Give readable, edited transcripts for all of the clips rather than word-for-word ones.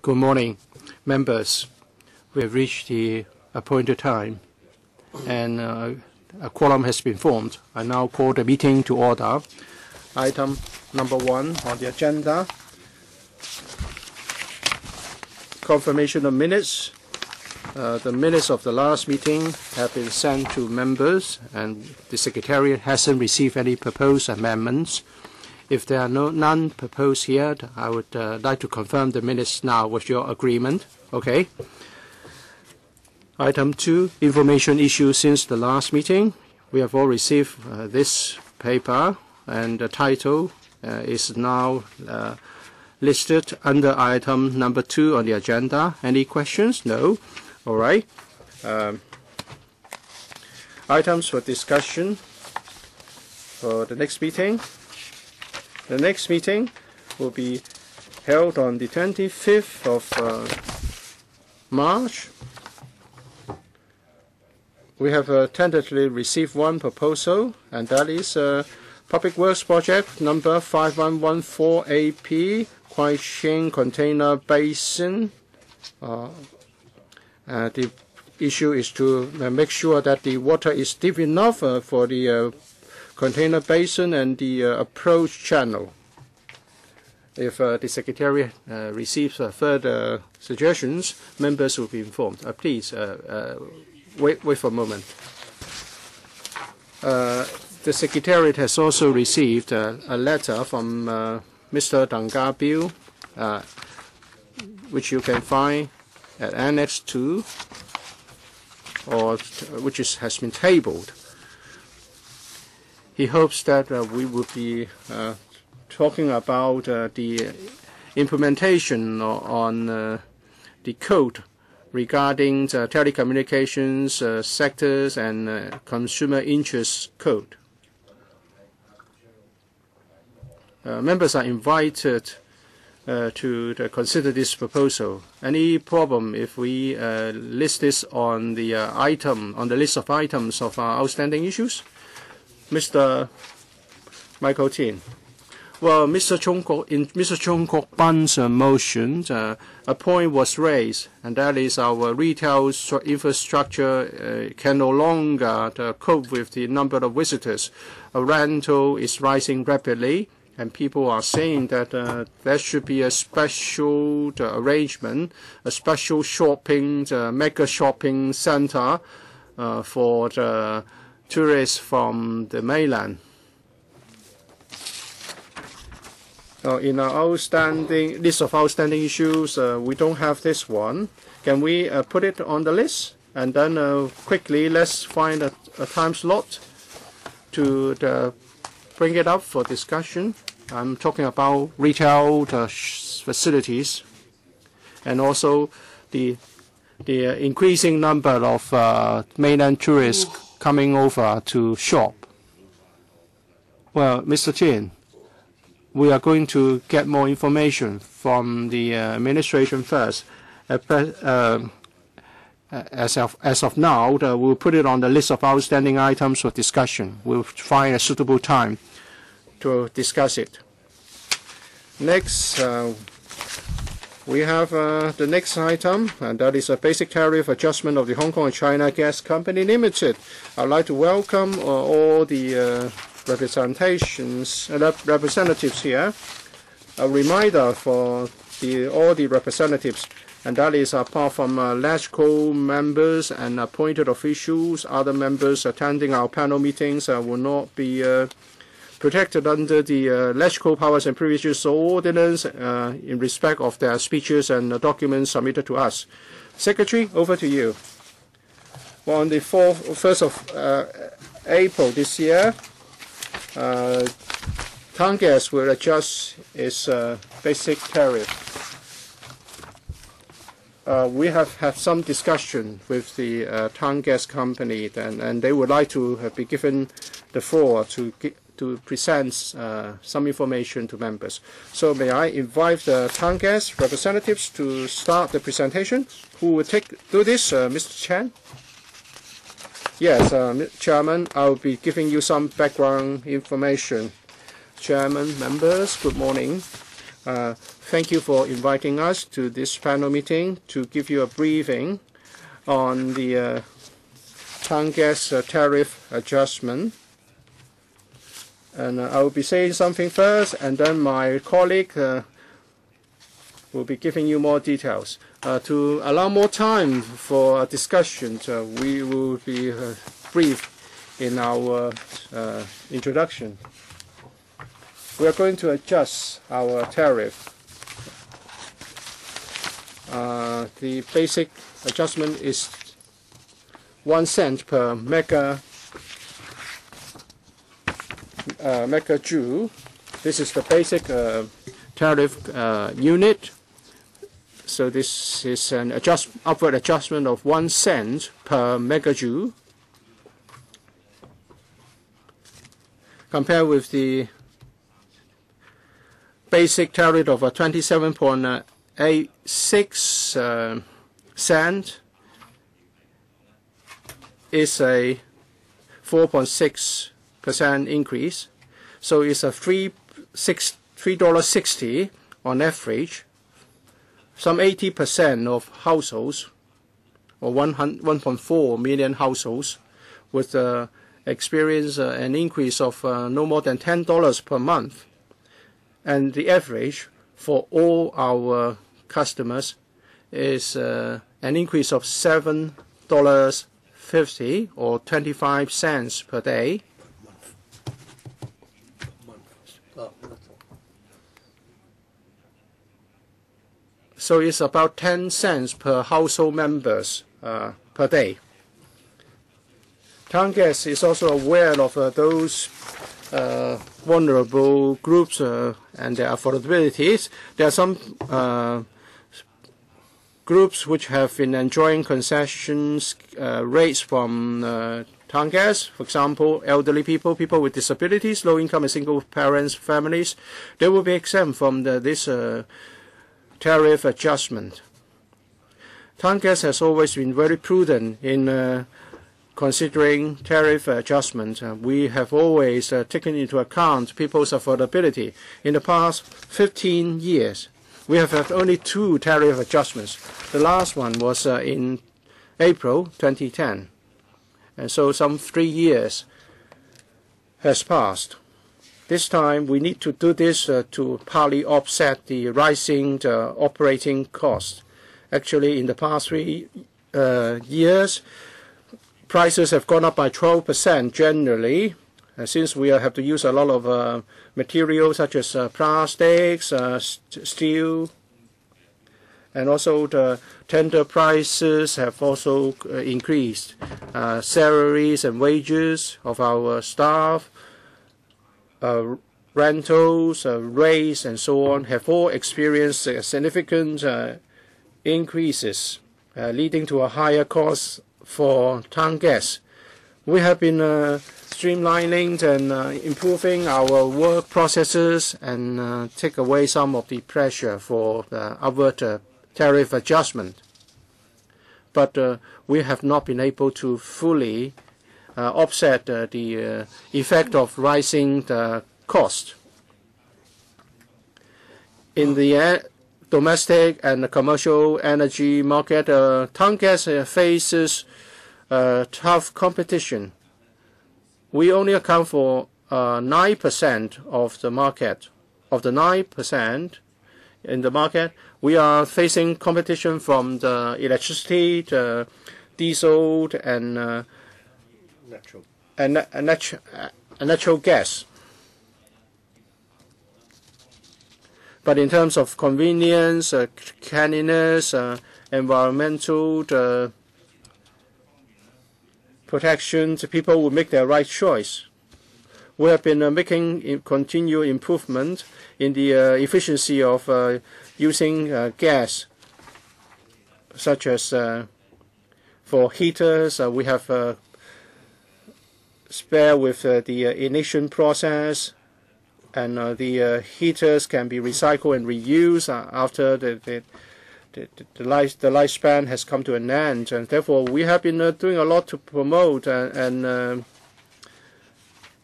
Good morning, members. We have reached the appointed time, and a quorum has been formed. I now call the meeting to order. Item number 1 on the agenda, confirmation of minutes. The minutes of the last meeting have been sent to members, and the Secretariat hasn't received any proposed amendments. If there are none proposed here, I would like to confirm the minutes now with your agreement. Okay. Item 2, information issued since the last meeting. We have all received this paper, and the title is now listed under item number 2 on the agenda. Any questions? No. All right. Items for discussion for the next meeting. The next meeting will be held on the 25th of March. We have tentatively received one proposal, and that is Public Works Project number 5114 AP, Kwai-Ching Container Basin. The issue is to make sure that the water is deep enough for the container basin and the approach channel. If the Secretariat receives further suggestions, members will be informed. Please wait for a moment. The Secretariat has also received a letter from Mr. Deng Ga-biu, which you can find at Annex 2, or which has been tabled. He hopes that we will be talking about the implementation on the code regarding the telecommunications sectors and consumer interest code. Members are invited to consider this proposal. Any problem if we list this on the list of items of our outstanding issues? Mr. Michael Tin. Well, in Mr. Chung Kok-ban's motion, a point was raised, and that is our retail infrastructure can no longer cope with the number of visitors. Rental is rising rapidly, and people are saying that there should be a special arrangement, a special shopping, mega shopping center for the tourists from the mainland. In our list of outstanding issues, we don't have this one. Can we put it on the list? And then quickly, let's find a time slot to bring it up for discussion. I'm talking about retail facilities, and also the increasing number of mainland tourists coming over to shop. Well, Mr. Tin, we are going to get more information from the administration first. As of now, we'll put it on the list of outstanding items for discussion. We'll find a suitable time to discuss it. Next, we have the next item, and that is a basic tariff adjustment of the Hong Kong and China Gas Company Limited. I'd like to welcome all the representatives here. A reminder for all the representatives, and that is apart from LegCo members and appointed officials, other members attending our panel meetings will not be protected under the LegCo Powers and Privileges Ordinance in respect of their speeches and documents submitted to us. Secretary, over to you. Well, on the 1st of April this year, town gas will adjust its basic tariff. We have had some discussion with the town gas company, and they would like to be given the floor to present some information to members. So may I invite the town gas representatives to start the presentation? Who will do this, Mr. Chan? Yes, Chairman, I'll be giving you some background information. Chairman, members, good morning. Thank you for inviting us to this panel meeting to give you a briefing on the town gas tariff adjustment. And I will be saying something first, and then my colleague will be giving you more details. To allow more time for discussion, we will be brief in our introduction. We are going to adjust our tariff. The basic adjustment is 1 cent per megajoule. This is the basic tariff unit. So this is an upward adjustment of 1 cent per megajoule, compared with the basic tariff of 27.86 cent is a 4.6% increase. So it's a $3.60 on average. Some 80% of households, or 1.4 million households, would experience an increase of no more than $10 per month. And the average for all our customers is an increase of $7.50 or 25 cents per day. So it's about 10 cents per household members per day. Town Gas is also aware of those vulnerable groups and their affordabilities. There are some groups which have been enjoying concessions rates from Town Gas. For example, elderly people, people with disabilities, low-income and single-parents families. They will be exempt from this tariff adjustment. Town Gas has always been very prudent in considering tariff adjustment. We have always taken into account people's affordability. In the past 15 years, we have had only 2 tariff adjustments. The last one was in April 2010. And so some 3 years has passed. This time, we need to do this to partly offset the rising operating costs. Actually, in the past 3 years, prices have gone up by 12% generally, since we have to use a lot of materials such as plastics, steel, and also the tender prices have also increased. Salaries and wages of our staff, rentals, rates, and so on have all experienced significant increases, leading to a higher cost for Town Gas. We have been streamlining and improving our work processes and take away some of the pressure for the upward tariff adjustment. But we have not been able to fully offset the effect of rising the cost. In the domestic and the commercial energy market, Town Gas faces tough competition. We only account for 9% of the market. Of the 9% in the market, we are facing competition from the electricity, the diesel, and natural gas. But in terms of convenience, cleanliness, environmental protection, people will make their right choice. We have been making continual improvement in the efficiency of using gas, such as for heaters. We have spare with the ignition process, and the heaters can be recycled and reused after the lifespan has come to an end. And therefore, we have been doing a lot to promote and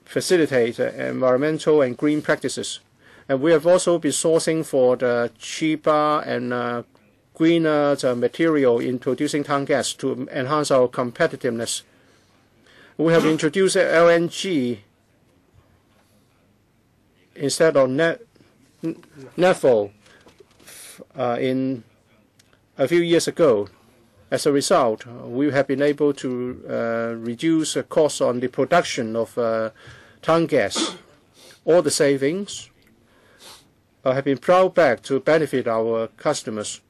facilitate environmental and green practices. And we have also been sourcing for the cheaper and greener material in producing town gas to enhance our competitiveness. We have introduced LNG instead of naphtha in a few years ago. As a result, we have been able to reduce the cost on the production of town gas. All the savings have been plowed back to benefit our customers.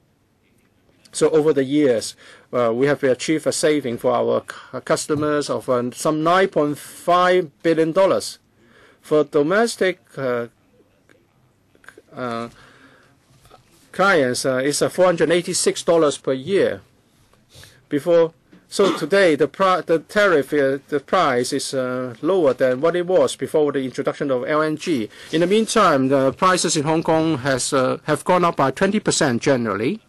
So over the years, we have achieved a saving for our customers of some $9.5 billion. For domestic clients, it's $486 per year. So today, the tariff, the price is lower than what it was before the introduction of LNG. In the meantime, the prices in Hong Kong have gone up by 20% generally.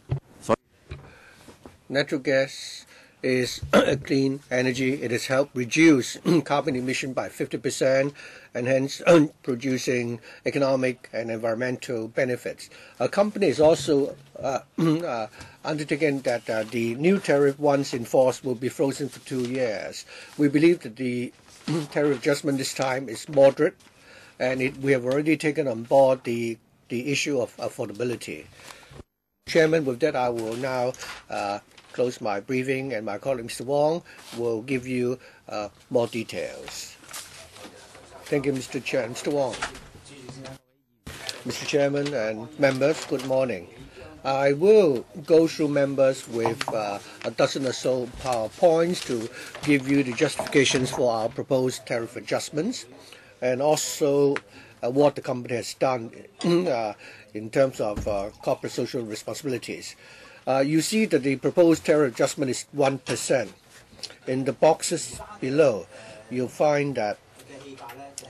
Natural gas is a clean energy. It has helped reduce carbon emission by 50% and hence producing economic and environmental benefits. Our company is also undertaken that the new tariff, once in force, will be frozen for 2 years. We believe that the tariff adjustment this time is moderate, and we have already taken on board the issue of affordability. Chairman, with that, I will now close my briefing, and my colleague Mr. Wong will give you more details. Thank you, Mr. Chair. Mr. Wong. Mr. Chairman and members, good morning. I will go through members with a dozen or so PowerPoints to give you the justifications for our proposed tariff adjustments, and also what the company has done in terms of corporate social responsibilities. You see that the proposed tariff adjustment is 1%. In the boxes below, you'll find that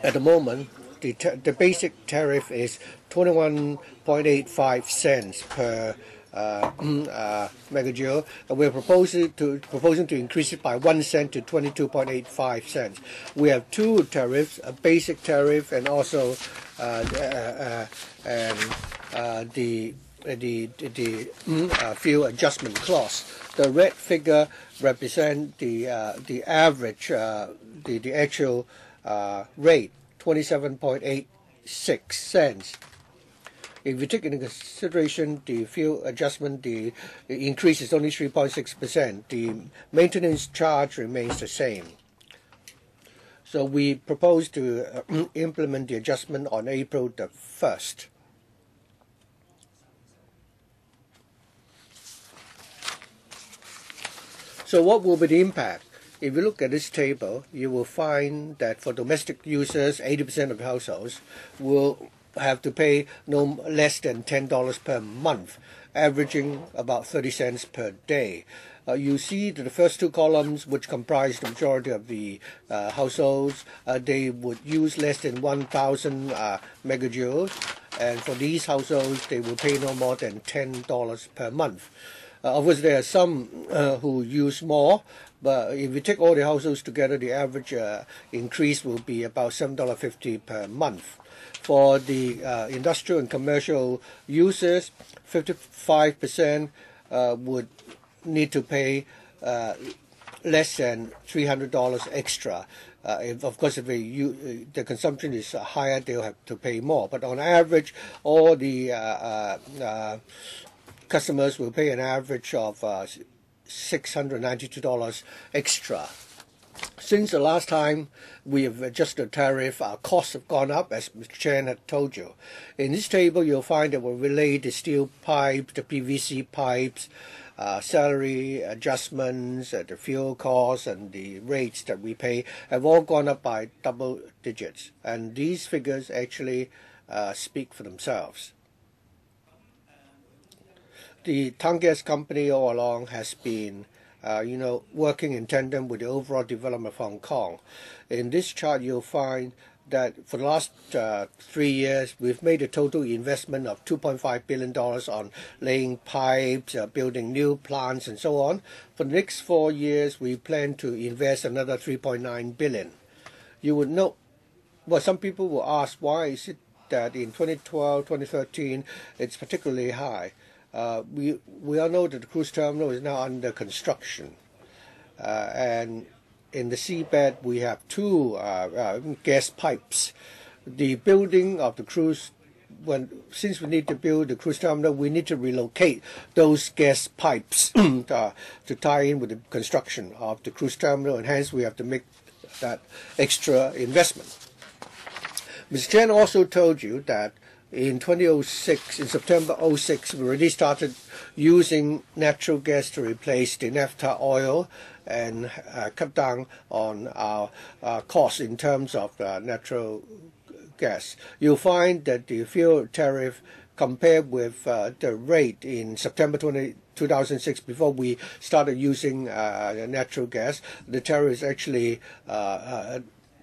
at the moment, the basic tariff is 21.85 cents per megajoule. We're proposing to increase it by 1 cent to 22.85 cents. We have two tariffs, a basic tariff and also the fuel adjustment clause. The red figure represents the average, the actual rate, 27.86 cents. If you take into consideration the fuel adjustment, the increase is only 3.6%. The maintenance charge remains the same. So we propose to implement the adjustment on April the 1st. So what will be the impact? If you look at this table, you will find that for domestic users, 80% of households will have to pay no less than $10 per month, averaging about 30 cents per day. You see that the first two columns, which comprise the majority of the households, they would use less than 1,000 megajoules, and for these households, they will pay no more than $10 per month. Of course, there are some who use more, but if we take all the households together, the average increase will be about $7.50 per month. For the industrial and commercial users, 55% would need to pay less than $300 extra. Of course, if the consumption is higher, they'll have to pay more. But on average, all the customers will pay an average of $692 extra. Since the last time we have adjusted the tariff, our costs have gone up, as Mr. Chen had told you. In this table, you'll find that we'll relate the steel pipes, the PVC pipes, salary adjustments, the fuel costs, and the rates that we pay have all gone up by double digits. And these figures actually speak for themselves. The town gas company all along has been working in tandem with the overall development of Hong Kong. In this chart, you'll find that for the last 3 years, we've made a total investment of $2.5 billion on laying pipes, building new plants, and so on. For the next 4 years, we plan to invest another $3.9 billion. You would note, well, some people will ask, why is it that in 2012, 2013, it's particularly high. We all know that the cruise terminal is now under construction, and in the seabed we have two gas pipes. The building of the cruise, since we need to build the cruise terminal, we need to relocate those gas pipes to tie in with the construction of the cruise terminal, and hence we have to make that extra investment. Mr. Chen also told you that in 2006, in September 2006, we already started using natural gas to replace the naphtha oil and cut down on our costs in terms of natural gas. You'll find that the fuel tariff compared with the rate in September 2006, before we started using natural gas, the tariff is actually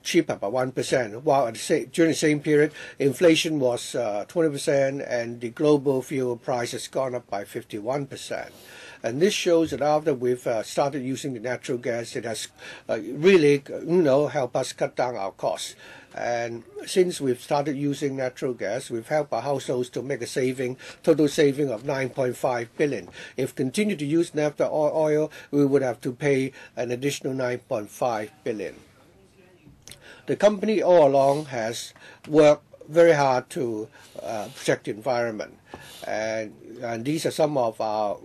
cheaper by 1%, while during the same period, inflation was 20% and the global fuel price has gone up by 51%. And this shows that after we've started using the natural gas, it has really, helped us cut down our costs. And since we've started using natural gas, we've helped our households to make a total saving of 9.5 billion. If we continue to use naphtha oil, we would have to pay an additional 9.5 billion. The company all along has worked very hard to protect the environment, and these are some of our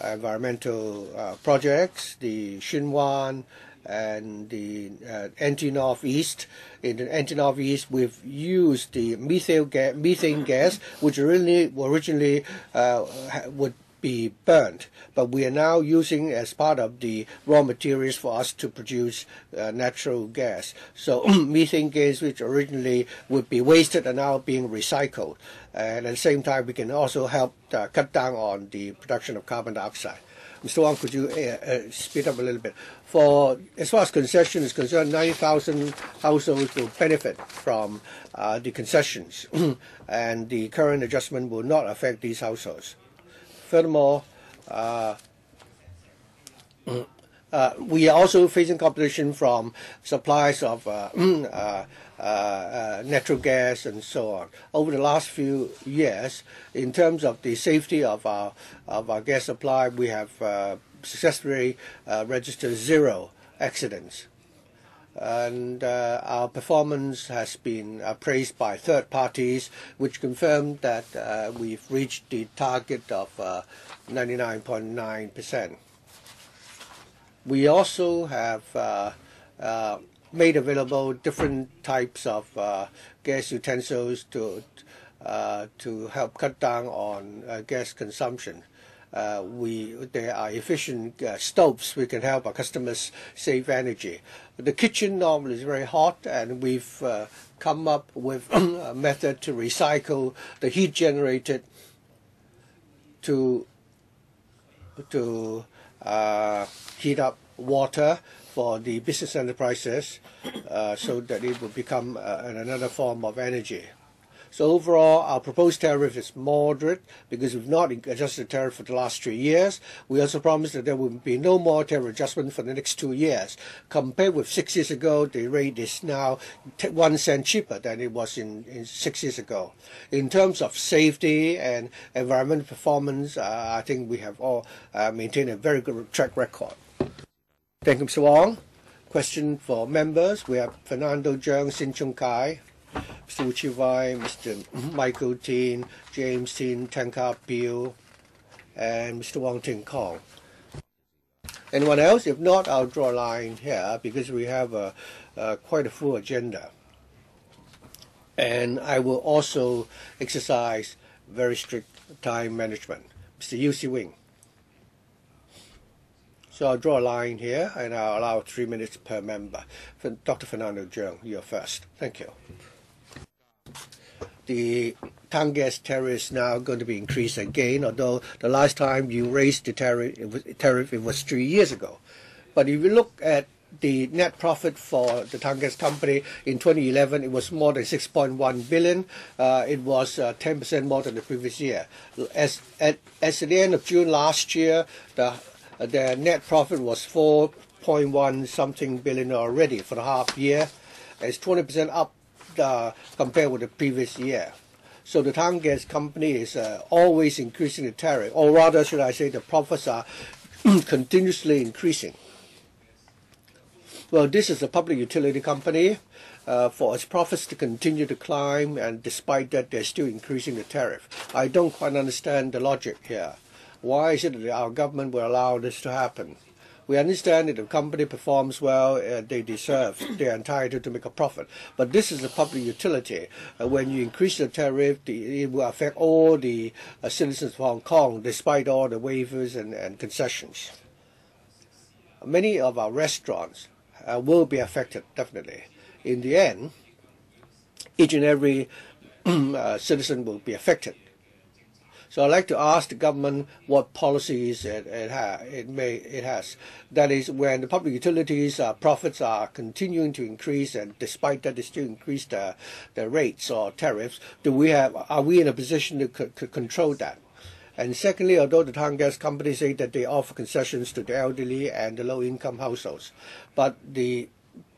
environmental projects, the Xinwan and the anti-northeast. In the anti-northeast, we've used the methane gas, which originally would be burnt, but we are now using as part of the raw materials for us to produce natural gas. So methane gas, which originally would be wasted, are now being recycled. And at the same time, we can also help cut down on the production of carbon dioxide. Mr. Wang, could you speed up a little bit? As far as concession is concerned, 90,000 households will benefit from the concessions, and the current adjustment will not affect these households. Furthermore, we are also facing competition from suppliers of natural gas and so on. Over the last few years, in terms of the safety of our gas supply, we have successfully registered 0 accidents. And our performance has been praised by third parties, which confirmed that we've reached the target of 99.9%. We also have made available different types of gas utensils to help cut down on gas consumption. There are efficient stoves. We can help our customers save energy. The kitchen normally is very hot, and we've come up with a method to recycle the heat generated to heat up water for the business enterprises, so that it will become another form of energy. So overall, our proposed tariff is moderate because we've not adjusted the tariff for the last 3 years. We also promised that there will be no more tariff adjustment for the next 2 years. Compared with 6 years ago, the rate is now 1 cent cheaper than it was in 6 years ago. In terms of safety and environmental performance, I think we have all maintained a very good track record. Thank you, Mr. Wong. Question for members. We have Fernando Zhang, Sin Chung Kai, Mr. Wu Chi-wai, Mr. Michael Tin, James Tin, Tanka Peel, and Mr. Wong Ting Kong. Anyone else? If not, I'll draw a line here because we have quite a full agenda. And I will also exercise very strict time management. Mr. Yu Si-wing. So I'll draw a line here, and I'll allow 3 minutes per member. Dr. Fernando Zhang, you're first. Thank you. The town gas tariff is now going to be increased again, although the last time you raised the tariff, it was 3 years ago. But if you look at the net profit for the town gas company in 2011, it was more than 6.1 billion. It was 10% more than the previous year. As at the end of June last year, the net profit was 4.1 something billion already for the half year. It's 20% up compared with the previous year. So the town gas company is always increasing the tariff, or rather, should I say, the profits are continuously increasing. Well, this is a public utility company. For its profits to continue to climb, and despite that, they're still increasing the tariff. I don't quite understand the logic here. Why is it that our government will allow this to happen? We understand that if a company performs well, they're entitled to make a profit. But this is a public utility. When you increase the tariff, it will affect all the citizens of Hong Kong, despite all the waivers and concessions. Many of our restaurants will be affected, definitely. In the end, each and every citizen will be affected. So I'd like to ask the government what policies it has. That is, when the public utilities profits are continuing to increase, and despite that they still increase the rates or tariffs, are we in a position to control that? And secondly, although the town gas companies say that they offer concessions to the elderly and the low-income households, but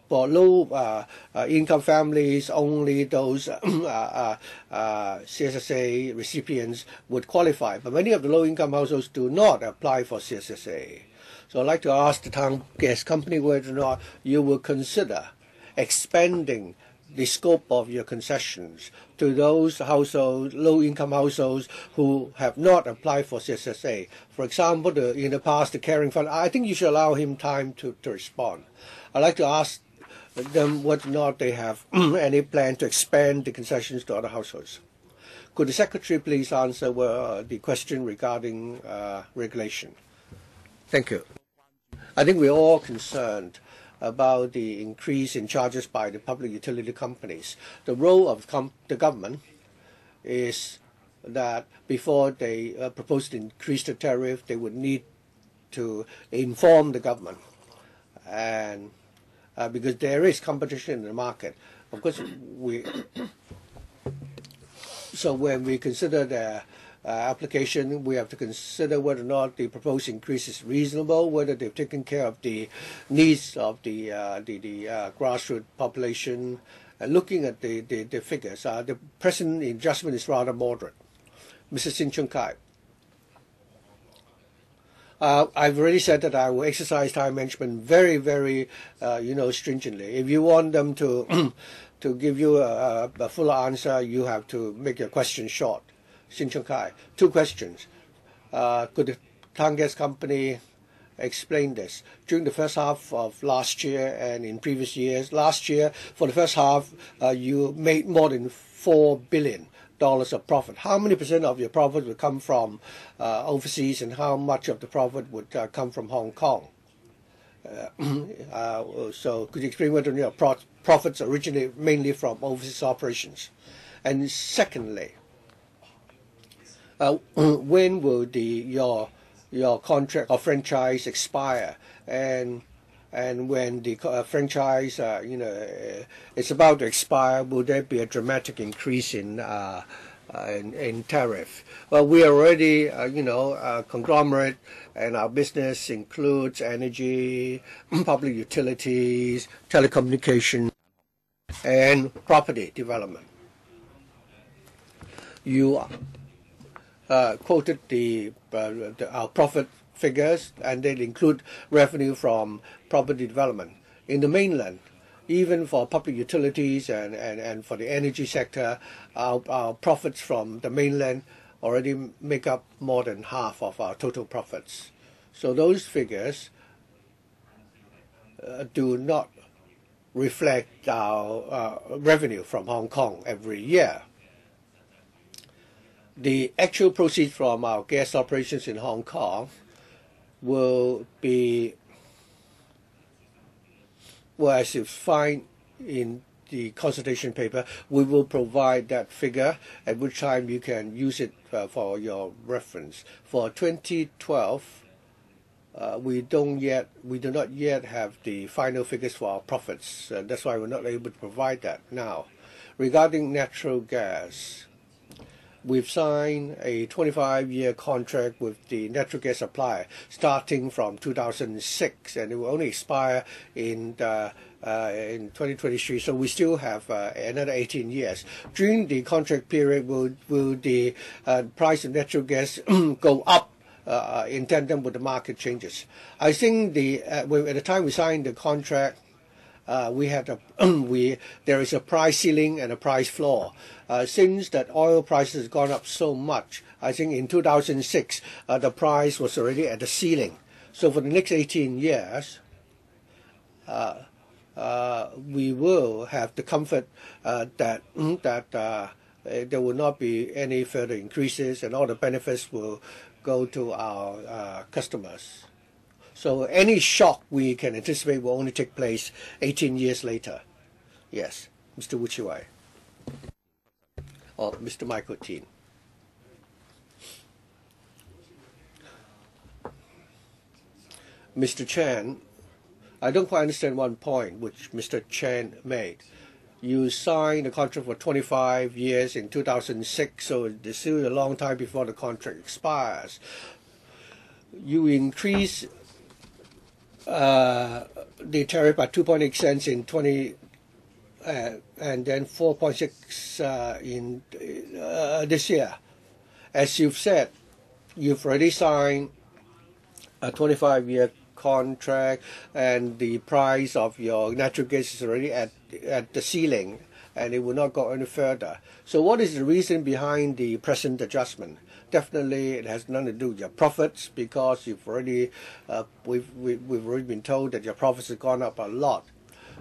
for low-income families, only those CSSA recipients would qualify. But many of the low-income households do not apply for CSSA. So I'd like to ask the town gas company whether or not you will consider expanding the scope of your concessions to those households, low-income households, who have not applied for CSSA. For example, in the past, the Caring Fund, I think you should allow him time to respond. I'd like to ask them whether or not they have any plan to expand the concessions to other households. Could the Secretary please answer the question regarding regulation? Thank you. I think we're all concerned about the increase in charges by the public utility companies. The role of the government is that before they propose to increase the tariff, they would need to inform the government, and because there is competition in the market. Of course, so when we consider the application, we have to consider whether or not the proposed increase is reasonable, whether they've taken care of the needs of the grassroots population. Looking at the figures, the present adjustment is rather moderate. Mr. Sin Chung Kai. I've already said that I will exercise time management very, very, stringently. If you want them to to give you a fuller answer, you have to make your question short. Sin Chung Kai, 2 questions. Could the town gas company explain this? During the first half of last year and in previous years, last year, for the first half, you made more than $4 billion of profit. How many % of your profit would come from overseas, and how much of the profit would come from Hong Kong? So could you explain whether your profits originate mainly from overseas operations? And secondly, when will your contract or franchise expire? And when the franchise it's about to expire, will there be a dramatic increase in tariff? Well, we are already a conglomerate, and our business includes energy, public utilities, telecommunication, and property development. You quoted our profit figures, and they include revenue from property development. In the mainland, even for public utilities and for the energy sector, our profits from the mainland already make up more than half of our total profits. So those figures do not reflect our revenue from Hong Kong every year. The actual proceeds from our gas operations in Hong Kong will be, well, as you find in the consultation paper, we will provide that figure, at which time you can use it for your reference. For 2012, we do not yet have the final figures for our profits. That's why we're not able to provide that now. Regarding natural gas, we've signed a 25-year contract with the natural gas supplier starting from 2006, and it will only expire in in 2023, so we still have another 18 years. During the contract period, will the price of natural gas go up in tandem with the market changes? I think at the time we signed the contract, we had there is a price ceiling and a price floor. Since that oil prices has gone up so much, I think in 2006 the price was already at the ceiling. So for the next 18 years, we will have the comfort that there will not be any further increases, and all the benefits will go to our customers. So any shock we can anticipate will only take place 18 years later. Yes, Mr. Wu Chi-wai. Or Mr. Michael Teen. Mr. Chan, I don't quite understand one point which Mr. Chan made. You signed the contract for 25 years in 2006, so it's still a long time before the contract expires. You increase the tariff by 2.8 cents in 20 and then 4.6 in this year. As you've said, you've already signed a 25-year contract, and the price of your natural gas is already at the ceiling, and it will not go any further. So what is the reason behind the present adjustment? Definitely it has nothing to do with your profits, because you've already we've already been told that your profits have gone up a lot.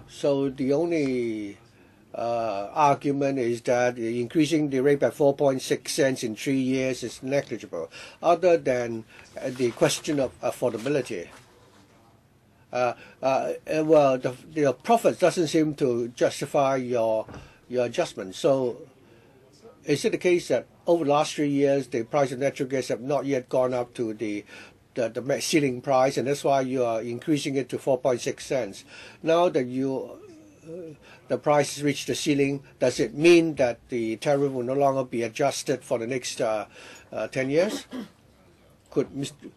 So the only argument is that increasing the rate by 4.6 cents in 3 years is negligible, other than the question of affordability. Well, the profits doesn't seem to justify your adjustment. So is it the case that over the last 3 years the price of natural gas have not yet gone up to the ceiling price, and that's why you are increasing it to 4.6 cents? Now that the price has reached the ceiling, does it mean that the tariff will no longer be adjusted for the next 10 years? Could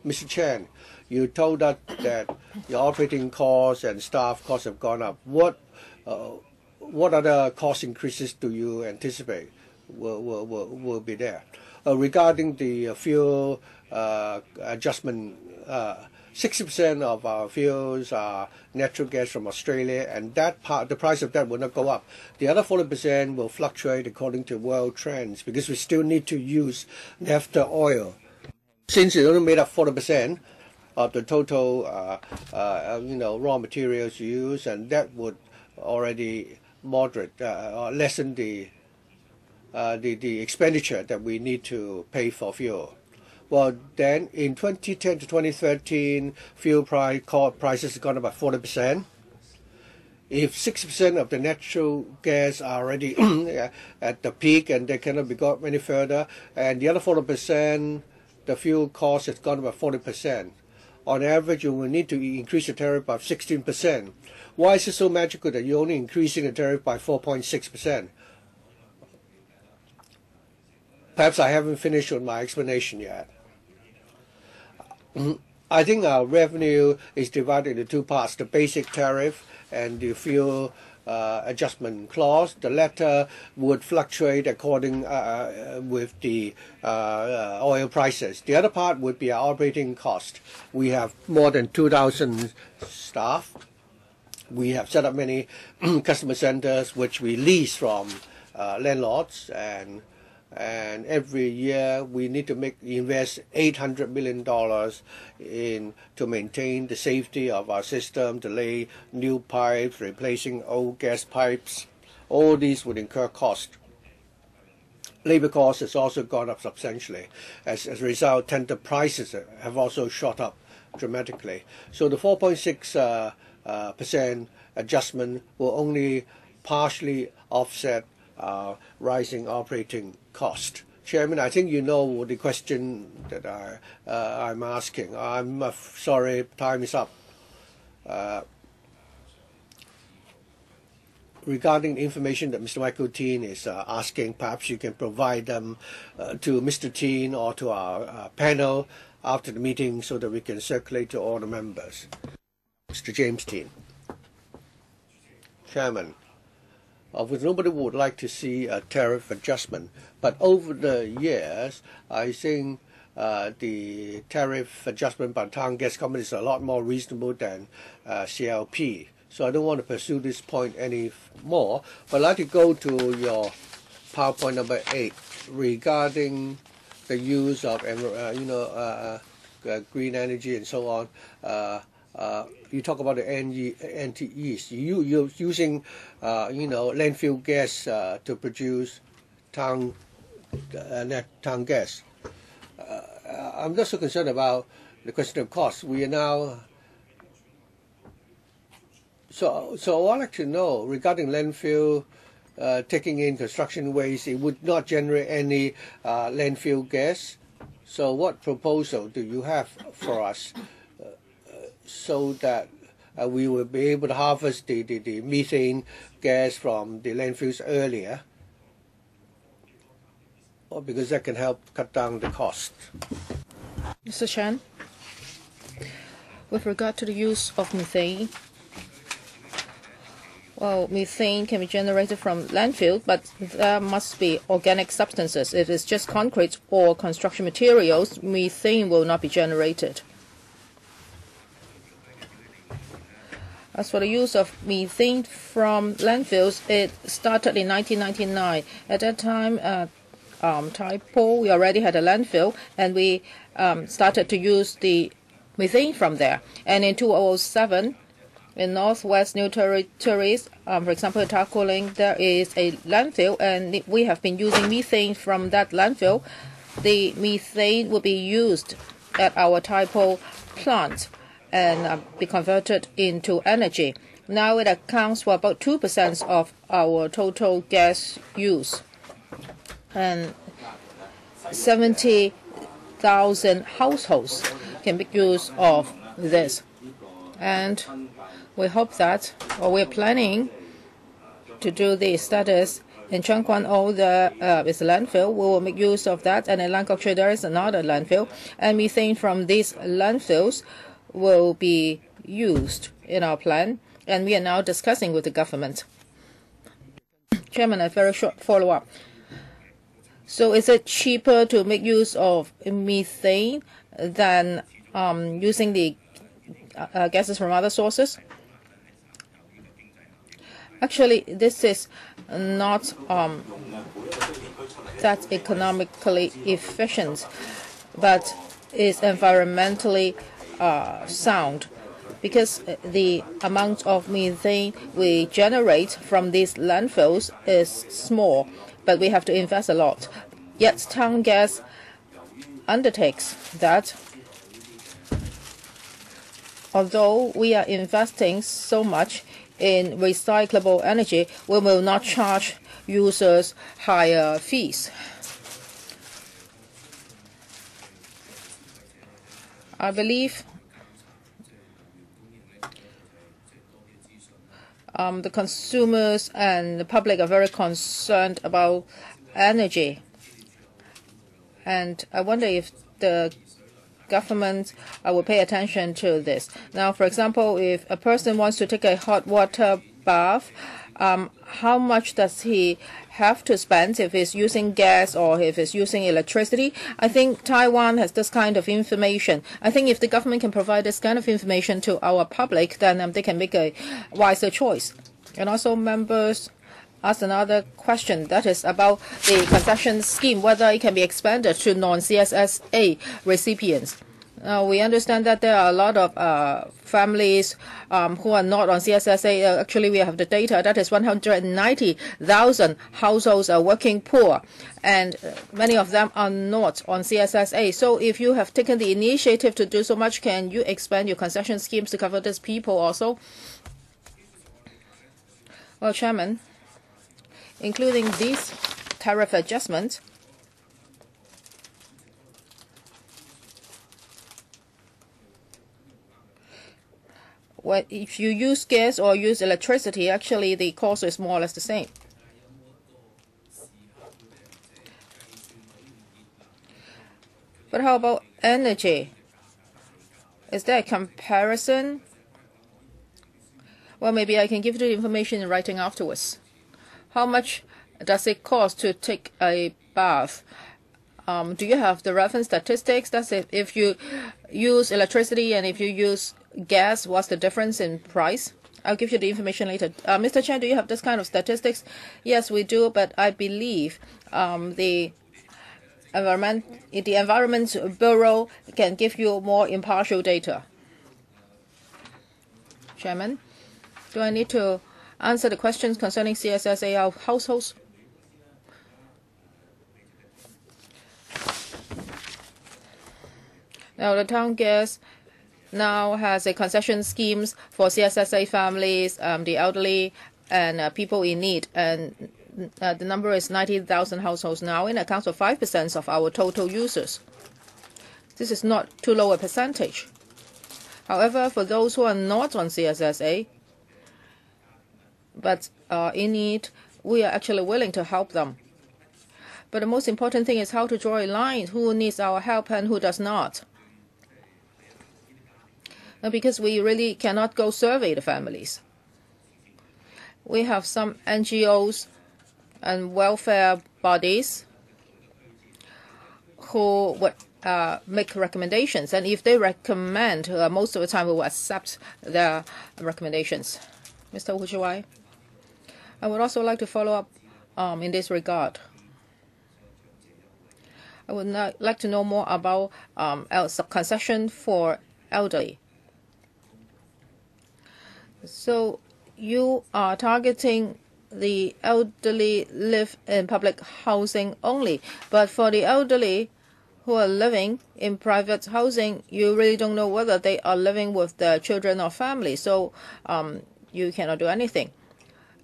Mr. Chan, you told us that your operating costs and staff costs have gone up. What other cost increases do you anticipate will be there? Regarding the fuel adjustment, 60% of our fuels are natural gas from Australia, and the price of that will not go up. The other 40% will fluctuate according to world trends, because we still need to use naphtha oil. Since it only made up 40% of the total raw materials used, and that would already moderate or lessen the expenditure that we need to pay for fuel. Well, then in 2010 to 2013, fuel prices have gone up by 40%. If 60% of the natural gas are already at the peak and they cannot be got any further, and the other 40%, the fuel cost has gone up by 40%. On average, you will need to increase the tariff by 16%. Why is it so magical that you're only increasing the tariff by 4.6%? Perhaps I haven't finished with my explanation yet. I think our revenue is divided into two parts: the basic tariff and the fuel adjustment clause. The latter would fluctuate according with the oil prices. The other part would be our operating cost. We have more than 2,000 staff. We have set up many customer centers which we lease from landlords, and every year we need to invest $800 million to maintain the safety of our system, to lay new pipes, replacing old gas pipes. All these would incur cost. Labor cost has also gone up substantially. As a result, tender prices have also shot up dramatically. So the 4.6% adjustment will only partially offset rising operating cost. Chairman, I think you know the question that I'm asking. I'm sorry, time is up. Regarding the information that Mr. Michael Teen is asking, perhaps you can provide them to Mr. Teen or to our panel after the meeting so that we can circulate to all the members. Mr. James Teen. Chairman. Of course, nobody would like to see a tariff adjustment, but over the years, I think the tariff adjustment by town gas companies is a lot more reasonable than CLP. So I don't want to pursue this point any more, but I'd like to go to your PowerPoint number 8 regarding the use of green energy and so on. You talk about the NTEs. You're using landfill gas to produce town gas. I'm not so concerned about the question of cost. We are now. So I'd like to know regarding landfill taking in construction waste, it would not generate any landfill gas. So what proposal do you have for us so that we will be able to harvest the methane gas from the landfills earlier? Because that can help cut down the cost. Mr. Chan, with regard to the use of methane, well, methane can be generated from landfill, but there must be organic substances. If it's just concrete or construction materials, methane will not be generated. As for the use of methane from landfills, it started in 1999. At that time, Taipo, we already had a landfill, and we started to use the methane from there. And in 2007, in Northwest New Territories, for example, Takoling, there is a landfill, and we have been using methane from that landfill. The methane will be used at our Taipo plant and be converted into energy. Now it accounts for about 2% of our total gas use. And 70,000 households can make use of this. And we hope that, or we're planning to do the studies in Changguan-O, there is a landfill. We will make use of that. And in Langkok-Chui, there is another landfill. And methane from these landfills will be used in our plan. And we are now discussing with the government. Chairman, a very short follow-up. So is it cheaper to make use of methane than using the gases from other sources? Actually, this is not that economically efficient, but is environmentally sound, because the amount of methane we generate from these landfills is small, but we have to invest a lot. Yet town gas undertakes that although we are investing so much in recyclable energy, we will not charge users higher fees. I believe the consumers and the public are very concerned about energy. And I wonder if the government will pay attention to this. Now, for example, if a person wants to take a hot water bath, how much does he have to spend if he's using gas or if he's using electricity? I think Taiwan has this kind of information. I think if the government can provide this kind of information to our public, then they can make a wiser choice. And also members asked another question, that is about the concession scheme, whether it can be expanded to non-CSSA recipients. We understand that there are a lot of families who are not on CSSA. Actually, we have the data. That is 190,000 households are working poor, and many of them are not on CSSA. So if you have taken the initiative to do so much, can you expand your concession schemes to cover these people also? Well, Chairman, including these tariff adjustments, if you use gas or use electricity, actually the cost is more or less the same. But how about energy? Is there a comparison? Well, maybe I can give you the information in writing afterwards. How much does it cost to take a bath? Do you have the relevant statistics? That's it. If you use electricity and if you use gas, what's the difference in price? I'll give you the information later. Mr. Chen, do you have this kind of statistics? Yes, we do, but I believe the Environment Bureau can give you more impartial data. Chairman, do I need to answer the questions concerning CSSA households? Now, the town gas now has a concession schemes for CSSA families, the elderly, and people in need. And the number is 90,000 households now, and accounts for 5% of our total users. This is not too low a percentage. However, for those who are not on CSSA but are in need, we are actually willing to help them. But the most important thing is how to draw a line, who needs our help and who does not. Because we really cannot go survey the families. We have some NGOs and welfare bodies who would make recommendations. And if they recommend, most of the time we will accept their recommendations. Mr. Wu Zhiwai, I would also like to follow up in this regard. I would like to know more about concession for elderly. So you are targeting the elderly live in public housing only. But for the elderly who are living in private housing, you really don't know whether they are living with their children or family. So you cannot do anything.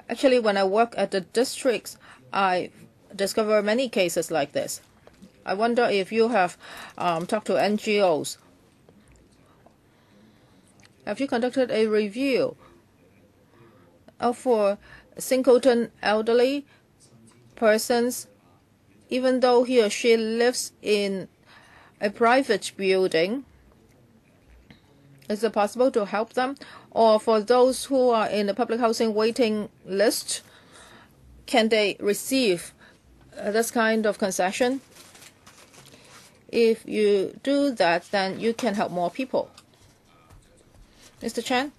Actually, when I work at the districts, I discover many cases like this. I wonder if you have talked to NGOs. Have you conducted a review for singleton elderly persons, even though he or she lives in a private building? Is it possible to help them? Or for those who are in the public housing waiting list, can they receive this kind of concession? If you do that, then you can help more people. Mr. Chen?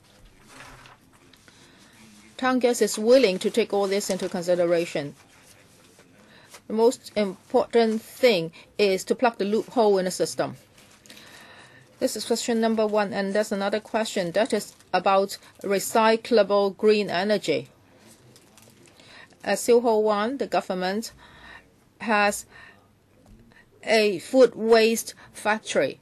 Town Gas is willing to take all this into consideration. The most important thing is to plug the loophole in the system. This is question number 1, and there's another question that is about recyclable green energy. At Silho Wan, the government has a food waste factory.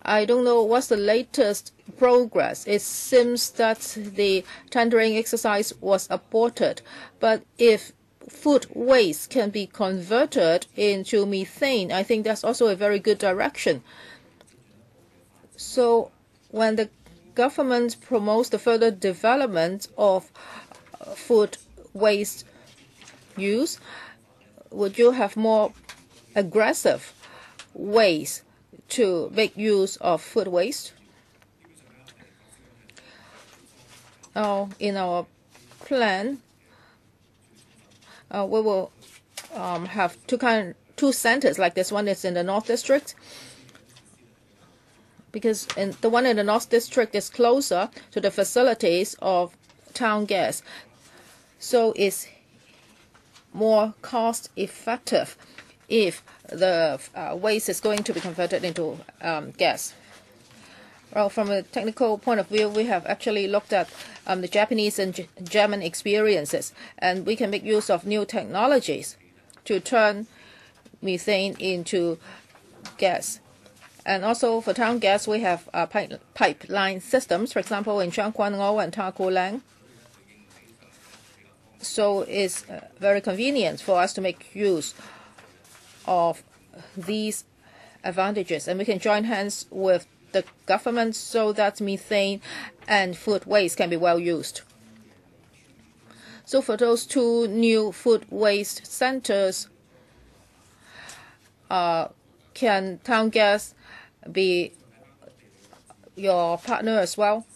I don't know what's the latest progress. It seems that the tendering exercise was aborted. But if food waste can be converted into methane, I think that's also a very good direction. So when the government promotes the further development of food waste use, would you have more aggressive ways to make use of food waste? In our plan, we will have two centers like this. One is in the North District, because the one in the North District is closer to the facilities of Town Gas, so it's more cost effective if the waste is going to be converted into gas. Well, from a technical point of view, we have actually looked at the Japanese and German experiences, and we can make use of new technologies to turn methane into gas. And also for Town Gas, we have pipeline systems, for example, in Chiang Kwan Ngo and Ta Ku Lang. So it's very convenient for us to make use of these advantages, and we can join hands with the government so that methane and food waste can be well used. So for those two new food waste centers, can Town Gas be your partner as well?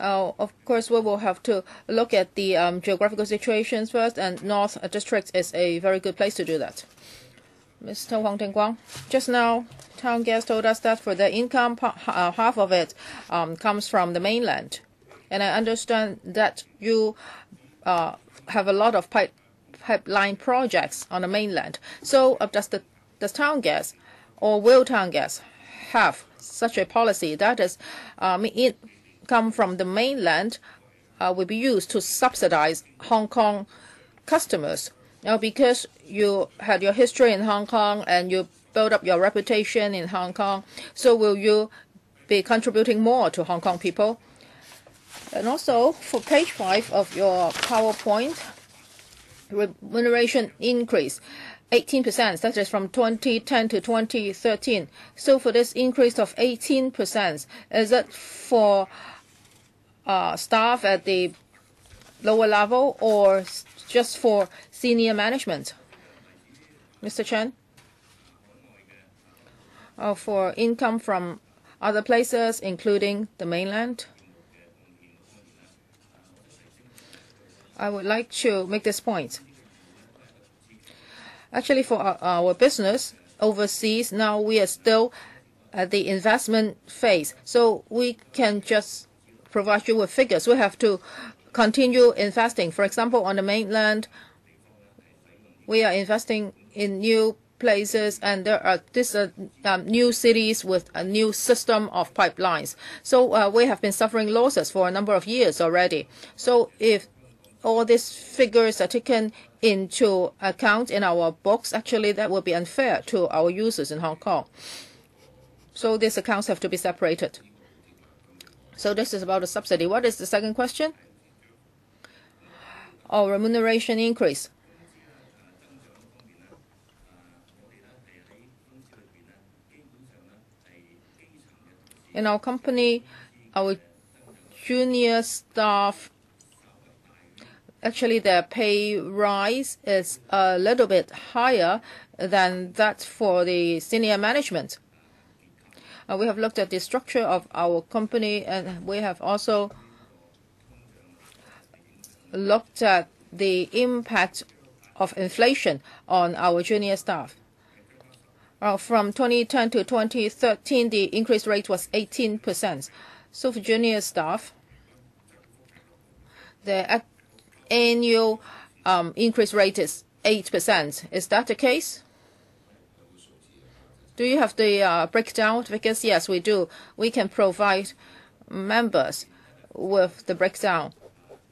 Of course, we will have to look at the geographical situations first, and North District is a very good place to do that. Mr. Huang Tengguang, just now, town guests told us that for their income, half of it comes from the mainland. And I understand that you have a lot of pipeline projects on the mainland. So does town gas or will town gas have such a policy that is income from the mainland will be used to subsidize Hong Kong customers? Now, because you had your history in Hong Kong and you built up your reputation in Hong Kong, so will you be contributing more to Hong Kong people? And also, for page 5 of your PowerPoint, remuneration increase 18%, that is from 2010 to 2013. So for this increase of 18%, is it for staff at the lower level or just for senior management? Mr. Chen? For income from other places, including the mainland? I would like to make this point. Actually, for our business overseas, now we are still at the investment phase. So we can just provide you with figures. We have to continue investing. For example, on the mainland, we are investing in new places, and there are new cities with a new system of pipelines. So we have been suffering losses for a number of years already. So if all these figures are taken into account in our books, actually that would be unfair to our users in Hong Kong. So these accounts have to be separated. So this is about the subsidy. What is the second question? Remuneration increase. In our company, our junior staff, actually their pay rise is a little bit higher than that for the senior management. We have looked at the structure of our company, and we have also looked at the impact of inflation on our junior staff. From 2010 to 2013, the increase rate was 18%. So for junior staff, the annual increase rate is 8%. Is that the case? Do you have the breakdown? Because yes, we do. We can provide members with the breakdown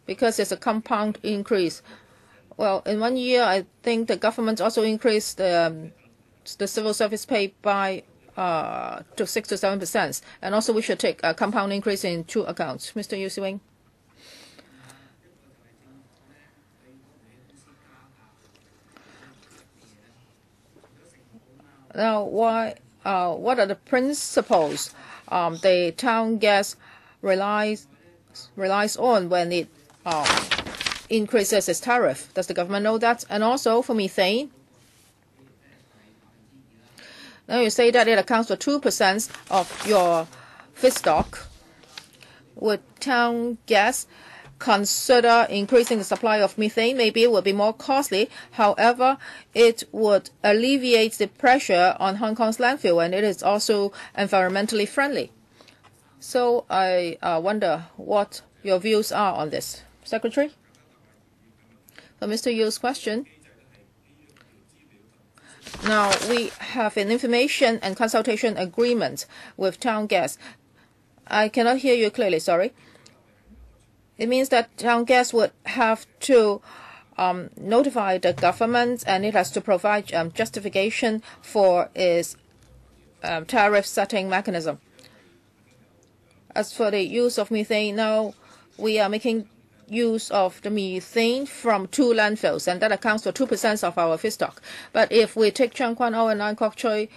because it's a compound increase. Well, in 1 year, I think the government also increased the civil service pay by to 6 to 7%. And also we should take a compound increase into account. Mr. Yu Siwing. Now, what are the principles the town gas relies on when it increases its tariff? Does the government know that? And also for methane, now you say that it accounts for 2% of your feedstock. Would town gas consider increasing the supply of methane? Maybe it would be more costly. However, it would alleviate the pressure on Hong Kong's landfill, and it is also environmentally friendly. So I wonder what your views are on this. Secretary? For Mr. Yu's question. Now, we have an information and consultation agreement with town gas. I cannot hear you clearly, sorry. It means that town gas would have to notify the government, and it has to provide justification for its tariff setting mechanism. As for the use of methane, now we are making use of the methane from 2 landfills, and that accounts for 2% of our feedstock. But if we take Cheung Kwan O and Nan Kok Choy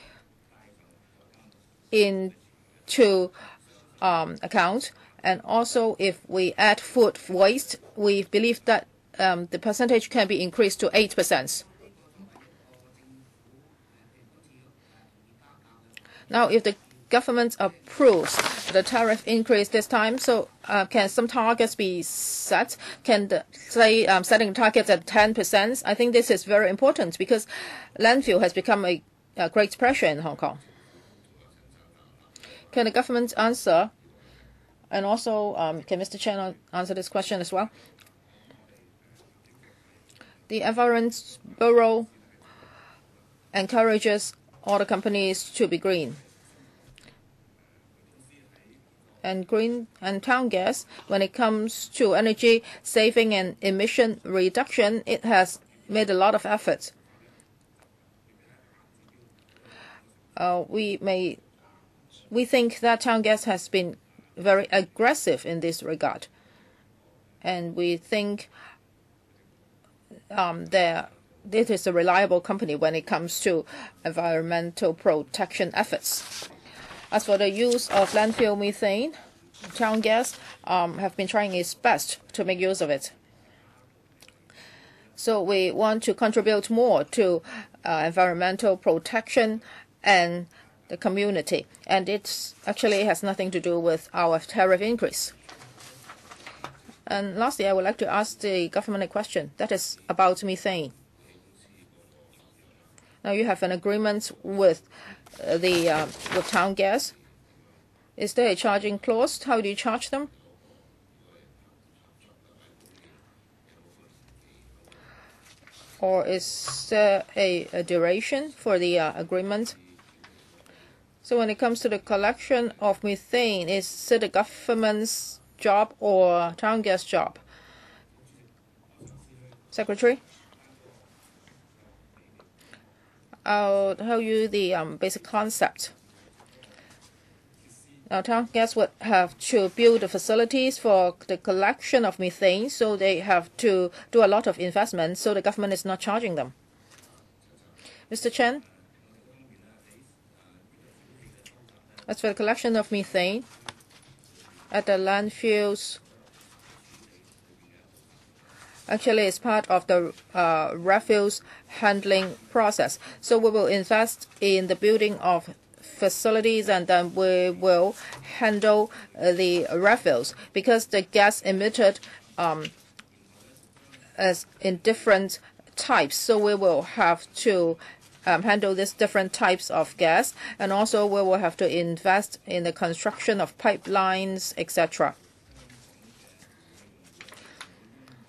into account, and also if we add food waste, we believe that the percentage can be increased to 8%. Now, if the government approves the tariff increase this time. So can some targets be set? Can setting targets at 10%? I think this is very important because landfill has become a great pressure in Hong Kong. Can the government answer? And also, can Mr. Chen answer this question as well? The Environment Bureau encourages all the companies to be green. And green and town gas, when it comes to energy saving and emission reduction, it has made a lot of efforts. We think that town gas has been very aggressive in this regard, and we think that it is a reliable company when it comes to environmental protection efforts. As for the use of landfill methane, town gas have been trying its best to make use of it. So we want to contribute more to environmental protection and the community, and it actually has nothing to do with our tariff increase. And lastly, I would like to ask the government a question that is about methane. Now you have an agreement with with town gas. Is there a charging clause? How do you charge them? Or is there a duration for the agreement? So when it comes to the collection of methane, is it the government's job or town gas job? Secretary? I'll tell you the basic concept. Now, town gas would have to build the facilities for the collection of methane, so they have to do a lot of investment, so the government is not charging them. Mr. Chen? As for the collection of methane at the landfills, actually it's part of the refuse handling process. So we will invest in the building of facilities, and then we will handle the refuse, because the gas emitted as in different types. So we will have to handle these different types of gas, and also we will have to invest in the construction of pipelines, etc.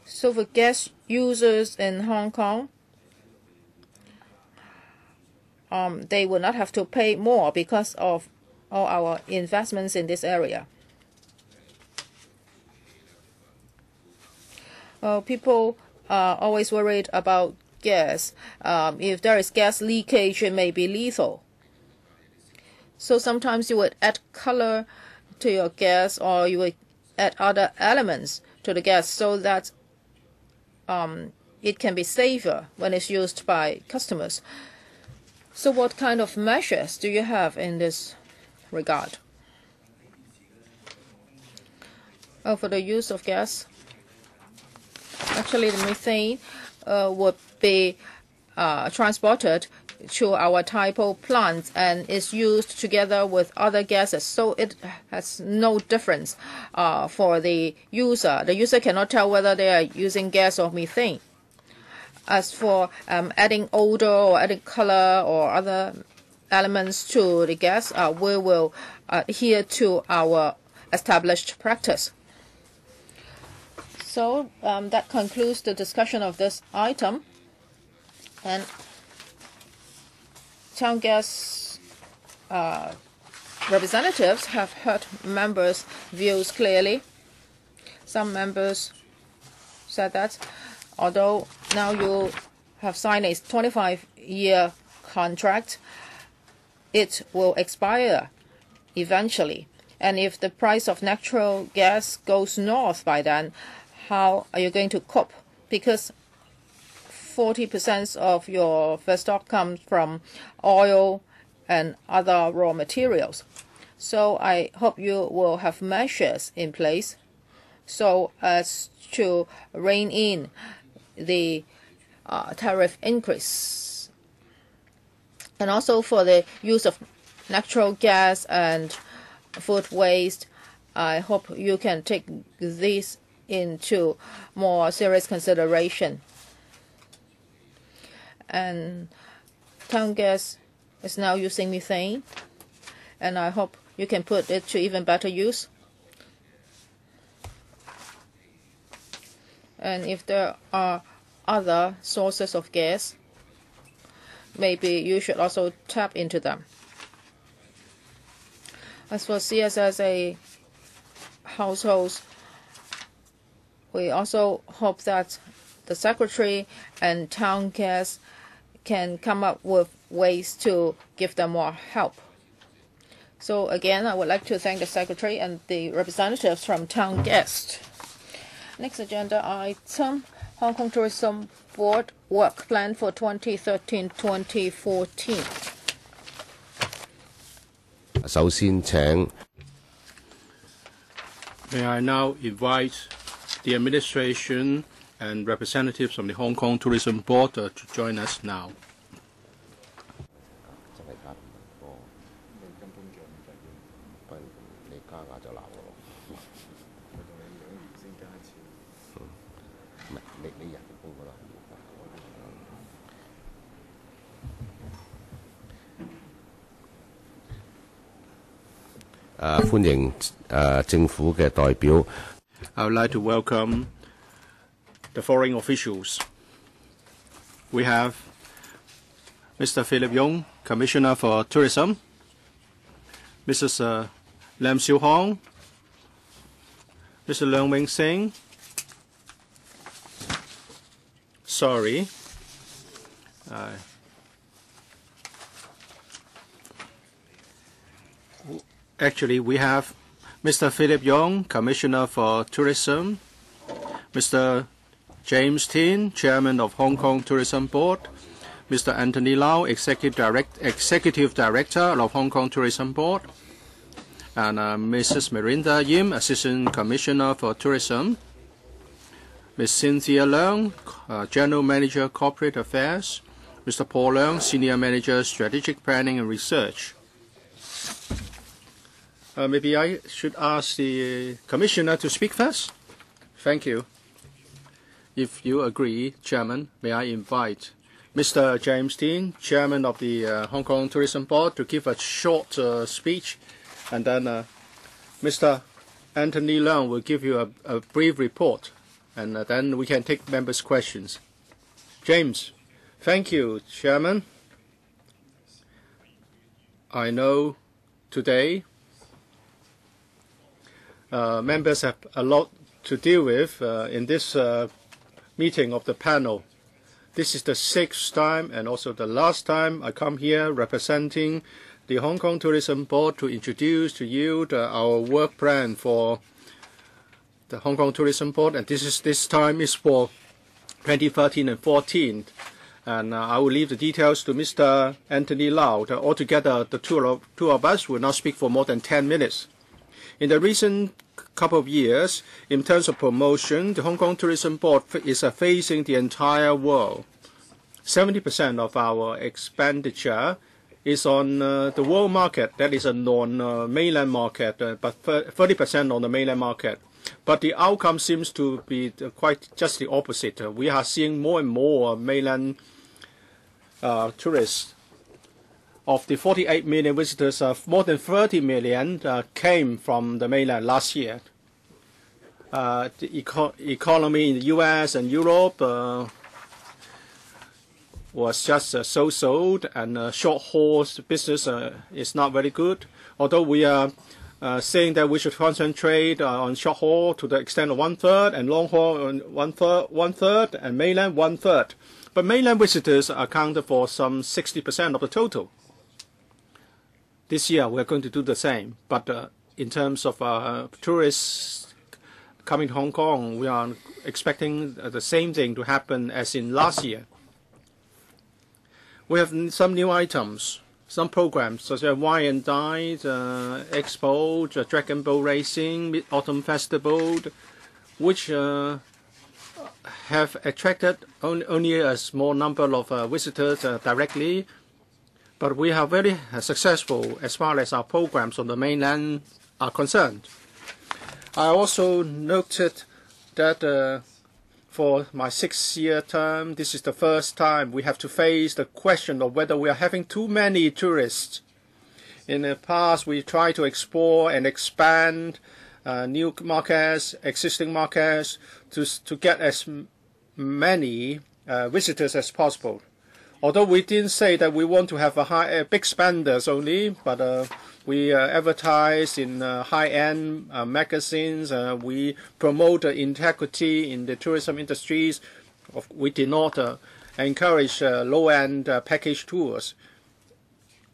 So for gas users in Hong Kong, they will not have to pay more because of all our investments in this area. People are always worried about gas. If there is gas leakage, it may be lethal. So sometimes you would add color to your gas, or you would add other elements to the gas so that it can be safer when it's used by customers. So what kind of measures do you have in this regard? For the use of gas, actually the methane would be transported to our typo plant and is used together with other gases. So it has no difference for the user. The user cannot tell whether they are using gas or methane. As for adding odor or adding color or other elements to the gas, we will adhere to our established practice. So that concludes the discussion of this item. And town gas representatives have heard members' views clearly. Some members said that although now you have signed a 25-year contract, it will expire eventually. And if the price of natural gas goes north by then, how are you going to cope? Because 40% of your feedstock comes from oil and other raw materials. So I hope you will have measures in place so as to rein in the tariff increase. And also for the use of natural gas and food waste. I hope you can take this into more serious consideration. And town gas is now using methane, and I hope you can put it to even better use. And if there are other sources of gas, maybe you should also tap into them. As for CSSA households, we also hope that the Secretary and town gas can come up with ways to give them more help. So again, I would like to thank the Secretary and the representatives from town gas. Next agenda item, Hong Kong Tourism Board Work Plan for 2013-2014. 首先請 May I now invite the administration and representatives from the Hong Kong Tourism Board to join us now. I would like to welcome the foreign officials. We have Mr. Philip Yong, Commissioner for Tourism, Mrs. Lam Siu Hong, Mr. Leung Wing Sing. Sorry. Actually, we have Mr. Philip Yong, Commissioner for Tourism, Mr. James Tin, Chairman of Hong Kong Tourism Board, Mr. Anthony Lau, Executive Director of Hong Kong Tourism Board, and Mrs. Mirinda Yim, Assistant Commissioner for Tourism, Ms. Cynthia Leung, General Manager Corporate Affairs, Mr. Paul Leung, Senior Manager Strategic Planning and Research. Maybe I should ask the Commissioner to speak first. Thank you. If you agree, Chairman, may I invite Mr. James Tin, Chairman of the Hong Kong Tourism Board, to give a short speech, and then Mr. Anthony Leung will give you a brief report, and then we can take members' questions. James. Thank you, Chairman. I know today members have a lot to deal with in this meeting of the panel. This is the 6th time and also the last time I come here representing the Hong Kong Tourism Board to introduce to you our work plan for the Hong Kong Tourism Board, and this time is for 2013 and 14. And I will leave the details to Mr. Anthony Lau. Altogether, the two of us will not speak for more than 10 minutes. In the recent couple of years, in terms of promotion, the Hong Kong Tourism Board is facing the entire world. 70% of our expenditure is on the world market, that is a non-mainland market, but 30% on the mainland market. But the outcome seems to be quite just the opposite. We are seeing more and more mainland tourists. Of the 48 million visitors, more than 30 million came from the mainland last year. The economy in the US and Europe was just so-so, and short-haul business is not very good. Although we are saying that we should concentrate on short-haul to the extent of 1/3, and long-haul 1/3, and mainland 1/3. But mainland visitors accounted for some 60% of the total. This year, we're going to do the same. But in terms of tourists coming to Hong Kong, we are expecting the same thing to happen as in last year. We have some new items, some programs, such as Wine and Dine, Expo, Dragon Boat Racing, Mid-Autumn Festival, which have attracted only a small number of visitors directly. but we are very successful as far as our programs on the mainland are concerned. I also noted that for my 6-year term, this is the first time we have to face the question of whether we are having too many tourists. In the past, we try to explore and expand new markets, existing markets, to get as many visitors as possible. Although we didn't say that we want to have big spenders only, but we advertise in high-end magazines. We promote integrity in the tourism industries. We did not encourage low-end package tours.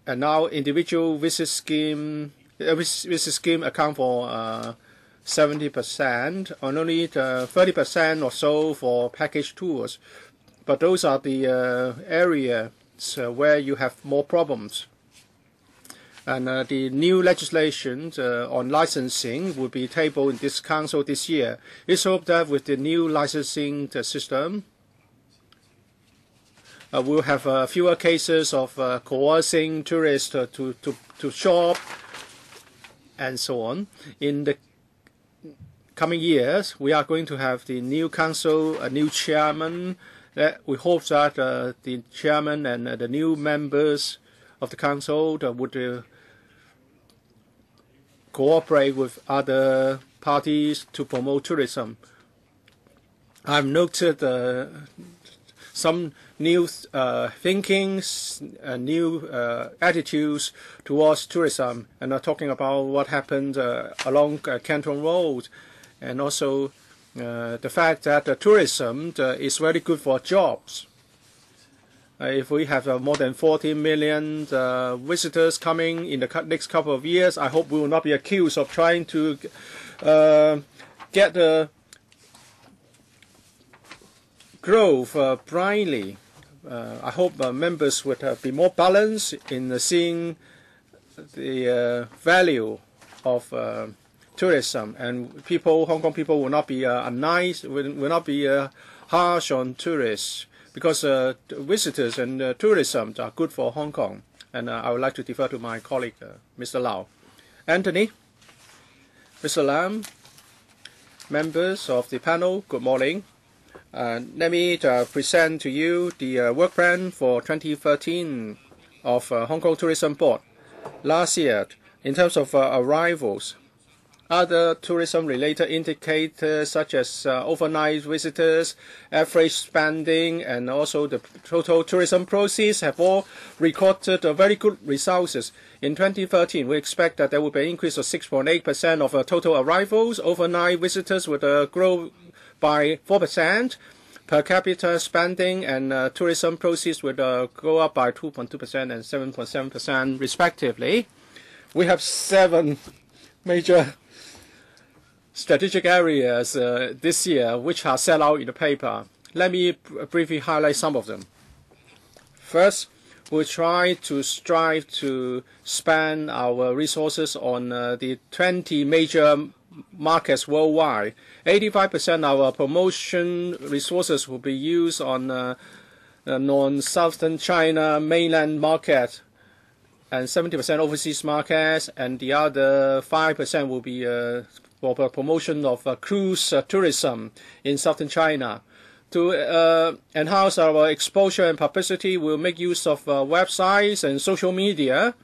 And now individual visit scheme account for 70%, and only 30% or so for package tours. But those are the areas where you have more problems. And the new legislation on licensing will be tabled in this council this year. It's hoped that with the new licensing system, we'll have fewer cases of coercing tourists to shop and so on. In the coming years, we are going to have the new council, a new chairman. We hope that the chairman and the new members of the council would cooperate with other parties to promote tourism. I've noted some new thinkings, new attitudes towards tourism, and are talking about what happened along Canton Road, and also the fact that tourism is very good for jobs. If we have more than 40 million visitors coming in the next couple of years, I hope we will not be accused of trying to get the growth blindly. I hope members would be more balanced in seeing the value of tourism, and Hong Kong people will not be will not be harsh on tourists, because visitors and tourism are good for Hong Kong. And I would like to defer to my colleague, Mr. Lau. Anthony, Mr. Lam, members of the panel, good morning. Let me present to you the work plan for 2013 of Hong Kong Tourism Board. Last year, in terms of arrivals, other tourism-related indicators such as overnight visitors, average spending, and also the total tourism proceeds have all recorded very good results. In 2013, we expect that there will be an increase of 6.8% of total arrivals. Overnight visitors would grow by 4%. Per capita spending and tourism proceeds would go up by 2.2% and 7.7% respectively. We have 7 major strategic areas this year which are set out in the paper. Let me briefly highlight some of them. First, we'll strive to spend our resources on the 20 major markets worldwide. 85% of our promotion resources will be used on non-Southern China mainland market, and 70% overseas markets, and the other 5% will be for the promotion of cruise tourism in Southern China. To enhance our exposure and publicity, we'll make use of websites and social media.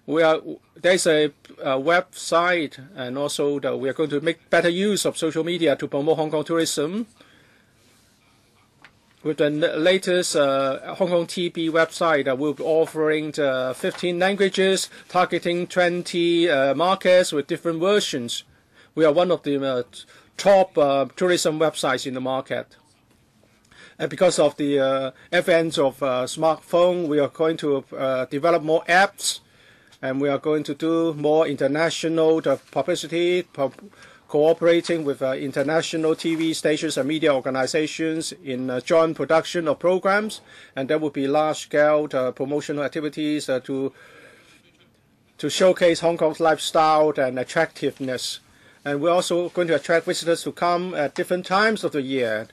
There's a website, and also we are going to make better use of social media to promote Hong Kong tourism. With the latest Hong Kong TV website, we'll be offering 15 languages, targeting 20 markets with different versions. We are one of the top tourism websites in the market. And because of the advent of smartphone, we are going to develop more apps, and we are going to do more international publicity, cooperating with international TV stations and media organizations in joint production of programs, and there will be large-scale promotional activities to showcase Hong Kong's lifestyle and attractiveness. And we're also going to attract visitors to come at different times of the year.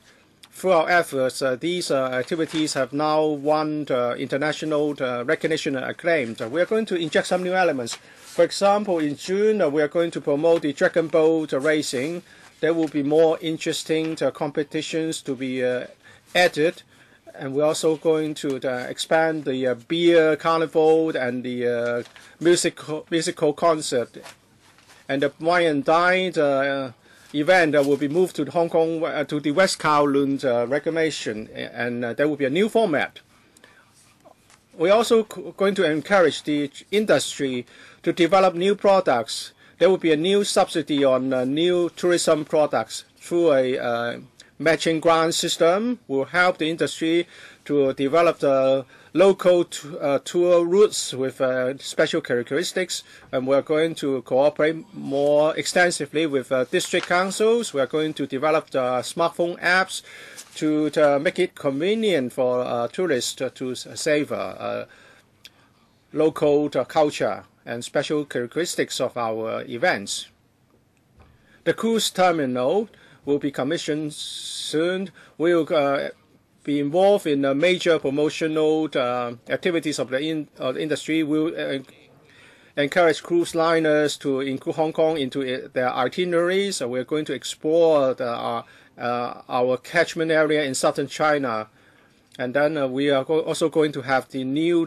through our efforts, these activities have now won international recognition and acclaim. We are going to inject some new elements. For example, in June, we are going to promote the Dragon Boat racing. There will be more interesting competitions to be added. And we're also going to expand the beer carnival and the musical concert. And the wine and dine event will be moved to Hong Kong, to the West Kowloon reclamation, and there will be a new format. We're also going to encourage the industry to develop new products. There will be a new subsidy on new tourism products through a matching grant system. Will help the industry to develop the local tour routes with special characteristics, and we are going to cooperate more extensively with district councils. We are going to develop the smartphone apps to make it convenient for tourists to savor local culture and special characteristics of our events. The cruise terminal will be commissioned soon. We will be involved in major promotional activities of the industry. We'll encourage cruise liners to include Hong Kong into their itineraries. We're going to explore our catchment area in southern China. And then we are also going to have the new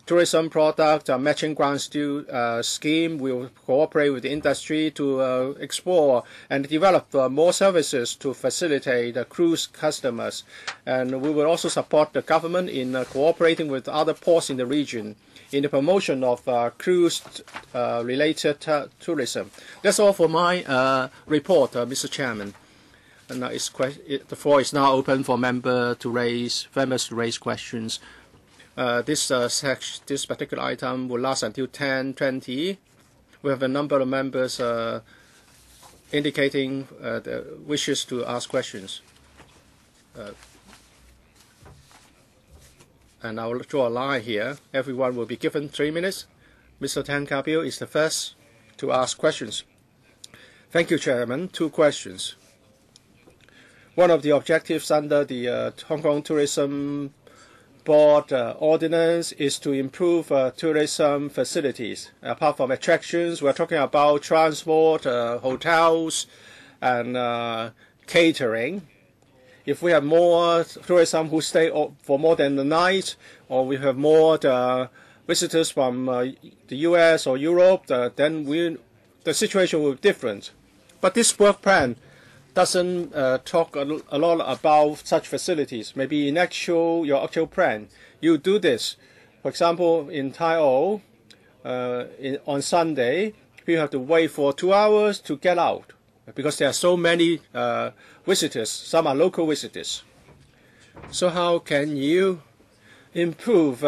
tourism product matching grant scheme. We will cooperate with the industry to explore and develop more services to facilitate the cruise customers. And we will also support the government in cooperating with other ports in the region in the promotion of cruise-related tourism. That's all for my report, Mr. Chairman. And the floor is now open for members to raise questions. This particular item will last until 10:20. We have a number of members indicating the wishes to ask questions. And I will draw a line here. Everyone will be given 3 minutes. Mr. Tan Ka-bill is the first to ask questions. Thank you, Chairman. 2 questions. One of the objectives under the Hong Kong Tourism Board ordinance is to improve tourism facilities. Apart from attractions, we're talking about transport, hotels, and catering. If we have more tourism who stay for more than the night, or we have more visitors from the US or Europe, then the situation will be different. But this work plan doesn't talk a lot about such facilities. Maybe in your actual plan, you do this. For example, in Tai O, on Sunday, people have to wait for 2 hours to get out because there are so many visitors. Some are local visitors. So how can you improve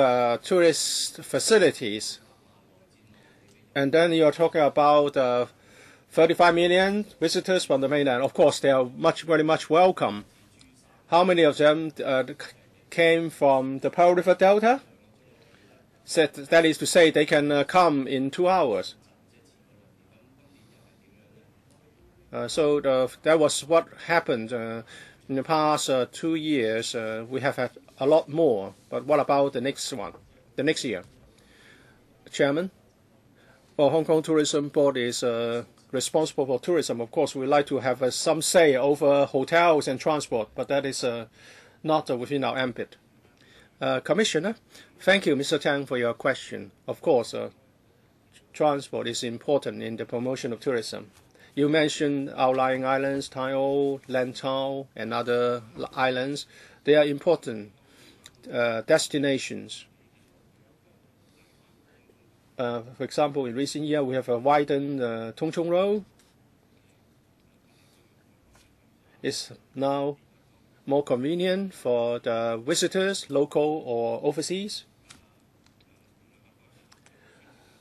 tourist facilities? And then you're talking about 35 million visitors from the mainland. Of course, they are very much welcome. How many of them came from the Pearl River Delta? That is to say, they can come in 2 hours. So that was what happened in the past 2 years. We have had a lot more. But what about the next year? Chairman, Hong Kong Tourism Board is responsible for tourism. Of course, we like to have some say over hotels and transport, but that is not within our ambit. Commissioner, thank you, Mr. Tang, for your question. Of course, transport is important in the promotion of tourism. You mentioned outlying islands, Tai O, Lantau, and other islands. They are important destinations. For example, in recent years, we have widened Tung Chung Road. It's now more convenient for the visitors, local or overseas.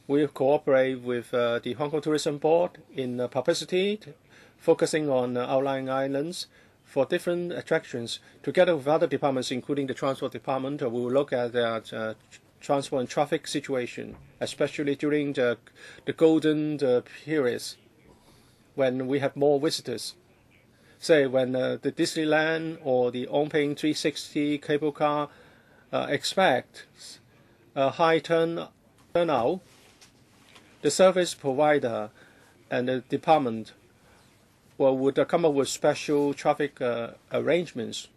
We cooperate with the Hong Kong Tourism Board in publicity, focusing on outlying islands for different attractions. Together with other departments, including the Transport Department, we will look at the transport and traffic situation, especially during the golden periods when we have more visitors. say when the Disneyland or the Onping 360 cable car expects a high turnout, the service provider and the department would come up with special traffic arrangements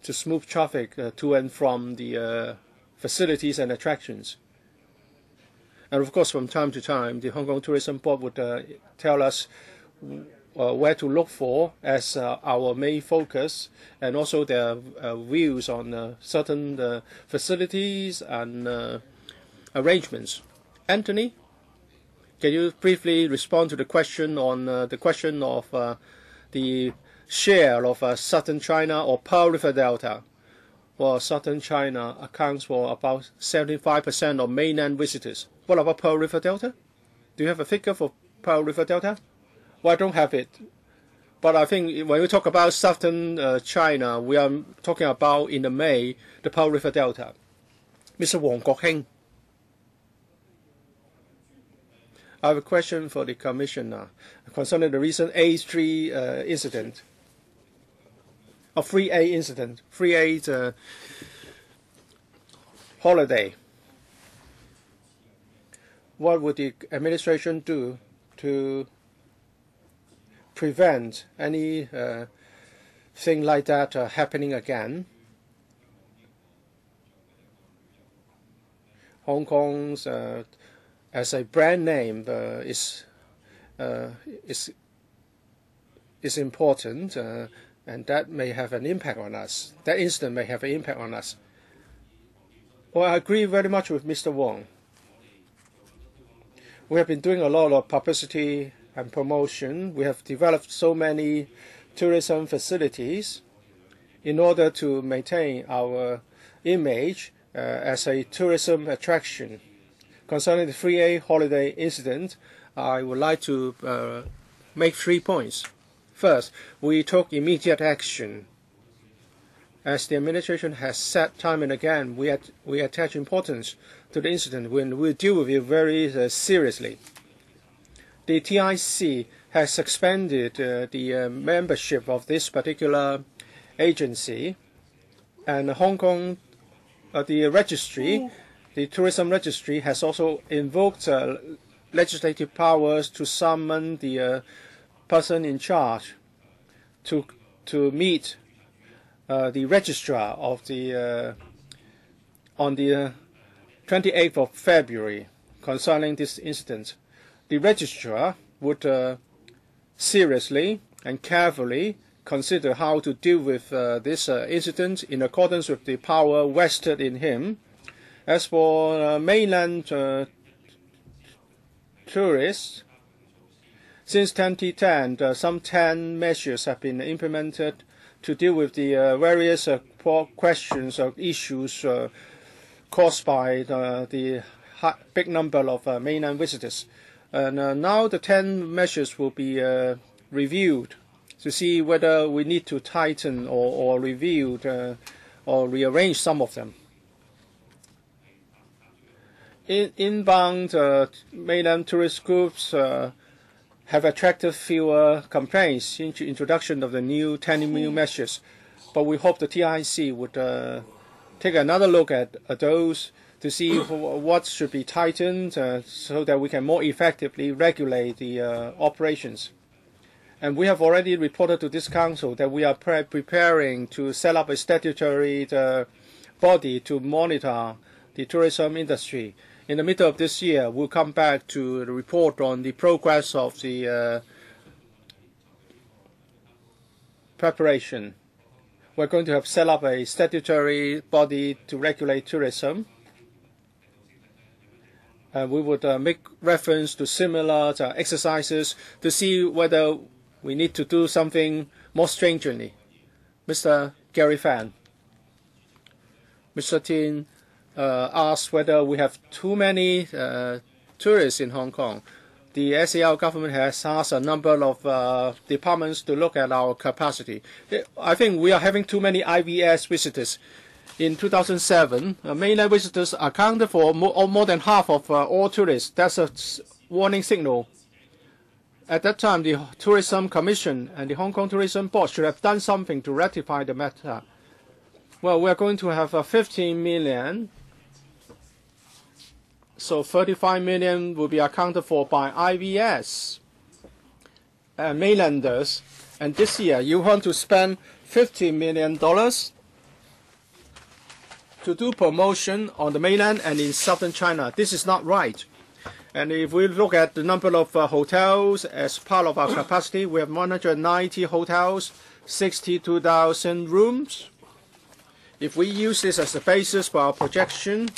to smooth traffic to and from the facilities and attractions. And of course, from time to time, the Hong Kong Tourism Board would tell us where to look for as our main focus, and also their views on certain facilities and arrangements. Anthony, can you briefly respond to the question on the question of the share of southern China or Pearl River Delta? Well, southern China accounts for about 75% of mainland visitors. What about Pearl River Delta? Do you have a figure for Pearl River Delta? Well, I don't have it. But I think when we talk about southern China, we are talking about, in the May, the Pearl River Delta. Mr. Wong Kok-heng. I have a question for the Commissioner concerning the recent A3 incident. A 3A incident, 3A holiday. What would the administration do to prevent any thing like that happening again? Hong Kong's as a brand name is important, and that may have an impact on us. That incident may have an impact on us. Well, I agree very much with Mr. Wong. We have been doing a lot of publicity and promotion. We have developed so many tourism facilities in order to maintain our image as a tourism attraction. Concerning the 3A holiday incident, I would like to make 3 points. First, we took immediate action. As the administration has said time and again, we attach importance to the incident when we deal with it very seriously. The TIC has suspended the membership of this particular agency, and Hong Kong, the registry, the tourism registry, has also invoked legislative powers to summon the person in charge to meet the registrar of the on the 28th of February concerning this incident. The registrar would seriously and carefully consider how to deal with this incident in accordance with the power vested in him. As for mainland tourists, since 2010, some 10 measures have been implemented to deal with the various questions or issues caused by the big number of mainland visitors. And now the 10 measures will be reviewed to see whether we need to tighten or review or rearrange some of them. Inbound mainland tourist groups have attracted fewer complaints since the introduction of the new 10 new measures, but we hope the TIC would take another look at those to see what should be tightened so that we can more effectively regulate the operations. And we have already reported to this council that we are preparing to set up a statutory body to monitor the tourism industry. In the middle of this year, we'll come back to report on the progress of the preparation. We're going to have set up a statutory body to regulate tourism. We would make reference to similar exercises to see whether we need to do something more stringently. Mr. Gary Fan. Mr. Tin asked whether we have too many tourists in Hong Kong. The SAR government has asked a number of departments to look at our capacity. I think we are having too many IVS visitors. In 2007, mainland visitors accounted for more than half of all tourists. That's a warning signal. At that time, the Tourism Commission and the Hong Kong Tourism Board should have done something to rectify the matter. Well, we're going to have 15 million. So 35 million will be accounted for by IVS and mainlanders. And this year, you want to spend $50 million to do promotion on the mainland and in southern China. This is not right. And if we look at the number of hotels as part of our capacity, we have 190 hotels, 62,000 rooms. If we use this as the basis for our projection,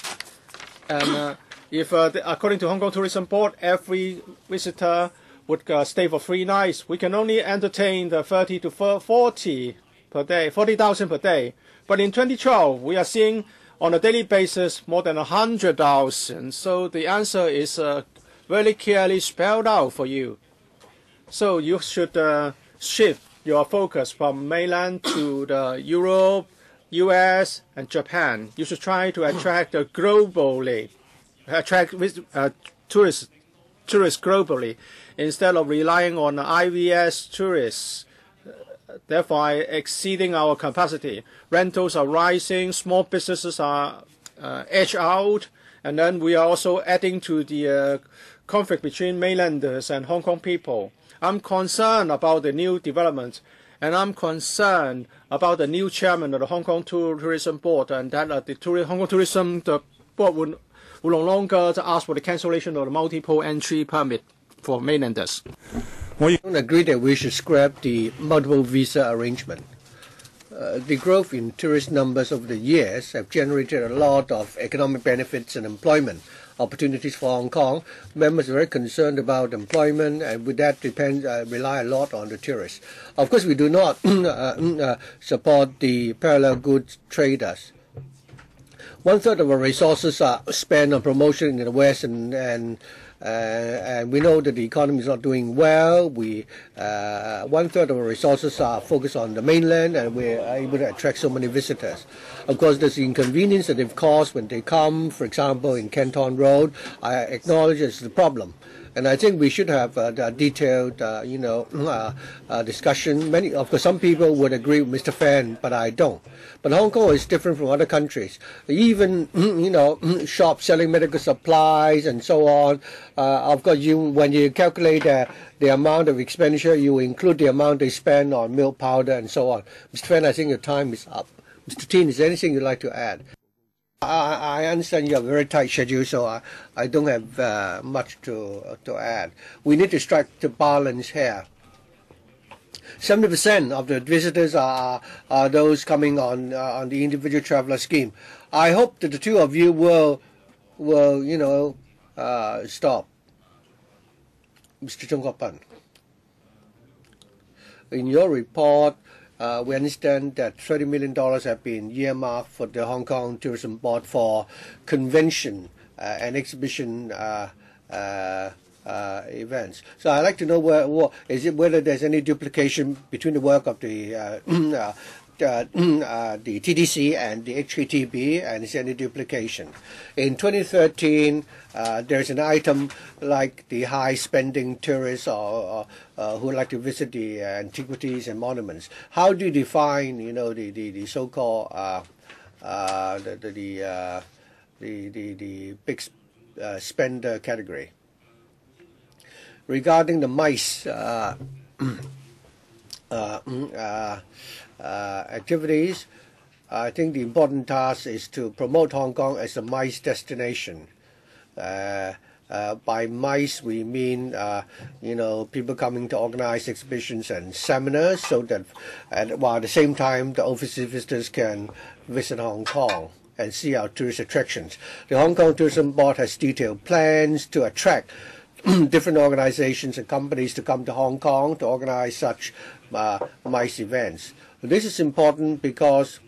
and if according to Hong Kong Tourism Board, every visitor would stay for 3 nights, we can only entertain the 30 to 40 per day, 40,000 per day. But in 2012, we are seeing on a daily basis more than 100,000. So the answer is very clearly spelled out for you. So you should shift your focus from mainland to the Europe, US, and Japan. You should try to attract globally, attract tourists globally, instead of relying on IVS tourists, therefore exceeding our capacity. Rentals are rising, small businesses are edged out, and then we are also adding to the conflict between mainlanders and Hong Kong people. I'm concerned about the new developments, and I'm concerned about the new chairman of the Hong Kong Tourism Board, and that the Hong Kong Tourism Board will no longer ask for the cancellation of the multiple entry permit for mainlanders. I don't agree that we should scrap the multiple visa arrangement. The growth in tourist numbers over the years have generated a lot of economic benefits and employment opportunities for Hong Kong. Members are very concerned about employment, and with that rely a lot on the tourists. Of course, we do not support the parallel goods traders. 1/3 of our resources are spent on promotion in the West, and we know that the economy is not doing well. 1/3 of our resources are focused on the mainland, and we're able to attract so many visitors. Of course, there's the inconvenience that they've caused when they come, for example, in Canton Road. I acknowledge it's the problem. And I think we should have a detailed, discussion. Of course, some people would agree with Mr. Fan, but I don't. But Hong Kong is different from other countries. Even, shops selling medical supplies and so on. Of course, when you calculate the amount of expenditure, you include the amount they spend on milk powder and so on. Mr. Fan, I think your time is up. Mr. Tin, is there anything you'd like to add? I understand you have a very tight schedule, so I don't have much to add. We need to strike the balance here. 70% of the visitors are those coming on the individual traveller scheme. I hope that the two of you will stop. Mr. Chung Kok-pan, in your report, we understand that $30 million have been earmarked for the Hong Kong Tourism Board for convention and exhibition events. So I'd like to know whether there's any duplication between the work of the TTC and the HKTB, and is there any duplication? In 2013, there's an item like the high-spending tourists or who like to visit the antiquities and monuments. How do you define, the so-called the big spender category? Regarding the MICE activities, I think the important task is to promote Hong Kong as a MICE destination. By MICE, we mean people coming to organize exhibitions and seminars, so that while at the same time the overseas visitors can visit Hong Kong and see our tourist attractions. The Hong Kong Tourism Board has detailed plans to attract different organizations and companies to come to Hong Kong to organize such MICE events. This is important because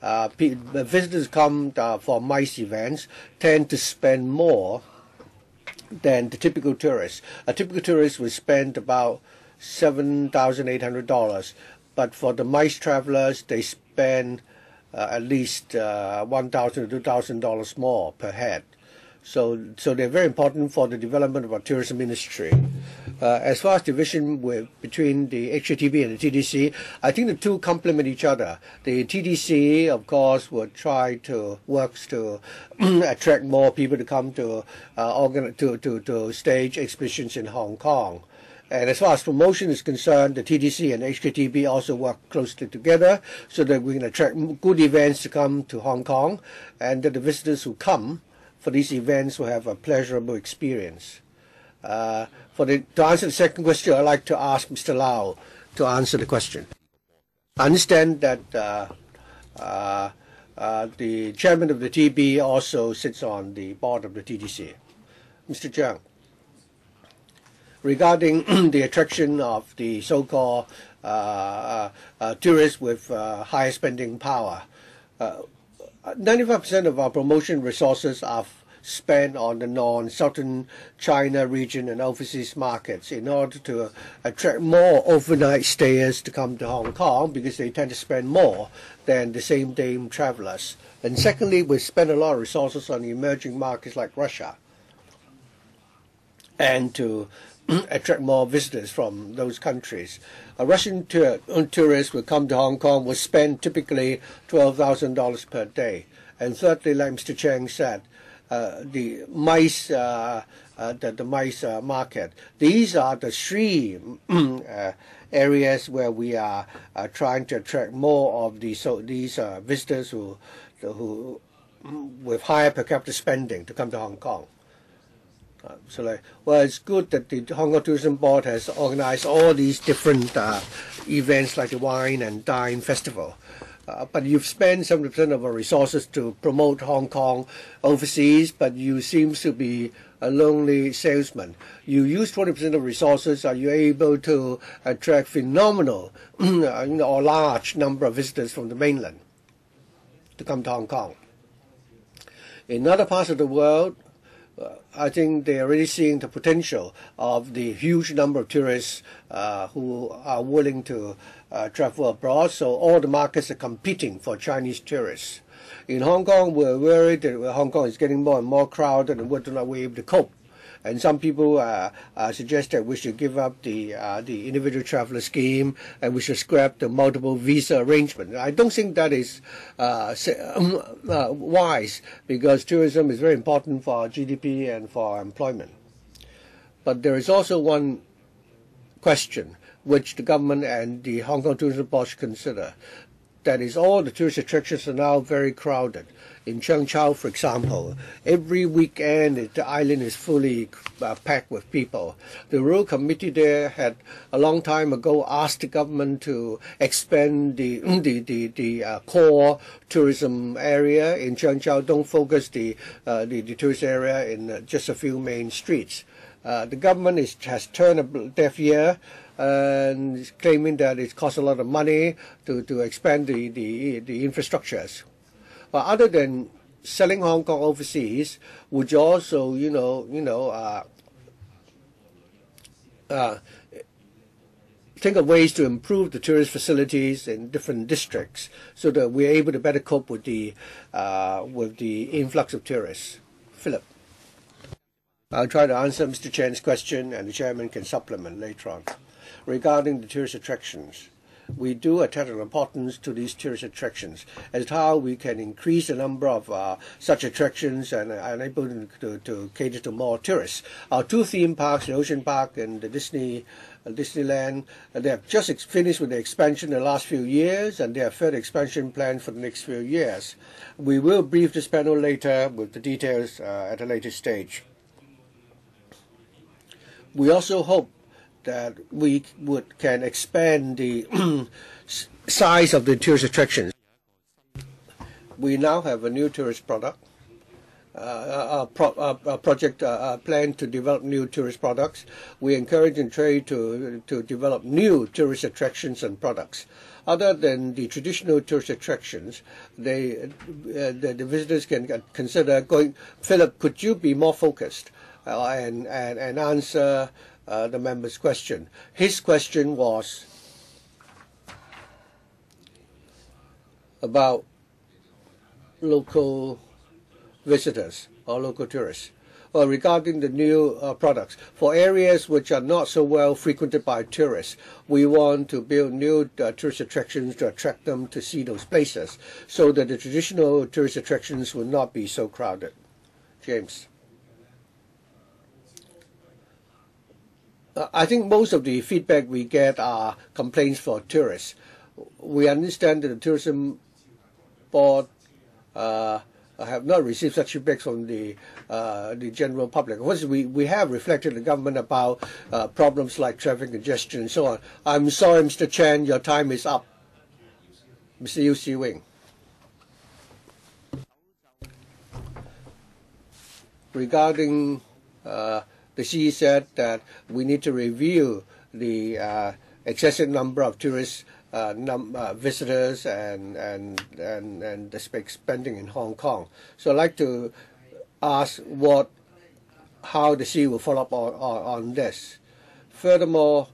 visitors come for MICE events tend to spend more than the typical tourist. A typical tourist will spend about $7,800, but for the MICE travelers, they spend at least $1,000 to $2,000 more per head. So they're very important for the development of our tourism industry. As far as division between the HKTB and the TDC, I think the two complement each other. The TDC, of course, would try to works to attract more people to come to stage exhibitions in Hong Kong. And as far as promotion is concerned, the TDC and HKTB also work closely together so that we can attract good events to come to Hong Kong, and that the visitors who come for these events will have a pleasurable experience. To answer the second question, I'd like to ask Mr. Lau to answer the question. I understand that the chairman of the TB also sits on the board of the TDC. Mr. Zhang, regarding the attraction of the so-called tourists with high spending power, 95% of our promotion resources are spent on the non-southern China region and overseas markets in order to attract more overnight stayers to come to Hong Kong, because they tend to spend more than the same-day travelers. And secondly, we spend a lot of resources on the emerging markets like Russia, and to attract more visitors from those countries. A Russian tourist will come to Hong Kong, will spend typically $12,000 per day. And thirdly, like Mr. Cheng said, the mice, market. These are the three areas where we are trying to attract more of these visitors who with higher per capita spending to come to Hong Kong. It's good that the Hong Kong Tourism Board has organized all these different events like the Wine and Dine Festival. But you've spent 70% of our resources to promote Hong Kong overseas, but you seem to be a lonely salesman. You use 20% of resources. Are you able to attract phenomenal or large number of visitors from the mainland to come to Hong Kong? In other parts of the world, I think they're already seeing the potential of the huge number of tourists who are willing to travel abroad. So all the markets are competing for Chinese tourists. In Hong Kong, we're worried that Hong Kong is getting more and more crowded, and we're not able to cope. And some people suggest that we should give up the individual traveler scheme, and we should scrap the multiple visa arrangement. I don't think that is wise, because tourism is very important for our GDP and for our employment. But there is also one question which the government and the Hong Kong Tourism Board should consider. That is, all the tourist attractions are now very crowded. In Cheung Chau, for example, every weekend the island is fully packed with people. The Royal Committee there had a long time ago asked the government to expand the core tourism area in Cheung Chau. Don't focus the tourist area in just a few main streets. The government has turned a deaf ear and claiming that it costs a lot of money to expand the infrastructures. But other than selling Hong Kong overseas, would you also, think of ways to improve the tourist facilities in different districts so that we're able to better cope with the influx of tourists? Philip. I'll try to answer Mr. Chen's question, and the chairman can supplement later on. Regarding the tourist attractions, we do attach an importance to these tourist attractions as how we can increase the number of such attractions and are able to cater to more tourists. Our two theme parks, the Ocean Park and the Disneyland, they have just finished with the expansion in the last few years, and they have further expansion planned for the next few years. We will brief this panel later with the details at a later stage. We also hope that we can expand the size of the tourist attractions. We now have a new tourist product, a project plan to develop new tourist products. We encourage and trade to develop new tourist attractions and products. Other than the traditional tourist attractions, the visitors can consider going. Philip, could you be more focused and answer the member's question? His question was about local visitors or local tourists. Well, regarding the new products, for areas which are not so well frequented by tourists, we want to build new tourist attractions to attract them to see those places, so that the traditional tourist attractions will not be so crowded. James. I think most of the feedback we get are complaints for tourists. We understand that the tourism board have not received such feedback from the general public. Of course, we have reflected the government about problems like traffic congestion and so on. I'm sorry, Mr. Chan, your time is up. Mr. Yu Si-wing. Regarding the CE said that we need to review the excessive number of tourists, visitors, and the spending in Hong Kong. So I'd like to ask how the CE will follow up on this. Furthermore,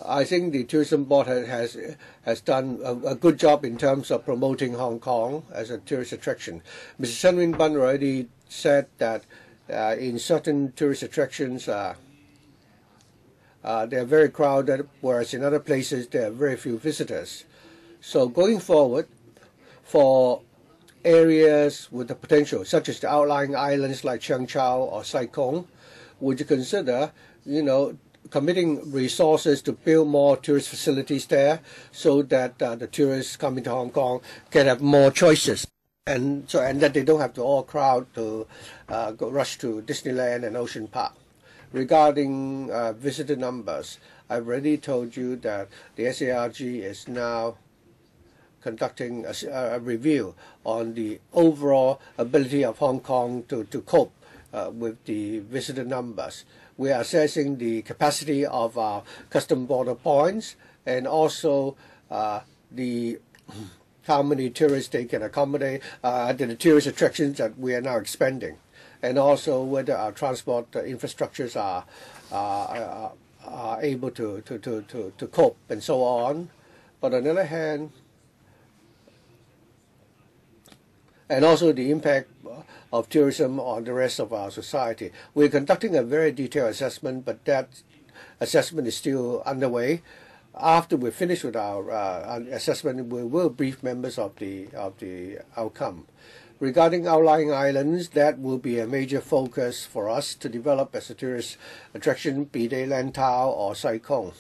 I think the tourism board has done a good job in terms of promoting Hong Kong as a tourist attraction. Mr. Chen Wing-ban already said that in certain tourist attractions, they are very crowded, whereas in other places there are very few visitors. So going forward, for areas with the potential, such as the outlying islands like Cheung Chau or Sai Kung, would you consider, committing resources to build more tourist facilities there, so that the tourists coming to Hong Kong can have more choices? And that they don't have to all crowd to rush to Disneyland and Ocean Park. Regarding visitor numbers, I've already told you that the SARG is now conducting a review on the overall ability of Hong Kong to cope with the visitor numbers. We are assessing the capacity of our custom border points and also how many tourists they can accommodate, the tourist attractions that we are now expanding, and also whether our transport infrastructures are able to cope and so on. But on the other hand, and also the impact of tourism on the rest of our society. We're conducting a very detailed assessment, but that assessment is still underway. After we finish with our assessment, we will brief members of the outcome. Regarding outlying islands, that will be a major focus for us to develop as a tourist attraction, be they Lantau or Sai Kung.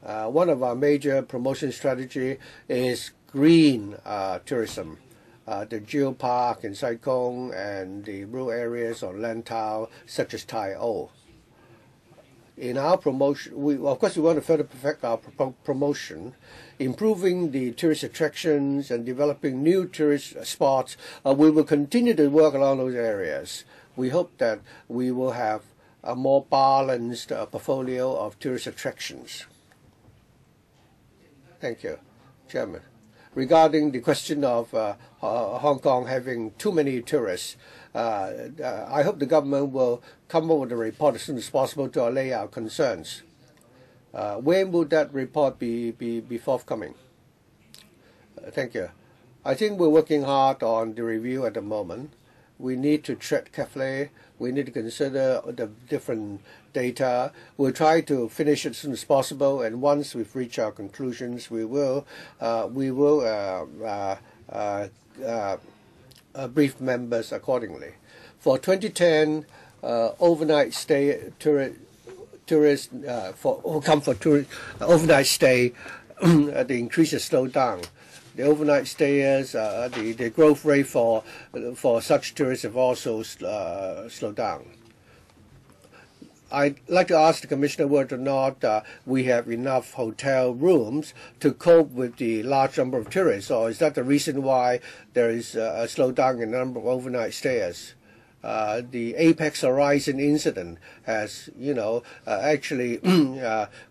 One of our major promotion strategy is green tourism. The geopark in Sai Kung and the rural areas on Lantau, such as Tai O. In our promotion, of course we want to further perfect our promotion, improving the tourist attractions and developing new tourist spots. We will continue to work along those areas. We hope that we will have a more balanced portfolio of tourist attractions. Thank you, Chairman. Regarding the question of Hong Kong having too many tourists, I hope the government will come up with a report as soon as possible to allay our concerns. When will that report be forthcoming? Thank you. I think we're working hard on the review at the moment. We need to tread carefully. We need to consider the different data. We'll try to finish it as soon as possible, and once we've reached our conclusions, we will brief members accordingly. For 2010, overnight stay tourists who come for overnight stay, the increase has slowed down. The overnight stayers, the growth rate for such tourists have also slowed down. I'd like to ask the Commissioner whether or not we have enough hotel rooms to cope with the large number of tourists, or is that the reason why there is a slowdown in the number of overnight stayers? The Apex Horizon incident has, actually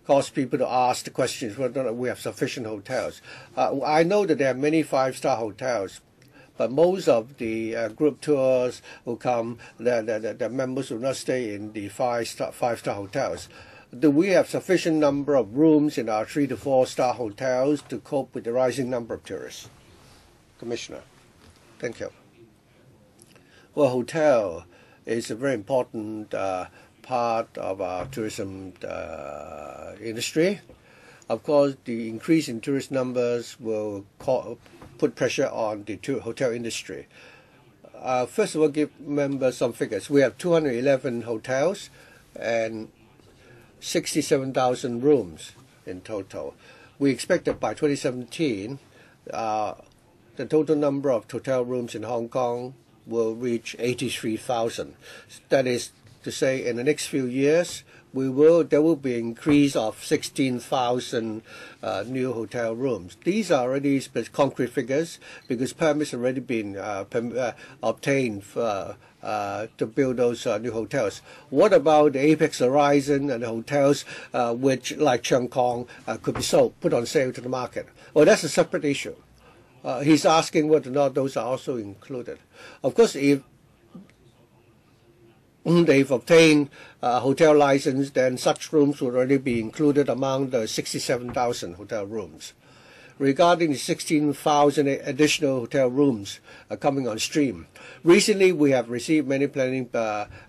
caused people to ask the questions whether or not we have sufficient hotels. I know that there are many five-star hotels, but most of the group tours who come, the members will not stay in the five-star hotels. Do we have sufficient number of rooms in our 3 to 4-star hotels to cope with the rising number of tourists? Commissioner, thank you. Well, hotel is a very important part of our tourism industry. Of course, the increase in tourist numbers will put pressure on the hotel industry. First of all, give members some figures. We have 211 hotels and 67,000 rooms in total. We expect that by 2017, the total number of hotel rooms in Hong Kong will reach 83,000. That is to say, in the next few years, there will be an increase of 16,000 new hotel rooms. These are already concrete figures because permits have already been obtained to build those new hotels. What about the Apex Horizon and the hotels which, like Cheung Kong, could be put on sale to the market? Well, that's a separate issue. He's asking whether or not those are also included. Of course, if they've obtained a hotel license, then such rooms would already be included among the 67,000 hotel rooms. Regarding the 16,000 additional hotel rooms coming on stream, recently we have received many planning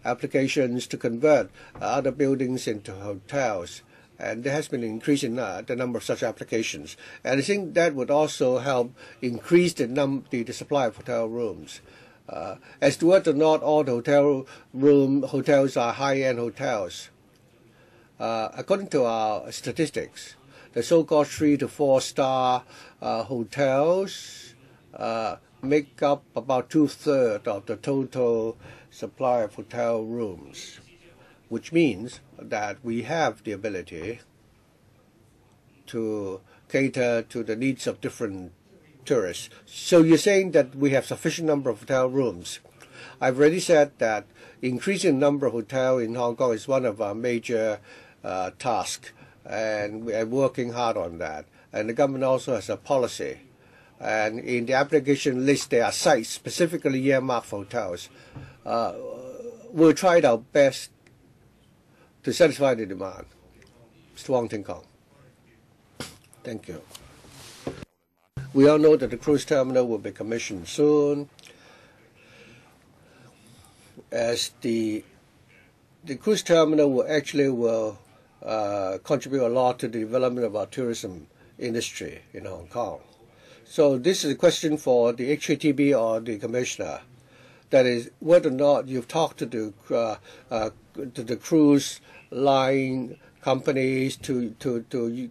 applications to convert other buildings into hotels. And there has been an increase in the number of such applications. And I think that would also help increase the supply of hotel rooms. As to whether or not all the hotels are high-end hotels, according to our statistics, the so-called 3 to 4 star hotels make up about 2/3 of the total supply of hotel rooms, which means that we have the ability to cater to the needs of different tourists. So you're saying that we have sufficient number of hotel rooms. I've already said that increasing the number of hotels in Hong Kong is one of our major tasks, and we are working hard on that. And the government also has a policy. And in the application list, there are sites specifically earmarked for hotels. We'll try our best to satisfy the demand. Mr. Wong Ting Kong. Thank you. We all know that the cruise terminal will be commissioned soon. As the cruise terminal will contribute a lot to the development of our tourism industry in Hong Kong. So this is a question for the HKTB or the commissioner. That is, whether or not you've talked to the cruise line companies to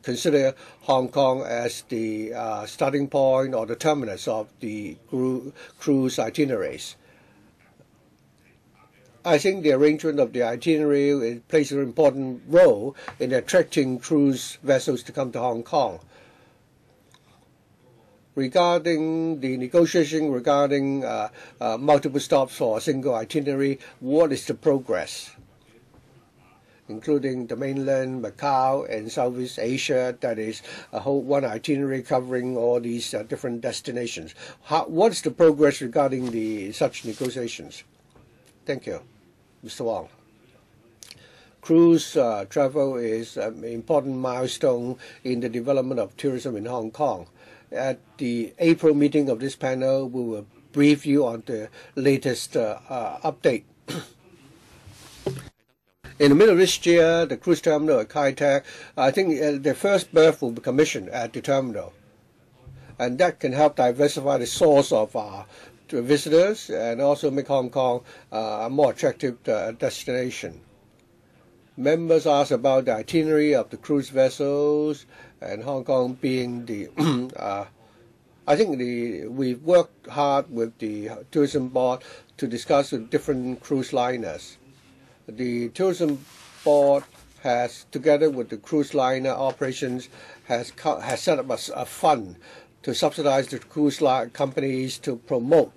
consider Hong Kong as the starting point or the terminus of the cruise itineraries. I think the arrangement of the itinerary plays an important role in attracting cruise vessels to come to Hong Kong. Regarding the negotiation regarding multiple stops for a single itinerary, what is the progress? Including the mainland, Macau, and Southeast Asia, that is a whole one itinerary covering all these different destinations. What is the progress regarding such negotiations? Thank you. Mr. Wong. Cruise travel is an important milestone in the development of tourism in Hong Kong. At the April meeting of this panel, we will brief you on the latest update. In the middle of this year, the cruise terminal at Kai Tak, I think the first berth will be commissioned at the terminal. And that can help diversify the source of our visitors and also make Hong Kong a more attractive destination. Members asked about the itinerary of the cruise vessels and Hong Kong being the I think we've worked hard with the tourism board to discuss with different cruise liners. The tourism board has, together with the cruise liner operations, has set up a fund to subsidize the cruise line companies to promote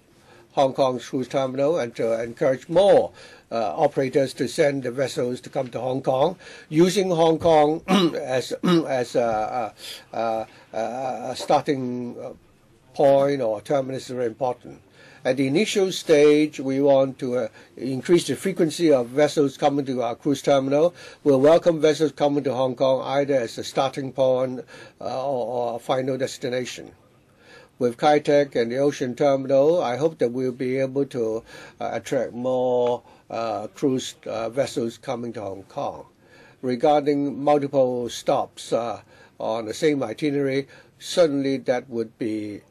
Hong Kong's cruise terminal and to encourage more operators to send the vessels to come to Hong Kong. Using Hong Kong as a starting point or terminus is very important. At the initial stage, we want to increase the frequency of vessels coming to our cruise terminal. We'll welcome vessels coming to Hong Kong either as a starting point or a final destination. with Kai Tak and the ocean terminal, I hope that we'll be able to attract more cruise vessels coming to Hong Kong. Regarding multiple stops on the same itinerary, certainly that would be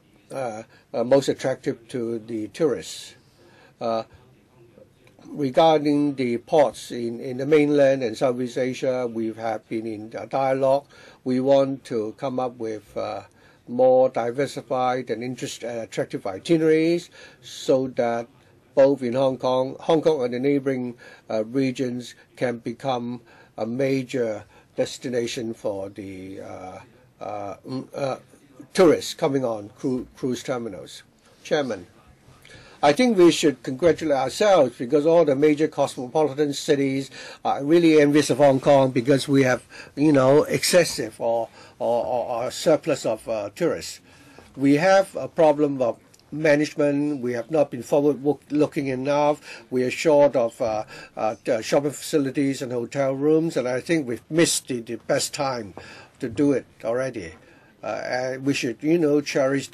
most attractive to the tourists. Regarding the ports in the mainland and Southeast Asia, we have been in dialogue. We want to come up with more diversified and attractive itineraries so that both in Hong Kong and the neighboring regions can become a major destination for the tourists coming on cruise terminals. Chairman, I think we should congratulate ourselves because all the major cosmopolitan cities are really envious of Hong Kong because we have, excessive or surplus of tourists. We have a problem of management. We have not been forward-looking enough. We are short of shopping facilities and hotel rooms, and I think we've missed the best time to do it already. And we should, cherish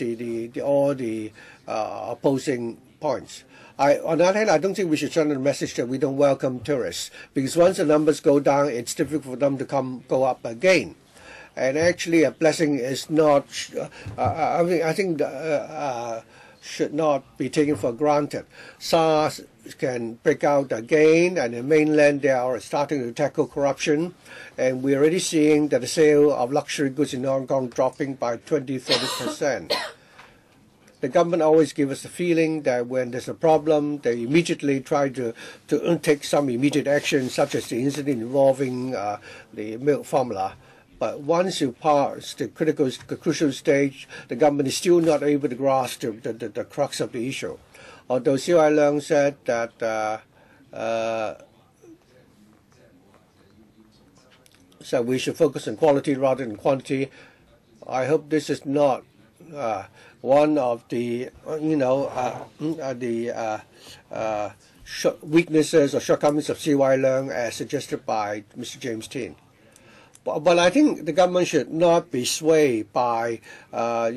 all the opposing points. On the other hand, I don't think we should send a message that we don't welcome tourists, because once the numbers go down, it's difficult for them to go up again. And actually, a blessing is not. I think should not be taken for granted. SARS can break out again, and in mainland they are starting to tackle corruption, and we're already seeing that the sale of luxury goods in Hong Kong dropping by 20-30%. The government always gives us the feeling that when there's a problem, they immediately try to take some immediate action, such as the incident involving the milk formula. But once you pass the crucial stage, the government is still not able to grasp the crux of the issue. Although Siu Ai Leung said that so we should focus on quality rather than quantity, I hope this is not one of the weaknesses or shortcomings of Siu Ai Leung as suggested by Mr. James Tin. But I think the government should not be swayed by a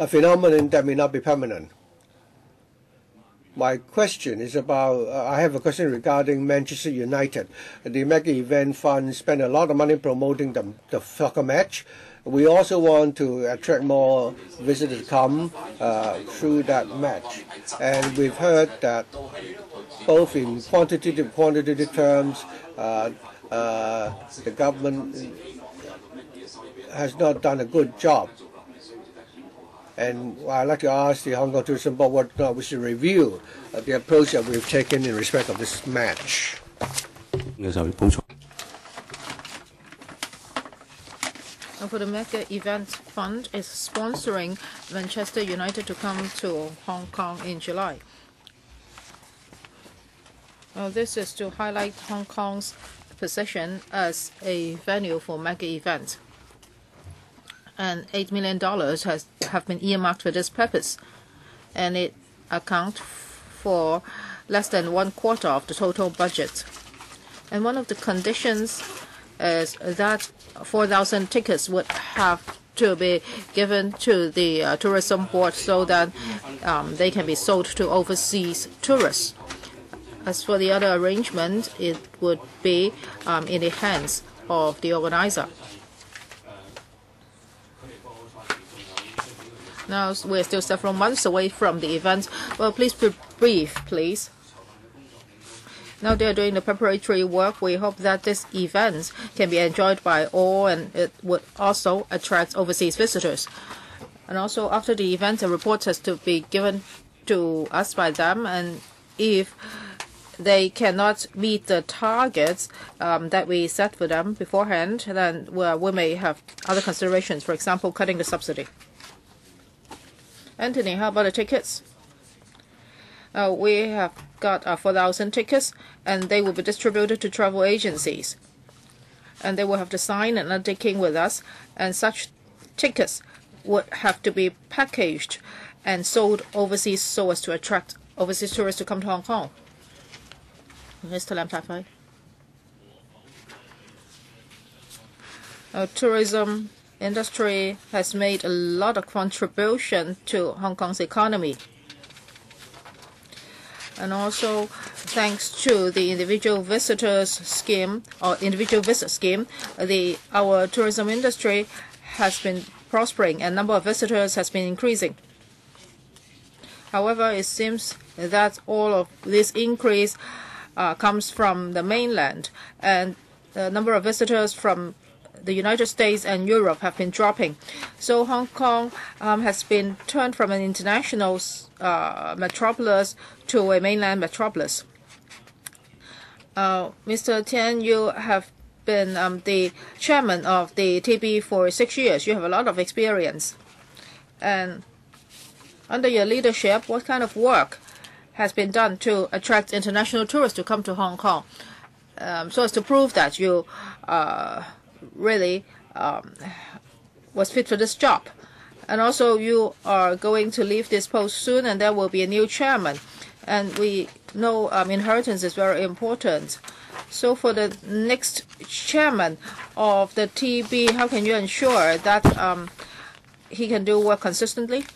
phenomenon that may not be permanent. My question is about, I have a question regarding Manchester United. The mega event fund spent a lot of money promoting the soccer match. We also want to attract more visitors to come through that match. And we've heard that both in quantitative terms, the government has not done a good job. And I'd like to ask the Hong Kong Tourism Board whether or not we should review the approach that we've taken in respect of this match. For the Mega Event Fund is sponsoring Manchester United to come to Hong Kong in July. This is to highlight Hong Kong's position as a venue for mega events. And $8 million have been earmarked for this purpose, and it accounts for less than 1/4 of the total budget. And one of the conditions is that 4,000 tickets would have to be given to the tourism board so that they can be sold to overseas tourists. As for the other arrangement, it would be in the hands of the organizer. Now we're still several months away from the event. Well, please be brief, please. Now they're doing the preparatory work. We hope that this event can be enjoyed by all, and it would also attract overseas visitors. And also after the event, a report has to be given to us by them, and if they cannot meet the targets that we set for them beforehand, then we may have other considerations, for example, cutting the subsidy. Anthony, how about the tickets? We have got 4,000 tickets, and they will be distributed to travel agencies. And they will have to sign an undertaking with us, and such tickets would have to be packaged and sold overseas so as to attract overseas tourists to come to Hong Kong. Mr. Lam Tai Fai. Tourism industry has made a lot of contribution to Hong Kong's economy. And also, thanks to the individual visitors scheme or individual visit scheme, our tourism industry has been prospering and number of visitors has been increasing. However, it seems that all of this increase comes from the mainland, and the number of visitors from the United States and Europe have been dropping. So Hong Kong has been turned from an international metropolis to a mainland metropolis. Mr. Tian, you have been the chairman of the TB for 6 years. You have a lot of experience. And under your leadership, what kind of work has been done to attract international tourists to come to Hong Kong, so as to prove that you really was fit for this job? And also, you are going to leave this post soon, and there will be a new chairman. And we know inheritance is very important. So for the next chairman of the TB, how can you ensure that he can do work consistently?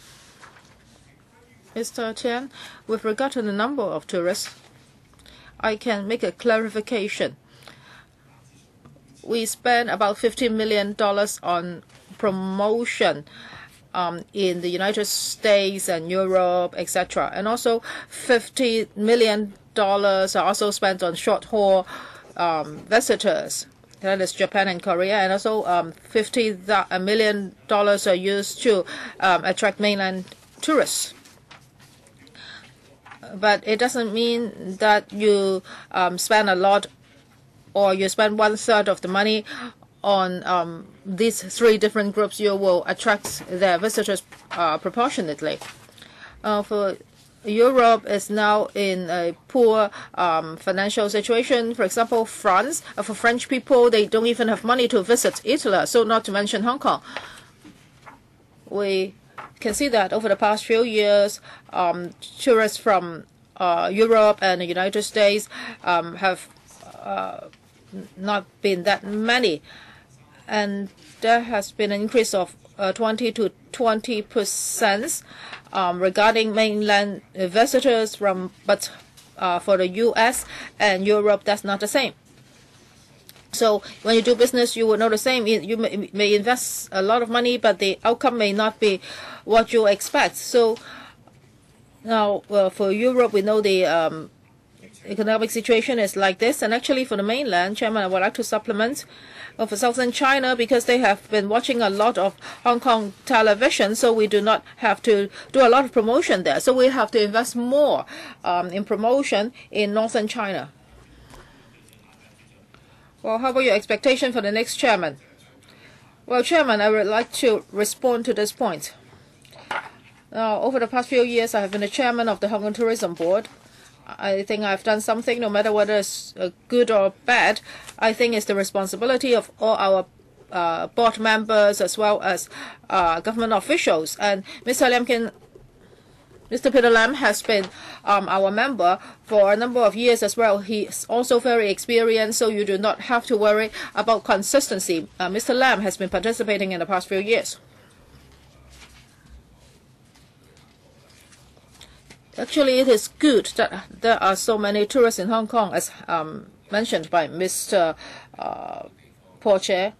Mr. Tian, with regard to the number of tourists, I can make a clarification. We spend about $15 million on promotion in the United States and Europe, etc. And also $50 million are also spent on short-haul visitors. That is Japan and Korea. And also $50 million are used to attract mainland tourists. But it doesn't mean that you spend a lot, or you spend 1/3 of the money on these 3 different groups. You will attract their visitors proportionately. For Europe is now in a poor financial situation. For example, France, for French people, they don't even have money to visit Italy, so not to mention Hong Kong. We can see that over the past few years, tourists from Europe and the United States have not been that many. And there has been an increase of 20 to 20% regarding mainland visitors but for the US and Europe, that's not the same. So when you do business, you will know the same. You may invest a lot of money, but the outcome may not be what you expect. So now for Europe, we know the economic situation is like this. And actually for the mainland, Chairman, I would like to supplement for southern China, because they have been watching a lot of Hong Kong television, so we do not have to do a lot of promotion there. So we have to invest more in promotion in northern China. Well, how about your expectation for the next chairman? Well, Chairman, I would like to respond to this point. Now, over the past few years, I have been the chairman of the Hong Kong Tourism Board. I think I've done something, no matter whether it's good or bad. I think it's the responsibility of all our board members as well as government officials. And Mr. Peter Lam has been our member for a number of years as well. He's also very experienced, so you do not have to worry about consistency. Mr. Lam has been participating in the past few years. Actually, it is good that there are so many tourists in Hong Kong, as mentioned by Mr. Paul Chair.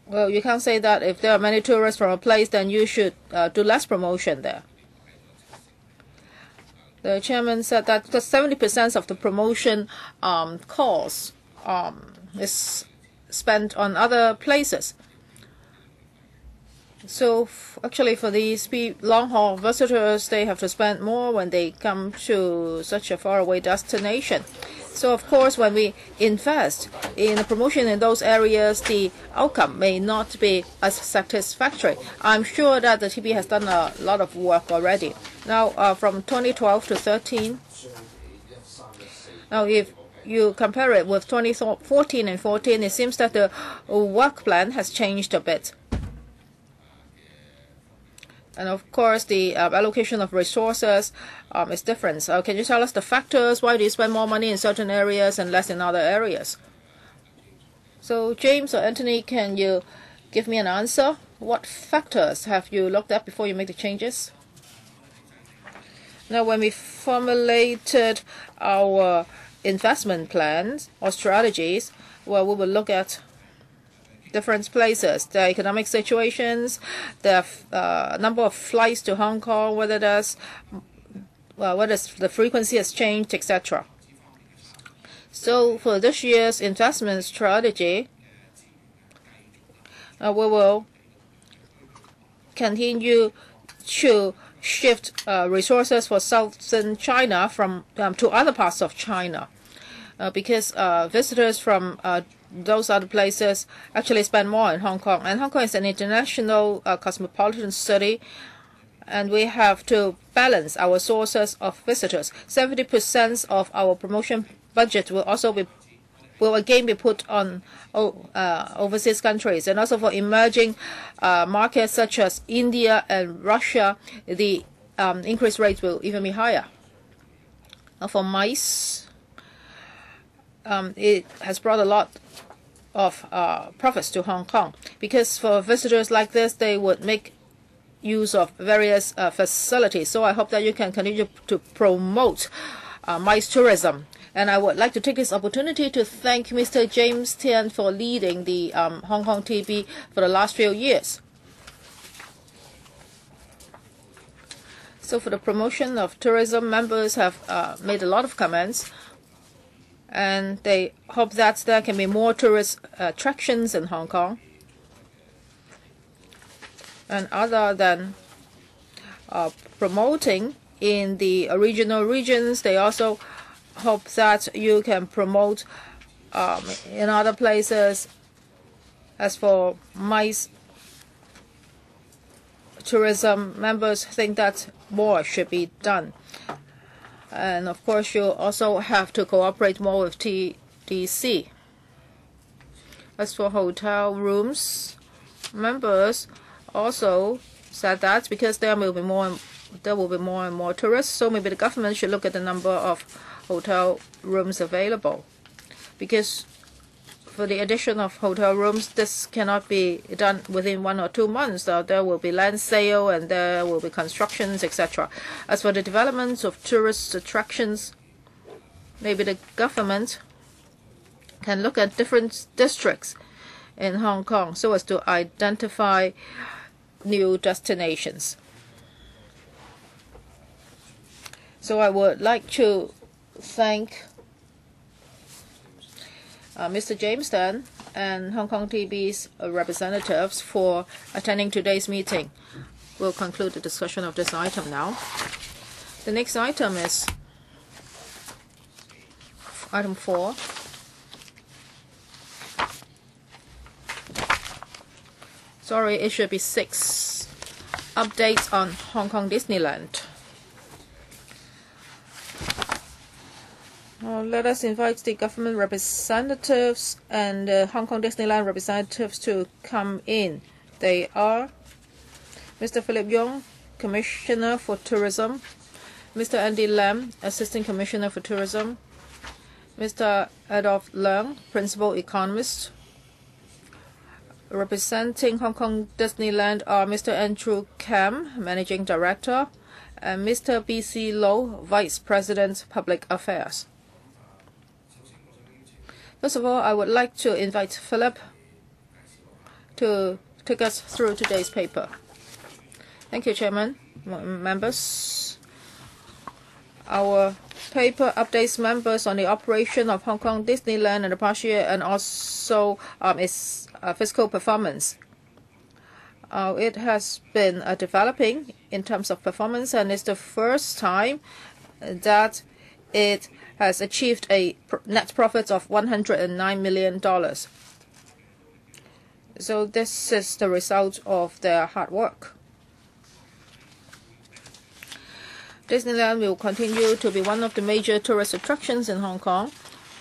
Well, you can't say that if there are many tourists from a place, then you should do less promotion there. The chairman said that 70% of the promotion cost is spent on other places. So actually for these long-haul visitors, they have to spend more when they come to such a faraway destination. So of course, when we invest in the promotion in those areas, the outcome may not be as satisfactory. I'm sure that the TB has done a lot of work already. Now, from 2012 to 13, now if you compare it with 2014 and 14, it seems that the work plan has changed a bit. And of course, the allocation of resources is different. Can you tell us the factors? Why do you spend more money in certain areas and less in other areas? So James or Anthony, can you give me an answer? What factors have you looked at before you make the changes? Now, when we formulated our investment plans or strategies, well, we will look at different places, the economic situations, the number of flights to Hong Kong, whether the frequency has changed, etc. So for this year's investment strategy, we will continue to shift resources for southern China from to other parts of China, because visitors from those other places actually spend more in Hong Kong. And Hong Kong is an international cosmopolitan city, and we have to balance our sources of visitors. 70% of our promotion budget will again be put on overseas countries, and also for emerging markets such as India and Russia, the increase rates will even be higher. For MICE, it has brought a lot of profits to Hong Kong, because for visitors like this, they would make use of various facilities. So I hope that you can continue to promote MICE tourism. And I would like to take this opportunity to thank Mr. James Tian for leading the Hong Kong TB for the last few years. So for the promotion of tourism, members have made a lot of comments, and they hope that there can be more tourist attractions in Hong Kong. And other than promoting in the regional regions, they also hope that you can promote in other places. As for MICE tourism, members think that more should be done. And of course, you also have to cooperate more with TDC. As for hotel rooms, members also said that because there will be more and more tourists, so maybe the government should look at the number of hotel rooms available, because for the addition of hotel rooms, this cannot be done within 1 or 2 months. There will be land sale and there will be constructions, etc. As for the development of tourist attractions, maybe the government can look at different districts in Hong Kong so as to identify new destinations. So I would like to thank Mr. James Tan and Hong Kong TV's representatives for attending today's meeting. We'll conclude the discussion of this item now. The next item is item 4. Sorry, it should be 6. Updates on Hong Kong Disneyland. Let us invite the government representatives and Hong Kong Disneyland representatives to come in. They are Mr. Philip Yong, Commissioner for Tourism, Mr. Andy Lam, Assistant Commissioner for Tourism, Mr. Adolph Leung, Principal Economist. Representing Hong Kong Disneyland are Mr. Andrew Kam, Managing Director, and Mr. B.C. Low, Vice President, Public Affairs. First of all, I would like to invite Philip to take us through today's paper. Thank you, Chairman, members. Our paper updates members on the operation of Hong Kong Disneyland in the past year and also its fiscal performance. It has been developing in terms of performance, and it's the first time that it has achieved a net profit of $109 million. So this is the result of their hard work. Disneyland will continue to be one of the major tourist attractions in Hong Kong,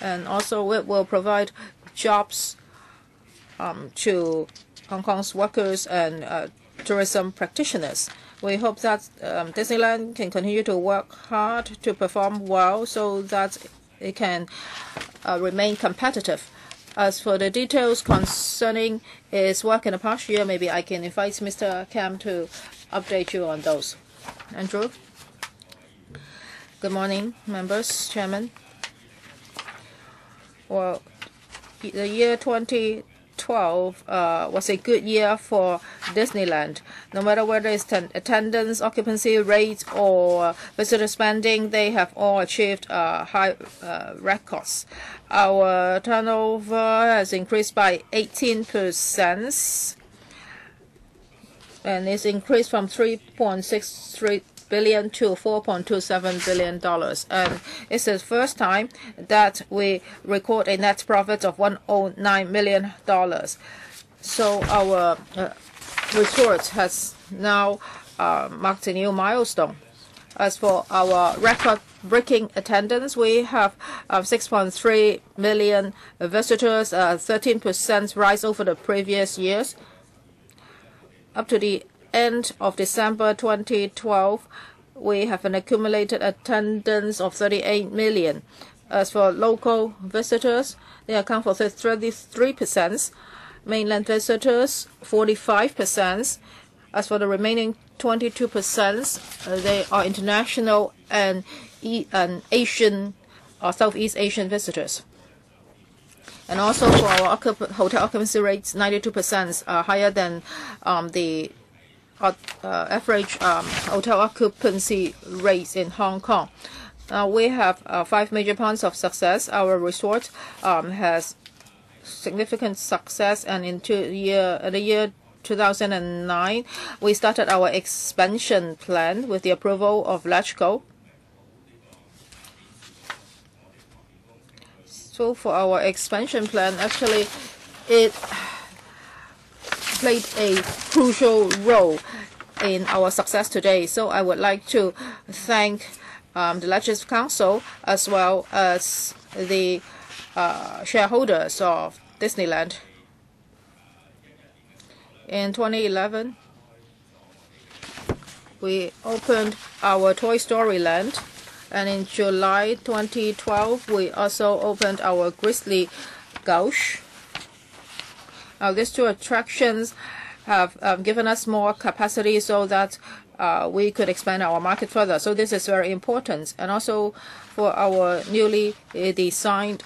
and also it will provide jobs to Hong Kong's workers and tourism practitioners. We hope that Disneyland can continue to work hard to perform well so that it can remain competitive As for the details concerning his work in the past year, maybe I can invite Mr. Kam to update you on those. Andrew? Good morning, members, Chairman. Well, the year 2012 was a good year for Disneyland. No matter whether it's attendance, occupancy rate, or visitor spending, they have all achieved high records. Our turnover has increased by 18%, and it's increased from $3.63 billion to $4.27 billion. And it's the first time that we record a net profit of $109 million. So our resort has now marked a new milestone. As for our record-breaking attendance, we have 6.3 million visitors, 13% rise over the previous years. Up to the end of December 2012, we have an accumulated attendance of 38 million. As for local visitors, they account for 33%, mainland visitors 45%. As for the remaining 22%, they are international and Asian or Southeast Asian visitors. And also for our hotel occupancy rates, 92% higher than the average hotel occupancy rates in Hong Kong. We have 5 major points of success. Our resort has significant success, and in the year 2009, we started our expansion plan with the approval of LegCo. So for our expansion plan, actually, it played a crucial role in our success today. So I would like to thank the Legislative Council as well as the shareholders of Disneyland. In 2011, we opened our Toy Story Land, and in July 2012, we also opened our Grizzly Gulch. Now, these 2 attractions have given us more capacity so that we could expand our market further. So this is very important. And also for our newly designed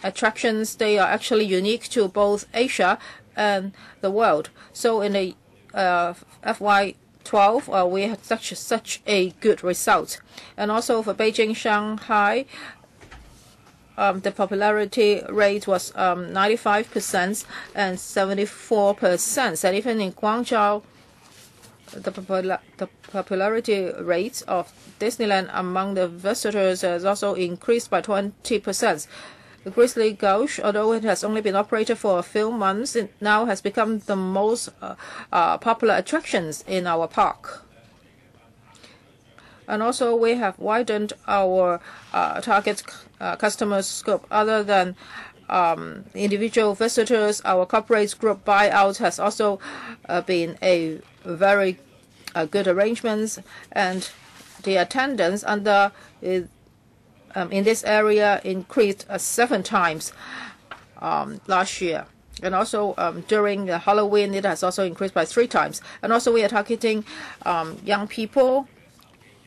attractions, they are actually unique to both Asia and the world. So in the FY12, we had such a good result. And also for Beijing, Shanghai, the popularity rate was 95% and 74%. And even in Guangzhou, the popularity rate of Disneyland among the visitors has also increased by 20%. The Grizzly Gulch, although it has only been operated for a few months, it now has become the most popular attractions in our park. And also we have widened our target customer scope. Other than individual visitors, our corporate group buyout has also been a very good arrangement, and the attendance under in this area increased 7 times last year. And also during Halloween, it has also increased by 3 times. And also we are targeting young people.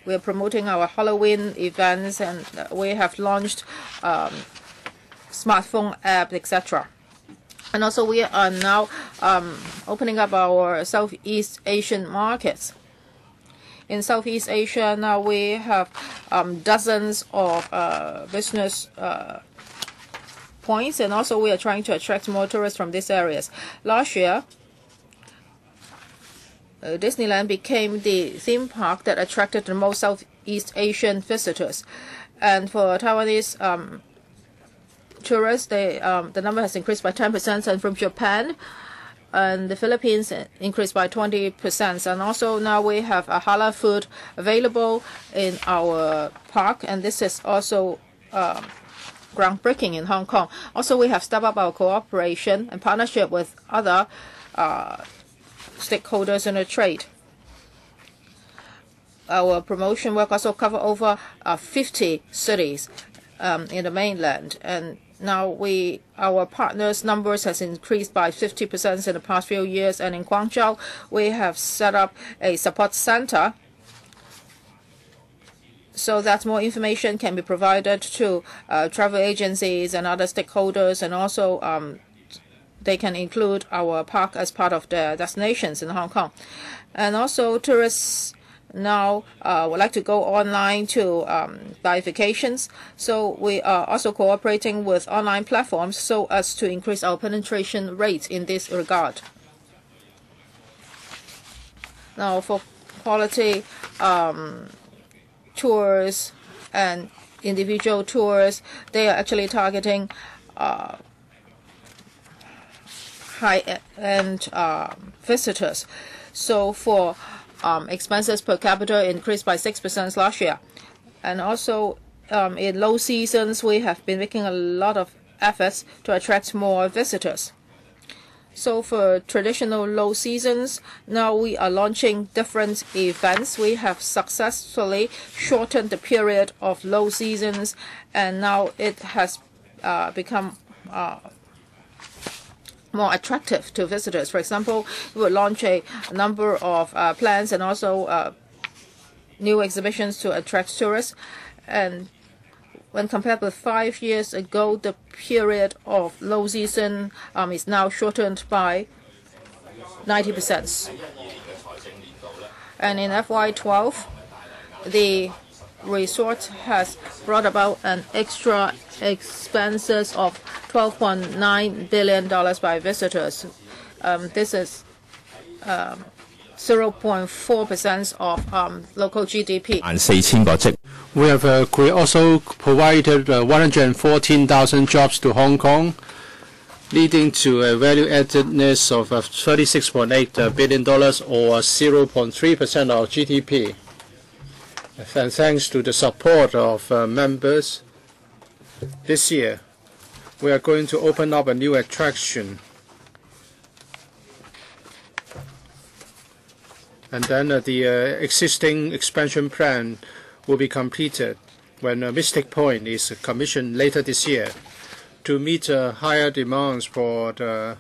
We are promoting our Halloween events, and we have launched smartphone app, etc. And also we are now opening up our Southeast Asian markets. In Southeast Asia now we have dozens of business points, and also we are trying to attract more tourists from these areas. Last year, Disneyland became the theme park that attracted the most Southeast Asian visitors. And for Taiwanese tourists, the number has increased by 10%, and from Japan and the Philippines increased by 20%. And also now we have a halal food available in our park, and this is also groundbreaking in Hong Kong. Also, we have stepped up our cooperation and partnership with other stakeholders in the trade. Our promotion work also cover over 50 cities in the mainland, and Now our partners' numbers has increased by 50% in the past few years, and in Guangzhou we have set up a support center so that more information can be provided to travel agencies and other stakeholders, and also they can include our park as part of their destinations in Hong Kong. And also tourists now would like to go online to buy vacations. So we are also cooperating with online platforms so as to increase our penetration rate in this regard. Now for quality tours and individual tours, they are actually targeting high-end visitors. So for expenses per capita increased by 6% last year. And also in low seasons, we have been making a lot of efforts to attract more visitors. So for traditional low seasons, now we are launching different events. We have successfully shortened the period of low seasons, and now it has become more attractive to visitors. For example, we will launch a number of plans and also new exhibitions to attract tourists. And when compared with 5 years ago, the period of low season is now shortened by 90%. And in FY12, the resort has brought about an extra expenses of $12.9 billion by visitors. This is 0.4% of local GDP. We have also provided 114,000 jobs to Hong Kong, leading to a value addedness of $36.8 billion or 0.3% of GDP. And thanks to the support of members, this year we are going to open up a new attraction. And then the existing expansion plan will be completed when Mystic Point is commissioned later this year. To meet higher demands for the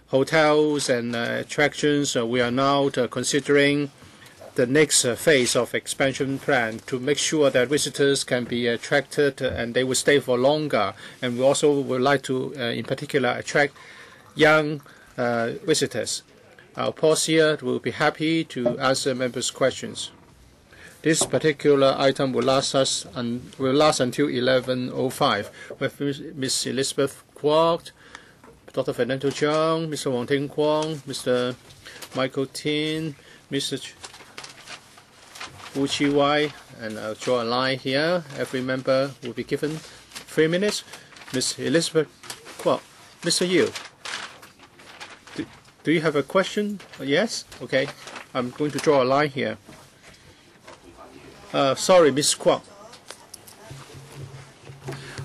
hotels and attractions, we are now considering the next phase of expansion plan to make sure that visitors can be attracted and they will stay for longer. And we also would like to, in particular, attract young visitors. Our boss here will be happy to answer members' questions. This particular item will last until 11:05 with Ms. Elizabeth Kwok, Dr. Fernando Cheung, Mr. Wong Ting Kwong, Mr. Michael Tin, Mr. Wu Chi Wai, and I'll draw a line here. Every member will be given 3 minutes. Ms. Elizabeth Kwok, Mr. Yu, do you have a question? Yes? Okay. I'm going to draw a line here. Sorry, Ms. Kwok.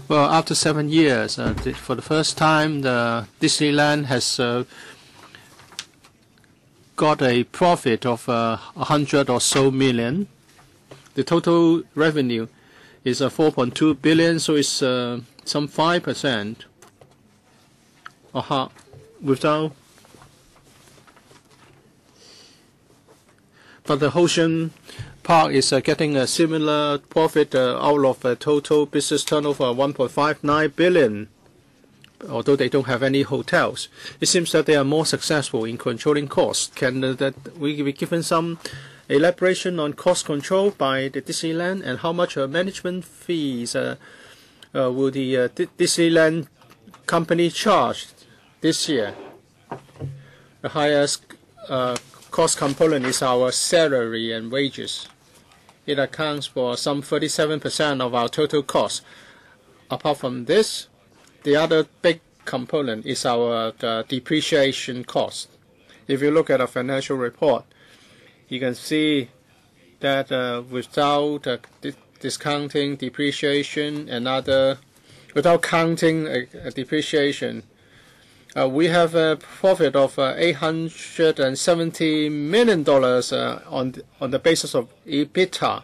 Well, after 7 years, for the first time, the Disneyland has got a profit of 100 or so million. The total revenue is 4.2 billion, so it's some 5%. Without. But the Ocean Park is getting a similar profit out of a total business turnover of 1.59 billion, although they don't have any hotels. It seems that they are more successful in controlling costs. Can we be given some elaboration on cost control by the Disneyland, and how much management fees will the Disneyland company charge this year? The highest cost component is our salary and wages. It accounts for some 37% of our total cost. Apart from this, the other big component is our depreciation cost. If you look at a financial report, you can see that without discounting depreciation and without counting depreciation, we have a profit of $870 million on the basis of EBITDA.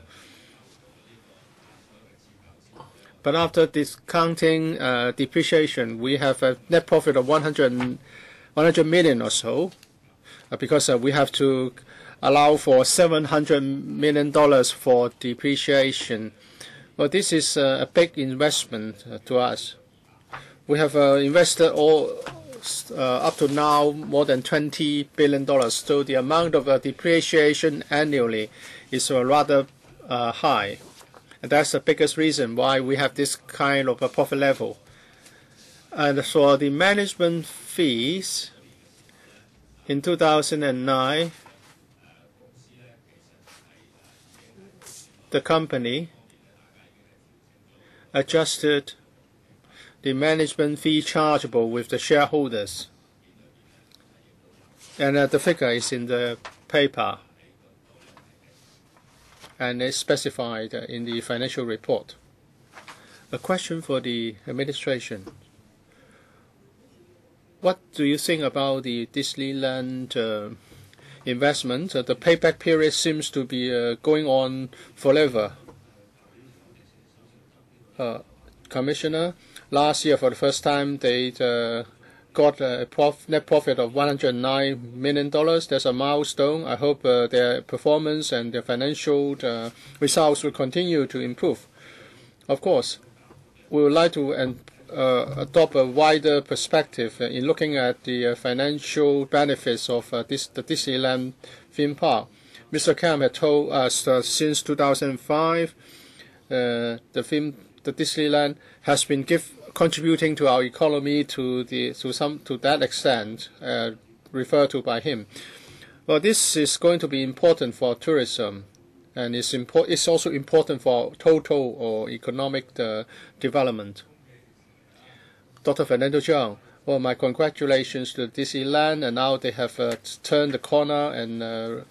But after discounting depreciation, we have a net profit of 100 million or so, because we have to allow for $700 million for depreciation. Well, this is a big investment to us. We have invested up to now more than $20 billion, so the amount of depreciation annually is rather high. And that's the biggest reason why we have this kind of a profit level. And for the management fees, in 2009, the company adjusted the management fee chargeable with the shareholders. And the figure is in the paper, and it's specified in the financial report. A question for the administration. What do you think about the Disneyland investment? The payback period seems to be going on forever. Commissioner, last year for the first time they got a net profit of $109 million. That's a milestone. I hope their performance and their financial results will continue to improve. Of course, we would like to adopt a wider perspective in looking at the financial benefits of the Disneyland theme park. Mr. Kam had told us since 2005, the Disneyland has been contributing to our economy to that extent, referred to by him. Well, this is going to be important for tourism, and it's also important for total or economic development. Dr. Fernando Zhang, well, my congratulations to Disneyland, and now they have turned the corner and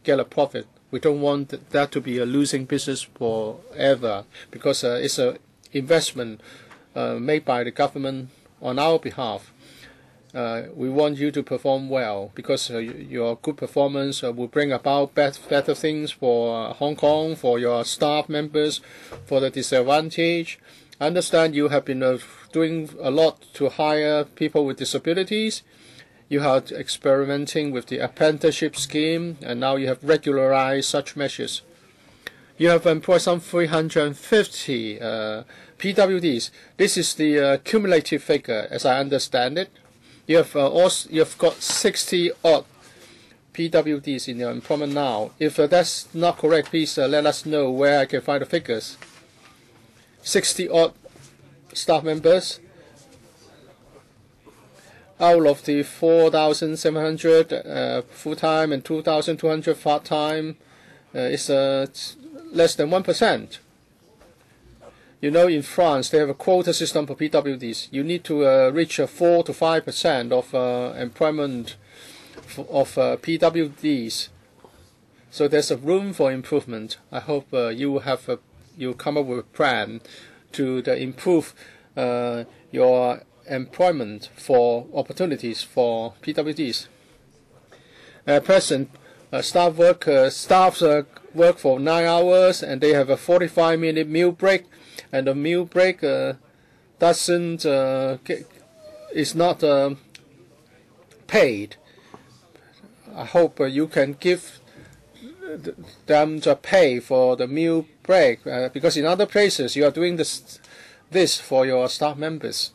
get a profit. We don't want that to be a losing business forever, because it's an investment made by the government on our behalf. We want you to perform well, because your good performance will bring about better things for Hong Kong, for your staff members, for the disadvantaged. I understand you have been doing a lot to hire people with disabilities. You are experimenting with the apprenticeship scheme, and now you have regularized such measures. You have employed some 350 PWDs. This is the cumulative figure, as I understand it. You have got 60 odd PWDs in your employment now. If that's not correct, please let us know where I can find the figures. 60 odd staff members. Out of the 4,700 full-time and 2,200 part-time, it's less than 1%. You know, in France, they have a quota system for PWDs. You need to reach 4 to 5% of employment of PWDs. So there's a room for improvement. I hope you come up with a plan to improve your employment for opportunities for PWDs. At present, staff work for 9 hours, and they have a 45-minute meal break, and the meal break is not paid. I hope you can give them the pay for the meal break, because in other places you are doing this for your staff members.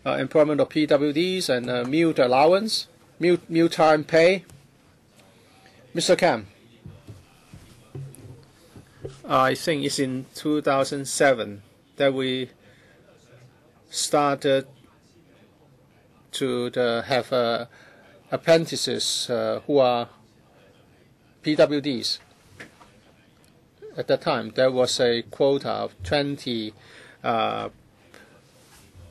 Employment of PWDs and meal allowance, mealtime pay. Mr. Kam. I think it's in 2007 that we started to have apprentices who are PWDs. At that time, there was a quota of 20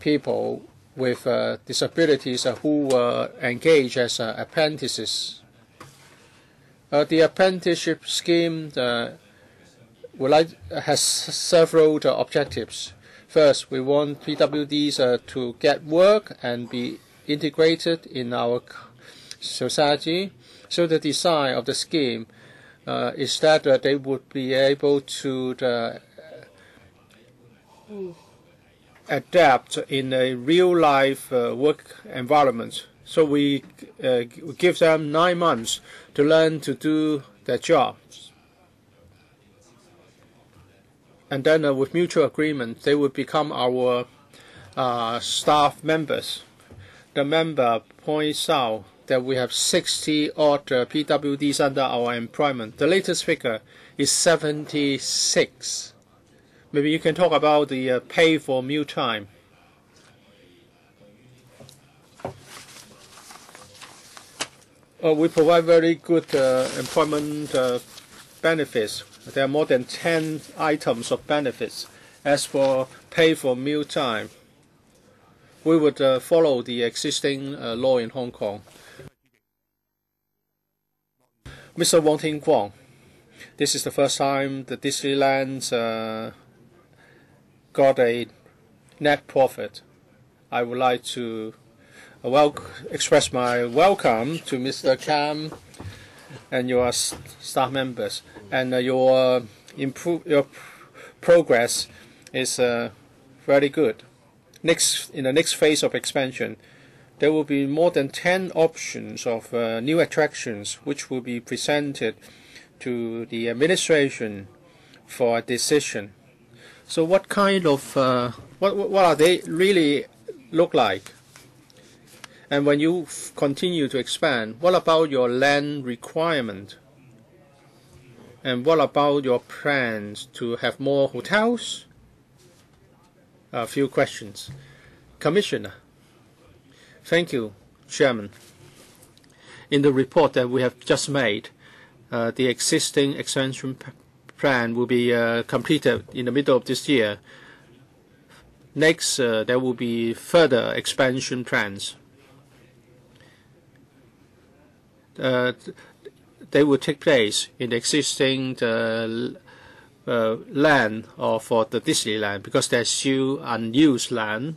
people with disabilities who were engaged as apprentices. The apprenticeship scheme has several objectives. First, we want PWDs to get work and be integrated in our society. So the design of the scheme is that they would be able to adapt in a real-life work environment. So we give them 9 months to learn to do their jobs. And then with mutual agreement, they will become our staff members. The member points out that we have 60-odd PWDs under our employment. The latest figure is 76. Maybe you can talk about the pay for meal time. We provide very good employment benefits. There are more than 10 items of benefits. As for pay for meal time, we would follow the existing law in Hong Kong. Mr. Wong Ting-kwong, this is the first time the Disneyland got a net profit. I would like to express my welcome to Mr. Kam and your staff members, and your progress is very good. In the next phase of expansion, there will be more than 10 options of new attractions which will be presented to the administration for a decision. So what kind of what are they really look like? And when you continue to expand, what about your land requirement? And what about your plans to have more hotels? A few questions. Commissioner. Thank you, Chairman. In the report that we have just made, the existing expansion plan will be completed in the middle of this year. Next, there will be further expansion plans. They will take place in the existing land for the Disneyland, because there's still unused land.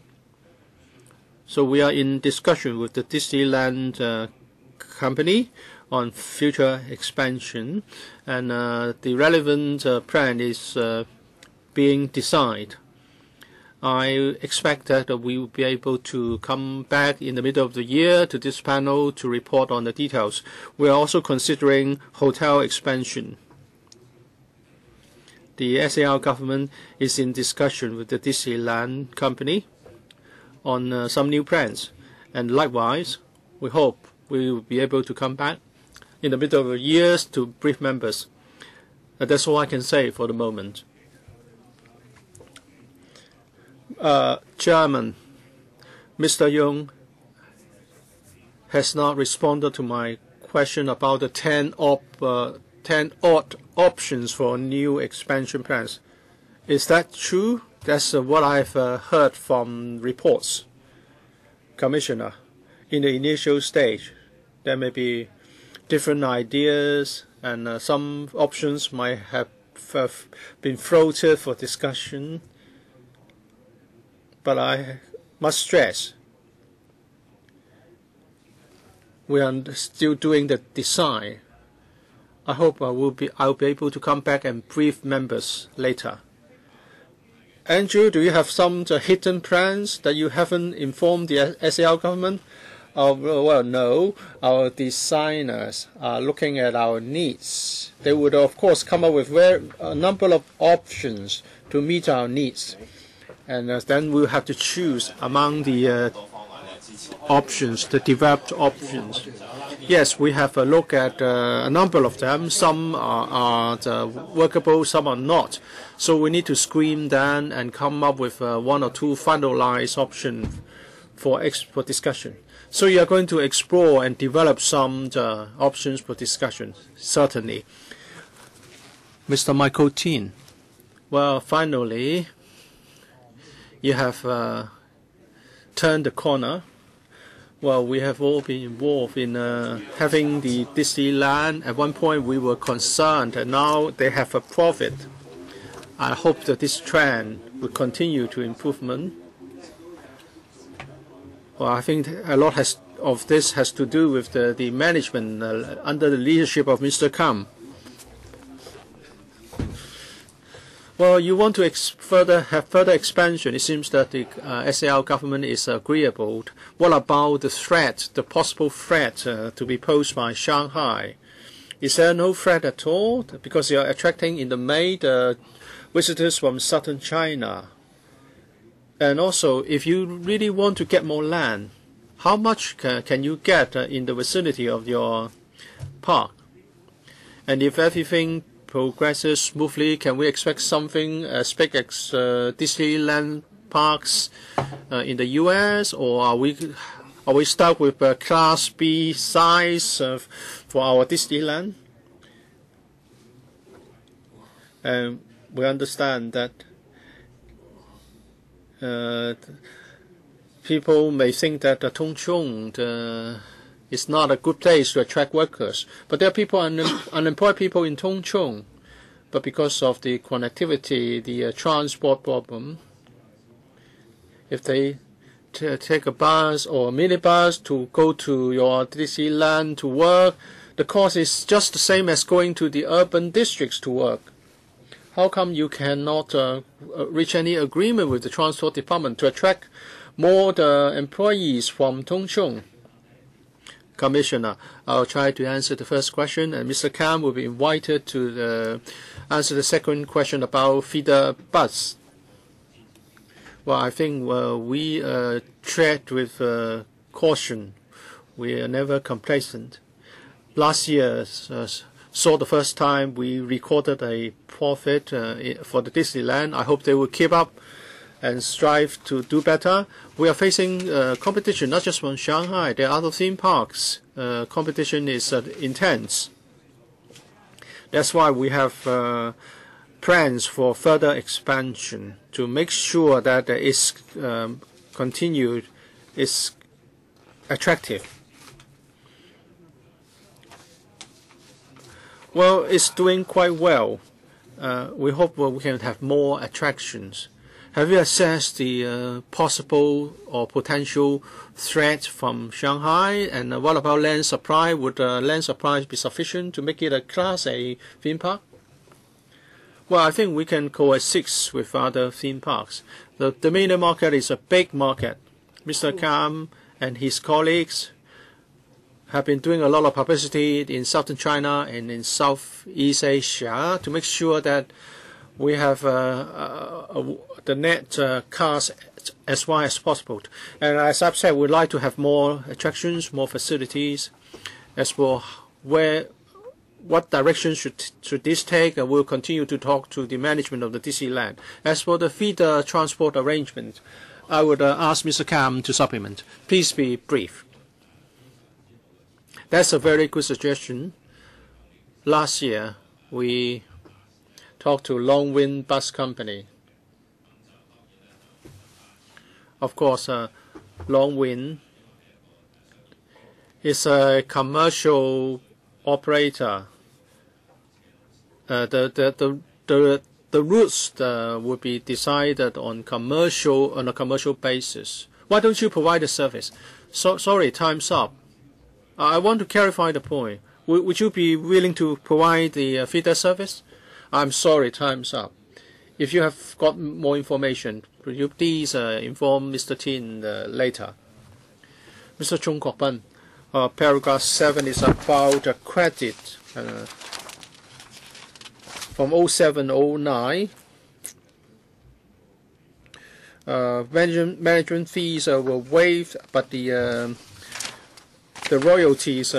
So we are in discussion with the Disneyland company on future expansion, and the relevant plan is being decided. I expect that we will be able to come back in the middle of the year to this panel to report on the details. We are also considering hotel expansion. The SAR government is in discussion with the Disneyland company on some new plans, and likewise, we hope we will be able to come back in the middle of the year to brief members. That's all I can say for the moment. Chairman, Mr. Yung has not responded to my question about the 10 odd options for new expansion plans. Is that true? That's what I've heard from reports. Commissioner, in the initial stage, there may be different ideas, and some options might have been floated for discussion. But I must stress, we are still doing the design. I hope I'll be able to come back and brief members later. Andrew, do you have some hidden plans that you haven't informed the SAR government? Well, no. Our designers are looking at our needs. They would, of course, come up with a number of options to meet our needs. And then we'll have to choose among the options, the developed options. Yes, we have a look at a number of them. Some are workable, some are not. So we need to screen them and come up with one or two finalized options for discussion. So you are going to explore and develop some options for discussion, certainly. Mr. Michael Tin. Well, finally, you have turned the corner. Well, we have all been involved in having the Disneyland. At one point, we were concerned, and now they have a profit. I hope that this trend will continue to improvement. Well, I think a lot of this has to do with the management under the leadership of Mr. Kam. Well, you want to have further expansion. It seems that the SAR government is agreeable. What about the threat, the possible threat to be posed by Shanghai? Is there no threat at all? Because you are attracting in the May the visitors from southern China. And also, if you really want to get more land, how much can you get in the vicinity of your park? And if everything progresses smoothly, can we expect something as big as Disneyland parks in the U.S., or are we stuck with a Class B size for our Disneyland? And we understand that people may think that Tung Chung is not a good place to attract workers. But there are people, unemployed people in Tung Chung. But because of the connectivity, the transport problem, if they take a bus or a minibus to go to your Disneyland to work, the cost is just the same as going to the urban districts to work. How come you cannot reach any agreement with the transport department to attract more the employees from Tung Chung? Commissioner, I'll try to answer the first question, and Mr. Kam will be invited to answer the second question about feeder bus. Well, I think we tread with caution. We are never complacent. Last year saw the first time we recorded a profit for the Disneyland. I hope they will keep up and strive to do better. We are facing competition not just from Shanghai. There are other theme parks. Competition is intense. That's why we have plans for further expansion to make sure that it's continued, is attractive. Well, it's doing quite well. We hope we can have more attractions. Have you assessed the possible or potential threat from Shanghai? And what about land supply? Would land supply be sufficient to make it a Class A theme park? Well, I think we can coexist with other theme parks. The Dominion market is a big market. Mr. Kam and his colleagues have been doing a lot of publicity in southern China and in Southeast Asia to make sure that we have the net cast as wide as possible. And as I've said, we'd like to have more attractions, more facilities. As for what direction should this take, and we'll continue to talk to the management of the Disneyland. As for the feeder transport arrangement, I would ask Mr. Kam to supplement. Please be brief. That's a very good suggestion. Last year, we talked to Longwind Bus Company. Of course, Longwind is a commercial operator. The routes will be decided on a commercial basis. Why don't you provide a service? Sorry, time's up. I want to clarify the point. Would you be willing to provide the feeder service? I'm sorry, time's up. If you have got more information, could you please inform Mr. Tin later? Mr. Chung Kok-ban, paragraph 7 is about credit from 0709. Management fees were waived, but the royalties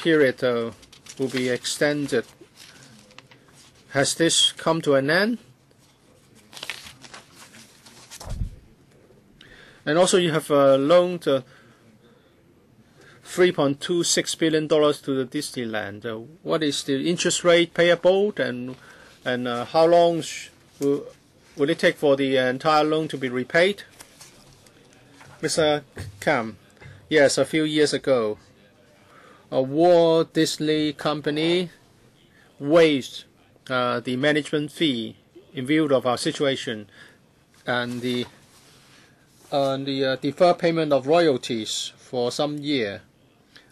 period will be extended. Has this come to an end? And also you have loaned $3.26 billion to the Disneyland. What is the interest rate payable, and how long will it take for the entire loan to be repaid? Mr. Kam, yes, a few years ago, a Walt Disney Company waived the management fee in view of our situation and the deferred payment of royalties for some year.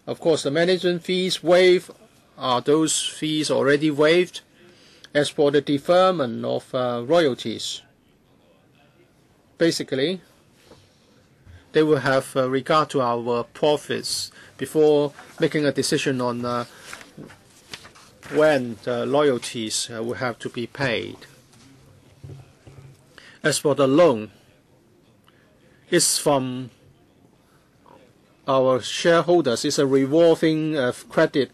Of course, the management fees waived are those fees already waived, As for the deferment of royalties, basically, they will have regard to our profits before making a decision on when the royalties will have to be paid. As for the loan, it's from our shareholders. It's a revolving credit.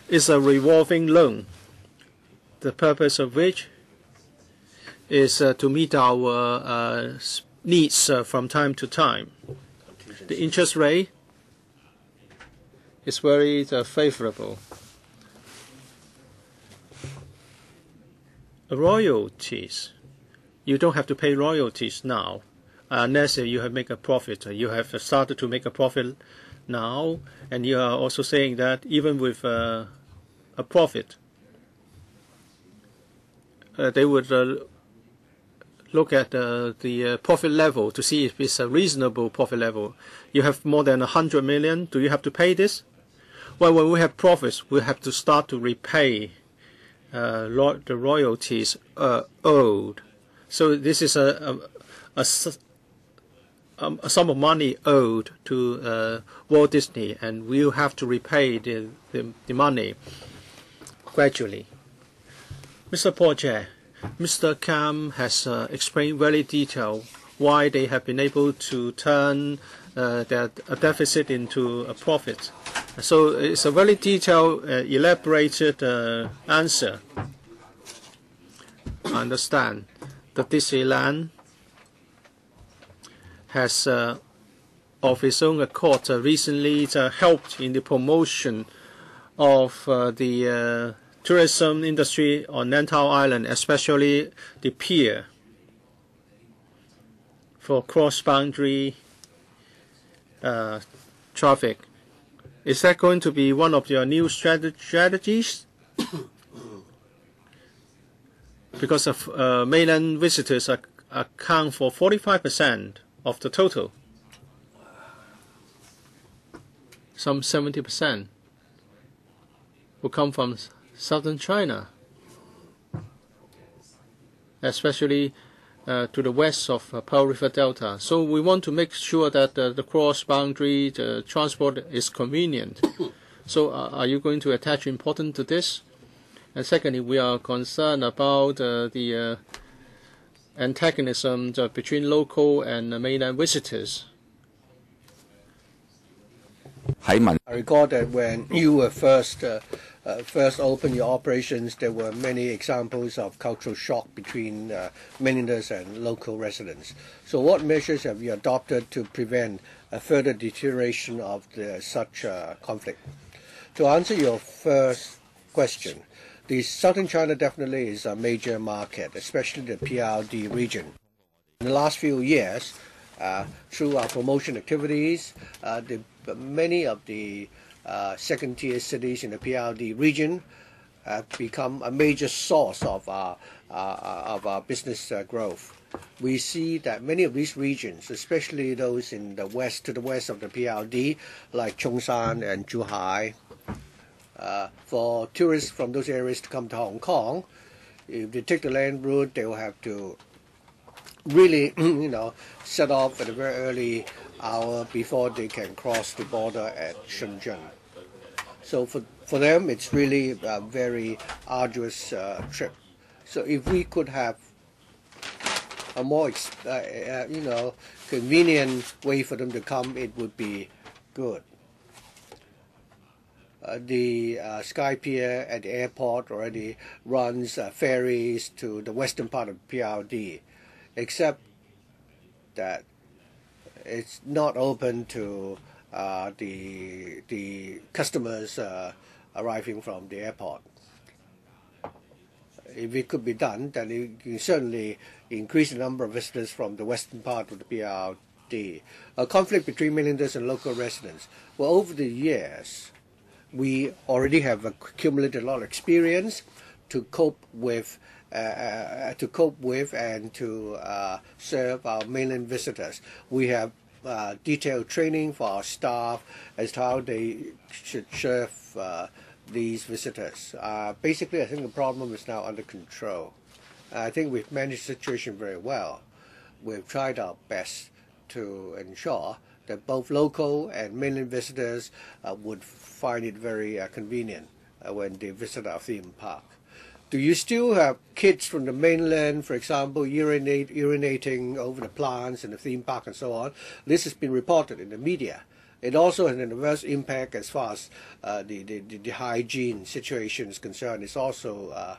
It's a revolving loan, the purpose of which is to meet our needs from time to time. The interest rate is very favorable. Royalties, you don't have to pay royalties now unless you have made a profit. You have started to make a profit now, and you are also saying that even with a profit, they would look at the profit level to see if it's a reasonable profit level. You have more than 100 million. Do you have to pay this? Well, when we have profits, we have to start to repay the royalties owed. So this is a sum of money owed to Walt Disney, and we'll have to repay the money gradually. Mr. Paul Chair, Mr. Kam has explained very detailed why they have been able to turn their deficit into a profit. So it's a very detailed, elaborated answer. I understand that Disneyland has, of its own accord, recently helped in the promotion of the tourism industry on Lantau Island, especially the pier for cross-boundary traffic. Is that going to be one of your new strategies? Because of mainland visitors account for 45% of the total. Some 70% will come from southern China, especially to the west of Pearl River Delta. So we want to make sure that the cross-boundary transport is convenient. So are you going to attach importance to this? And secondly, we are concerned about the antagonism between local and mainland visitors. I recall that when you were first opened your operations, there were many examples of cultural shock between mainlanders and local residents. So what measures have you adopted to prevent a further deterioration of such conflict? To answer your first question, the southern China definitely is a major market, especially the PRD region. In the last few years, through our promotion activities, many of the second-tier cities in the PRD region have become a major source of our business growth. We see that many of these regions, especially those in the west, to the west of the PRD, like Chongshan and Zhuhai, for tourists from those areas to come to Hong Kong, if they take the land route, they will have to really, set off at a very early hour before they can cross the border at Shenzhen. So for them, it's really a very arduous trip. So if we could have a more, convenient way for them to come, it would be good. The Sky Pier at the airport already runs ferries to the western part of PRD, except that it's not open to the customers arriving from the airport. If it could be done, then it can certainly increase the number of visitors from the western part of the PRD. A conflict between mainlanders and local residents. Well, over the years, we already have accumulated a lot of experience to cope with and to serve our mainland visitors. We have detailed training for our staff as to how they should serve these visitors. Basically, I think the problem is now under control. I think we've managed the situation very well. We've tried our best to ensure that both local and mainland visitors would find it very convenient when they visit our theme park. Do you still have kids from the mainland, for example, urinating over the plants in the theme park and so on? This has been reported in the media. It also has an adverse impact as far as the hygiene situation is concerned. It's also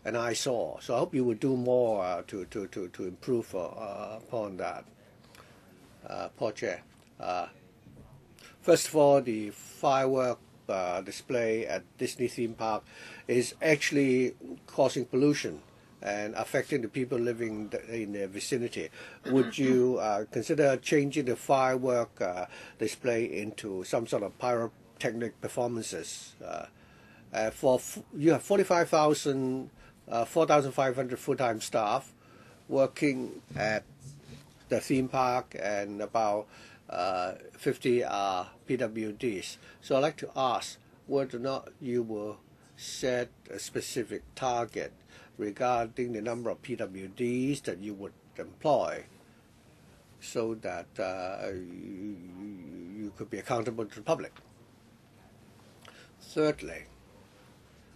an eyesore. So I hope you will do more to improve upon that. Paul Chair. First of all, the firework display at Disney theme park is actually causing pollution and affecting the people living in the vicinity. Would you consider changing the firework display into some sort of pyrotechnic performances? You have 4,500 full-time staff working at the theme park, and about 50 are PWDs. So I'd like to ask whether or not you will set a specific target regarding the number of PWDs that you would employ, so that you could be accountable to the public. Thirdly,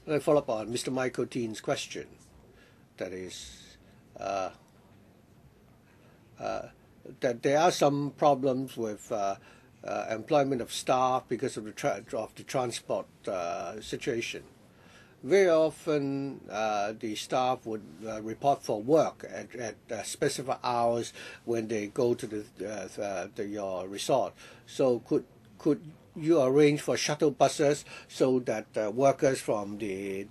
let me follow up on Mr. Michael Teen's question. That is, that there are some problems with employment of staff because of the transport situation. Very often, the staff would report for work at specific hours when they go to your resort. So could you arrange for shuttle buses so that workers from in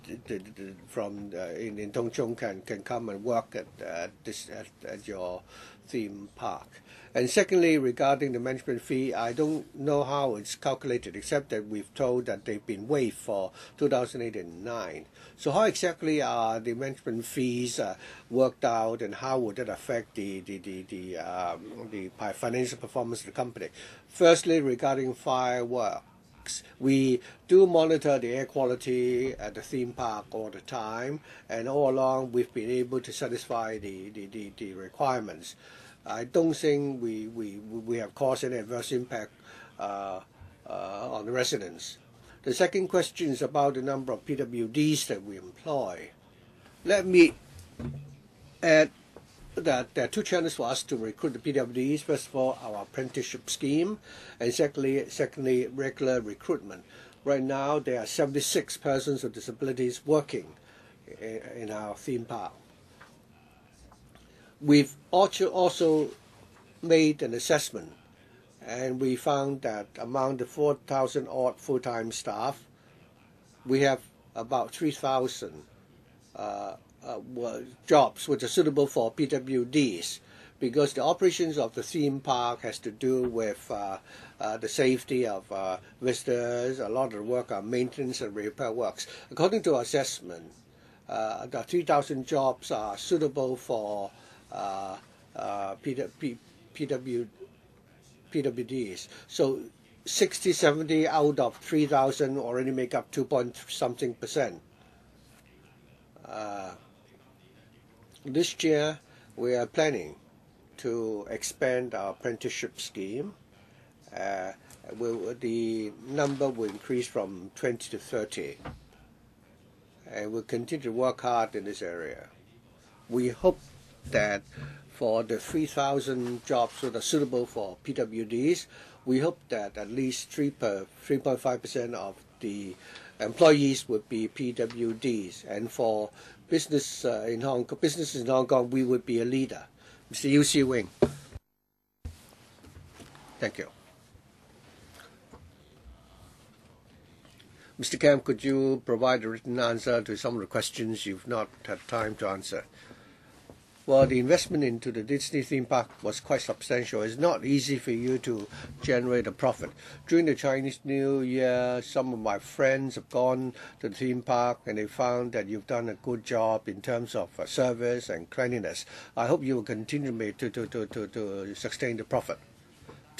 Tung Chung can come and work at your theme park? And secondly, regarding the management fee, I don't know how it's calculated, except that we've told that they've been waived for 2008 and 2009. So how exactly are the management fees worked out, and how would that affect the financial performance of the company? Firstly, regarding fireworks, we do monitor the air quality at the theme park all the time, and all along we've been able to satisfy the requirements. I don't think we have caused any adverse impact on the residents. The second question is about the number of PWDs that we employ. Let me add that there are two channels for us to recruit the PWDs. First of all, our apprenticeship scheme, and secondly, regular recruitment. Right now, there are 76 persons with disabilities working in our theme park. We've also made an assessment, and we found that among the 4,000 odd full-time staff, we have about 3,000 jobs which are suitable for PWDs, because the operations of the theme park has to do with the safety of visitors. A lot of the work are maintenance and repair works. According to our assessment, the 3,000 jobs are suitable for PWDs. So 60, 70 out of 3,000 already make up 2.something%. This year we are planning to expand our apprenticeship scheme. The number will increase from 20 to 30, and we'll continue to work hard in this area. We hope that for the 3,000 jobs that are suitable for PWDs, we hope that at least 3.5% of the employees would be PWDs, and for businesses in Hong Kong, we would be a leader. Mr. Yu Si Wing. Thank you. Mr. Kam, could you provide a written answer to some of the questions you've not had time to answer? Well, the investment into the Disney theme park was quite substantial. It's not easy for you to generate a profit. During the Chinese New Year, some of my friends have gone to the theme park, and they found that you've done a good job in terms of service and cleanliness. I hope you will continue to sustain the profit.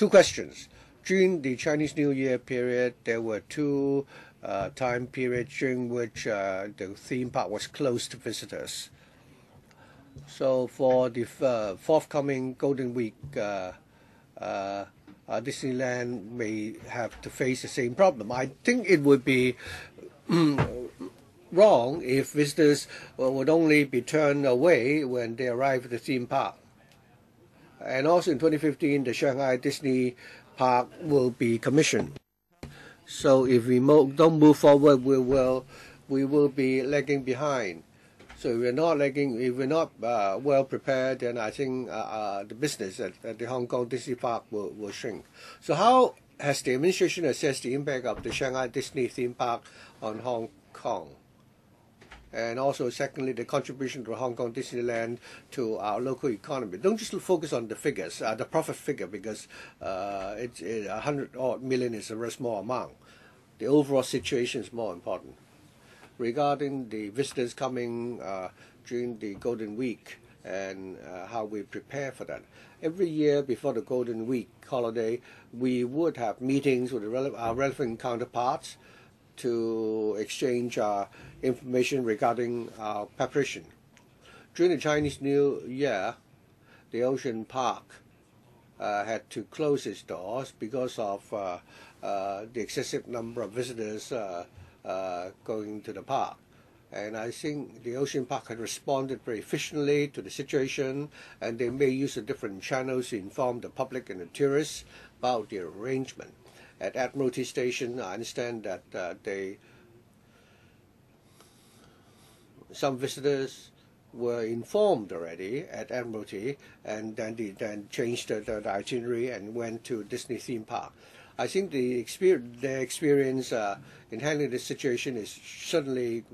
Two questions. During the Chinese New Year period, there were two time periods during which the theme park was closed to visitors. So for the forthcoming Golden Week, Disneyland may have to face the same problem. I think it would be wrong if visitors would only be turned away when they arrive at the theme park. And also in 2015, the Shanghai Disney Park will be commissioned. So if we don't move forward, we will be lagging behind. So if we're not well prepared, then I think the business at the Hong Kong Disney Park will shrink. So how has the administration assessed the impact of the Shanghai Disney theme park on Hong Kong? And also, secondly, the contribution to Hong Kong Disneyland to our local economy. Don't just focus on the figures, the profit figure, because 100 odd million is a very small amount. The overall situation is more important. Regarding the visitors coming during the Golden Week and how we prepare for that. Every year before the Golden Week holiday, we would have meetings with our relevant counterparts to exchange information regarding our preparation. During the Chinese New Year, the Ocean Park had to close its doors because of the excessive number of visitors going to the park. And I think the Ocean Park had responded very efficiently to the situation, and they may use the different channels to inform the public and the tourists about the arrangement. At Admiralty Station, I understand that some visitors were informed already at Admiralty, and then changed the itinerary and went to Disney theme park. I think their experience in handling this situation is certainly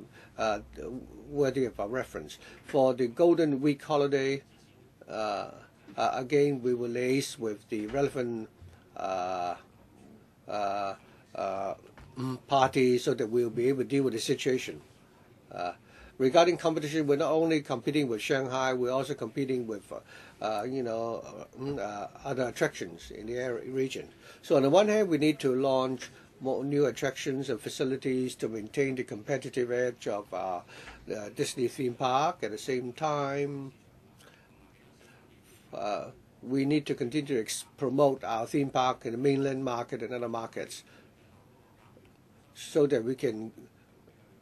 worthy of our reference. For the Golden Week holiday, again, we will liaise with the relevant parties so that we'll be able to deal with the situation. Regarding competition, we're not only competing with Shanghai, we're also competing with other attractions in the area region. So on the one hand, we need to launch more new attractions and facilities to maintain the competitive edge of the Disney theme park. At the same time, we need to continue to promote our theme park in the mainland market and other markets so that we can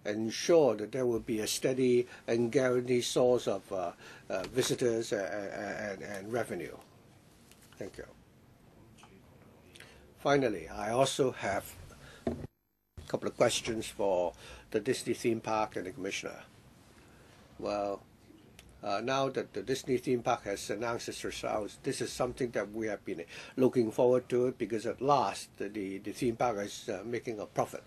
ensure that there will be a steady and guaranteed source of visitors and revenue. Thank you. Finally, I also have a couple of questions for the Disney theme park and the Commissioner. Well, now that the Disney theme park has announced its results, this is something that we have been looking forward to it, because at last the theme park is making a profit.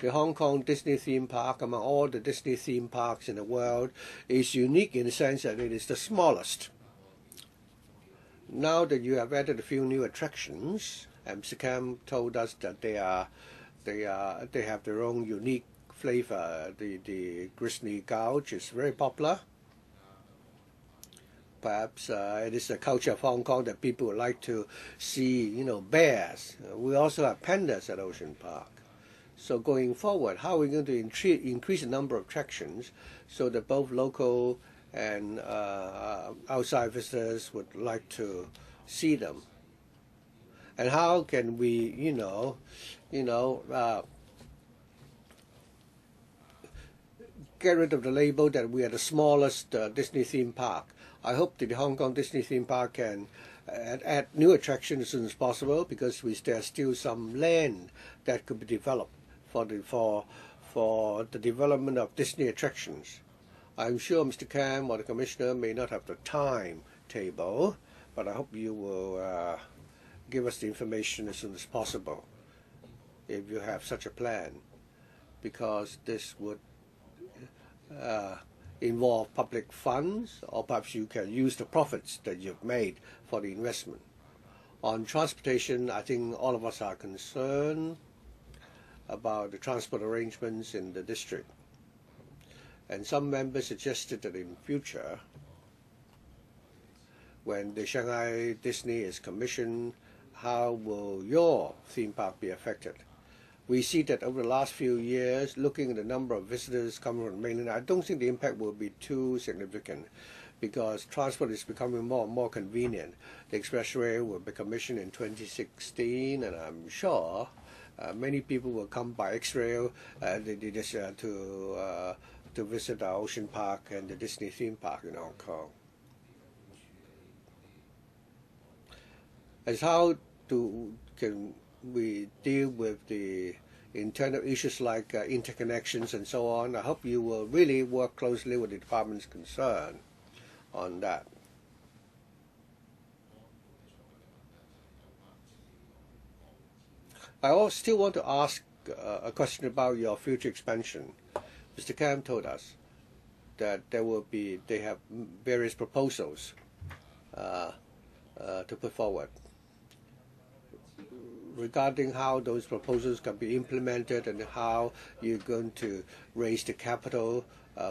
The Hong Kong Disney theme park, among all the Disney theme parks in the world, is unique in the sense that it is the smallest. Now that you have added a few new attractions, and Mr. Kam told us that they have their own unique flavor. The Disney Gouge is very popular. Perhaps it is the culture of Hong Kong that people would like to see, bears. We also have pandas at Ocean Park. So going forward, how are we going to increase the number of attractions so that both local and outside visitors would like to see them? And how can we, get rid of the label that we are the smallest Disney theme park? I hope that the Hong Kong Disney theme park can add new attractions as soon as possible, because there's still some land that could be developed for the development of Disney attractions. I'm sure Mr. Kam or the Commissioner may not have the timetable, but I hope you will give us the information as soon as possible if you have such a plan, because this would involve public funds, or perhaps you can use the profits that you've made for the investment. On transportation, I think all of us are concerned about the transport arrangements in the district. And some members suggested that in future, when the Shanghai Disney is commissioned, how will your theme park be affected? We see that over the last few years, looking at the number of visitors coming from the mainland, I don't think the impact will be too significant because transport is becoming more and more convenient. The expressway will be commissioned in 2016, and I'm sure many people will come by X-Rail to visit our Ocean Park and the Disney theme park in Hong Kong. As how can we deal with the internal issues like interconnections and so on, I hope you will really work closely with the departments concerned on that. I also still want to ask a question about your future expansion. Mr. Kam told us that they have various proposals to put forward regarding how those proposals can be implemented and how you're going to raise the capital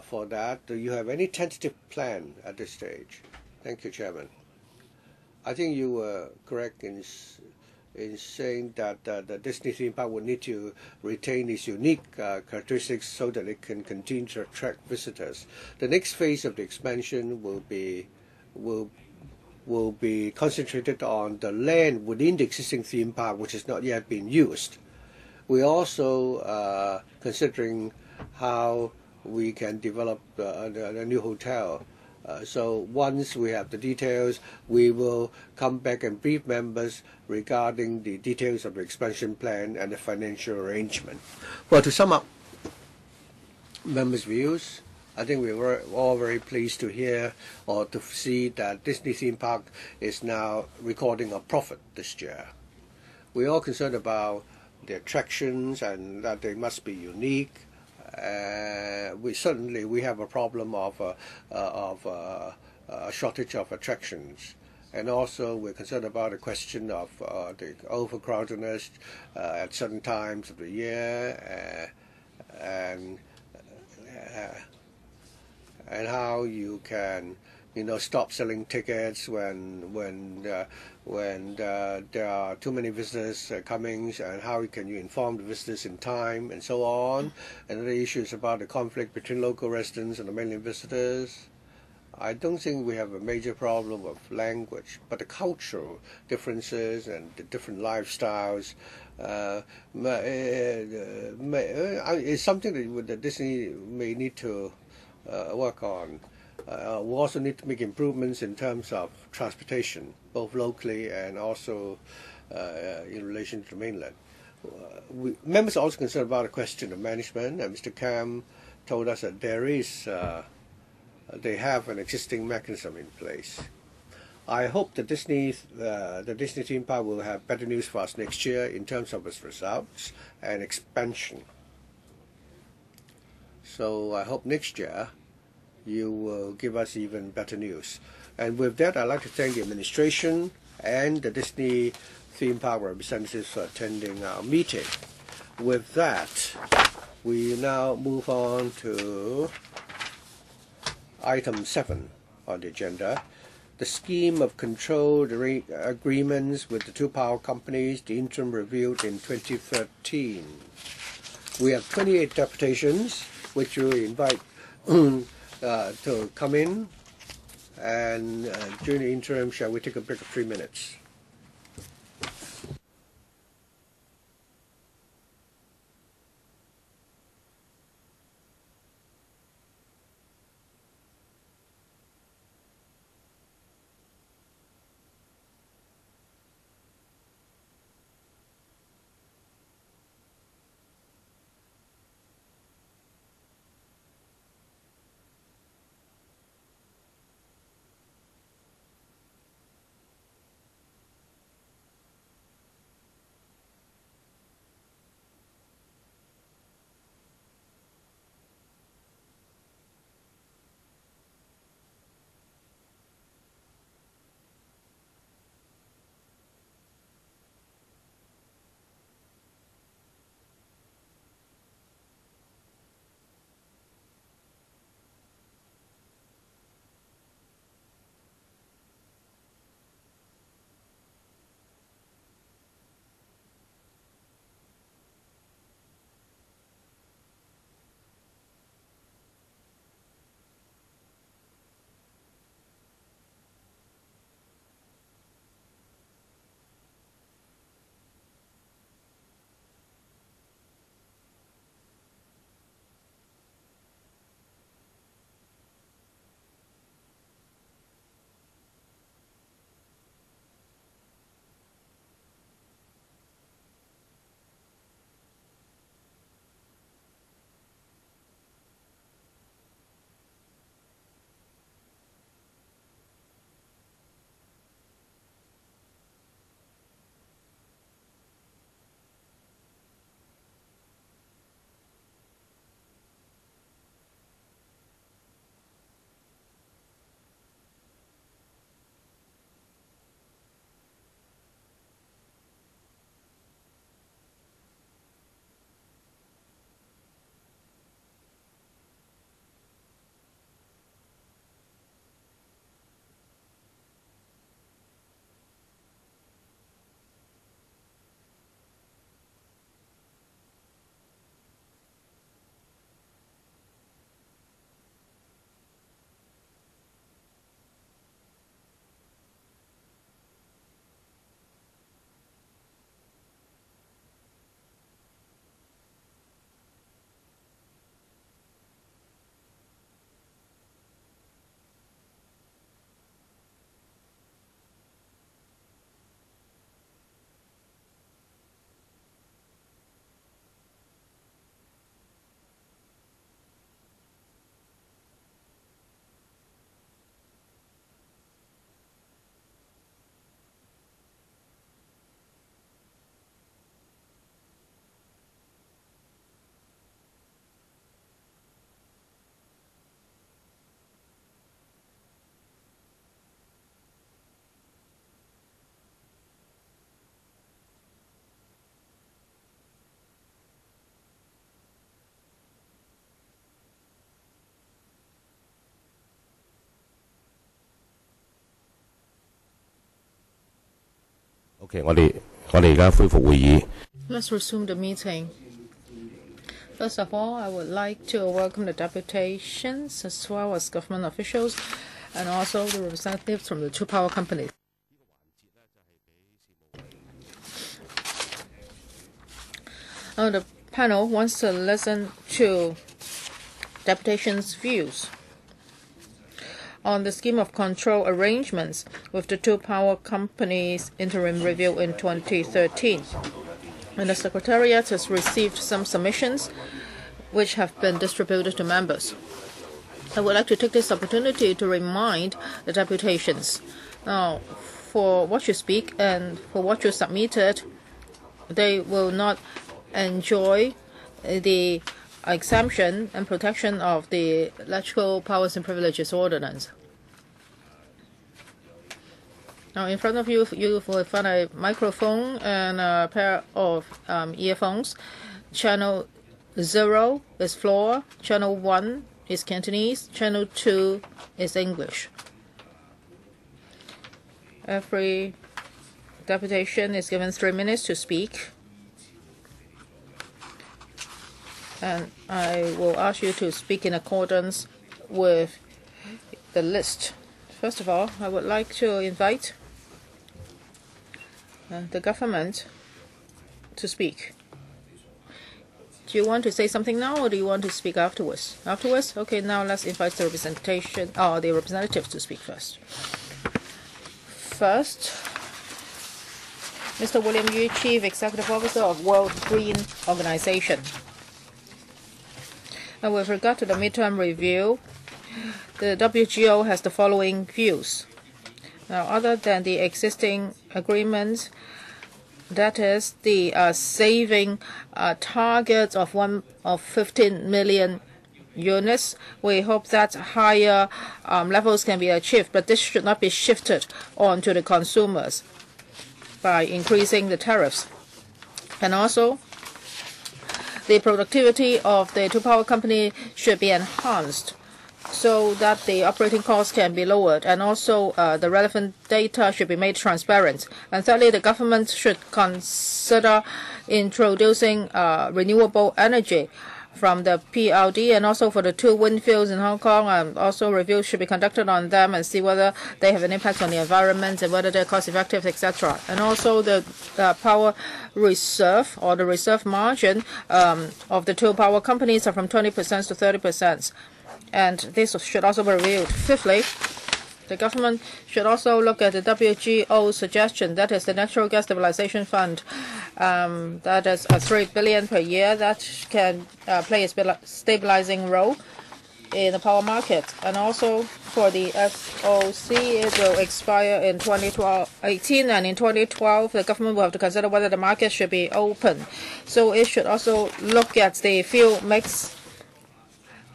for that. Do you have any tentative plan at this stage? Thank you, Chairman. I think you were correct in saying that the Disney theme park will need to retain its unique characteristics so that it can continue to attract visitors. The next phase of the expansion will be concentrated on the land within the existing theme park, which has not yet been used. We're also considering how we can develop a new hotel. So once we have the details, we will come back and brief members regarding the details of the expansion plan and the financial arrangement. Well, to sum up members' views, I think we were all very pleased to hear or to see that Disney theme park is now recording a profit this year. We're all concerned about the attractions and that they must be unique. We have a problem of a shortage of attractions, and also we're concerned about the question of the overcrowdedness at certain times of the year, and how you can stop selling tickets when there are too many visitors coming, and how can you inform the visitors in time, and so on. And other issues about the conflict between local residents and the mainland visitors. I don't think we have a major problem of language, but the cultural differences and the different lifestyles is something that Disney may need to work on. We also need to make improvements in terms of transportation, both locally and also in relation to the mainland. Members are also concerned about the question of management, and Mr. Kam told us that they have an existing mechanism in place. I hope the Disney theme park will have better news for us next year in terms of its results and expansion. So I hope next year you will give us even better news. And with that, I'd like to thank the administration and the Disney theme park representatives for attending our meeting. With that, we now move on to item 7 on the agenda, the scheme of control agreements with the two power companies, the interim reviewed in 2013. We have 28 deputations, which we invite to come in, and during the interim, shall we take a break of 3 minutes? OK，我哋而家恢復會議。Let's resume the meeting. First of all, I would like to welcome the deputations as well as government officials and also the representatives from the two power companies. Now the panel wants to listen to deputations' views on the scheme of control arrangements with the two power companies interim review in 2013. And the Secretariat has received some submissions which have been distributed to members. I would like to take this opportunity to remind the deputations. Now, for what you speak and for what you submitted, they will not enjoy the exemption and protection of the Electrical Powers and Privileges Ordinance. Now, in front of you, you will find a microphone and a pair of earphones. Channel 0 is floor, channel 1 is Cantonese, channel 2 is English. Every deputation is given 3 minutes to speak. And I will ask you to speak in accordance with the list. First of all, I would like to invite the government to speak. Do you want to say something now, or do you want to speak afterwards? Afterwards? Okay, now let's invite the representatives to speak first. First, Mr. William Yu, Chief Executive Officer of World Green Organization. Now, with regard to the midterm review, the WGO has the following views. Now, other than the existing agreements, that is the saving target of 15 million units, we hope that higher levels can be achieved, but this should not be shifted onto the consumers by increasing the tariffs. And also, the productivity of the two power company should be enhanced so that the operating costs can be lowered, and also the relevant data should be made transparent. And thirdly, the government should consider introducing renewable energy from the PLD, and also for the two wind fields in Hong Kong, also reviews should be conducted on them and see whether they have an impact on the environment and whether they're cost effective, etc. And also the power reserve or the reserve margin of the two power companies are from 20% to 30%. And this should also be reviewed. Fifthly, the government should also look at the WGO suggestion, that is the Natural Gas Stabilization Fund, that is 3 billion per year, that can play a stabilizing role in the power market. And also for the FOC, it will expire in 2018, and in 2012, the government will have to consider whether the market should be open. So it should also look at the fuel mix.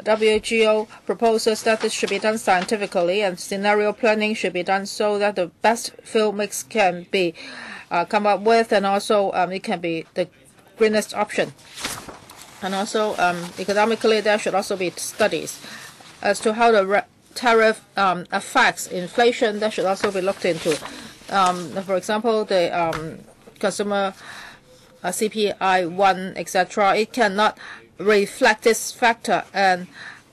WGO proposes that this should be done scientifically, and scenario planning should be done so that the best fuel mix can be come up with, and also it can be the greenest option. And also economically, there should also be studies as to how the tariff affects inflation. That should also be looked into. For example, the consumer CPI 1, etc. It cannot reflect this factor, and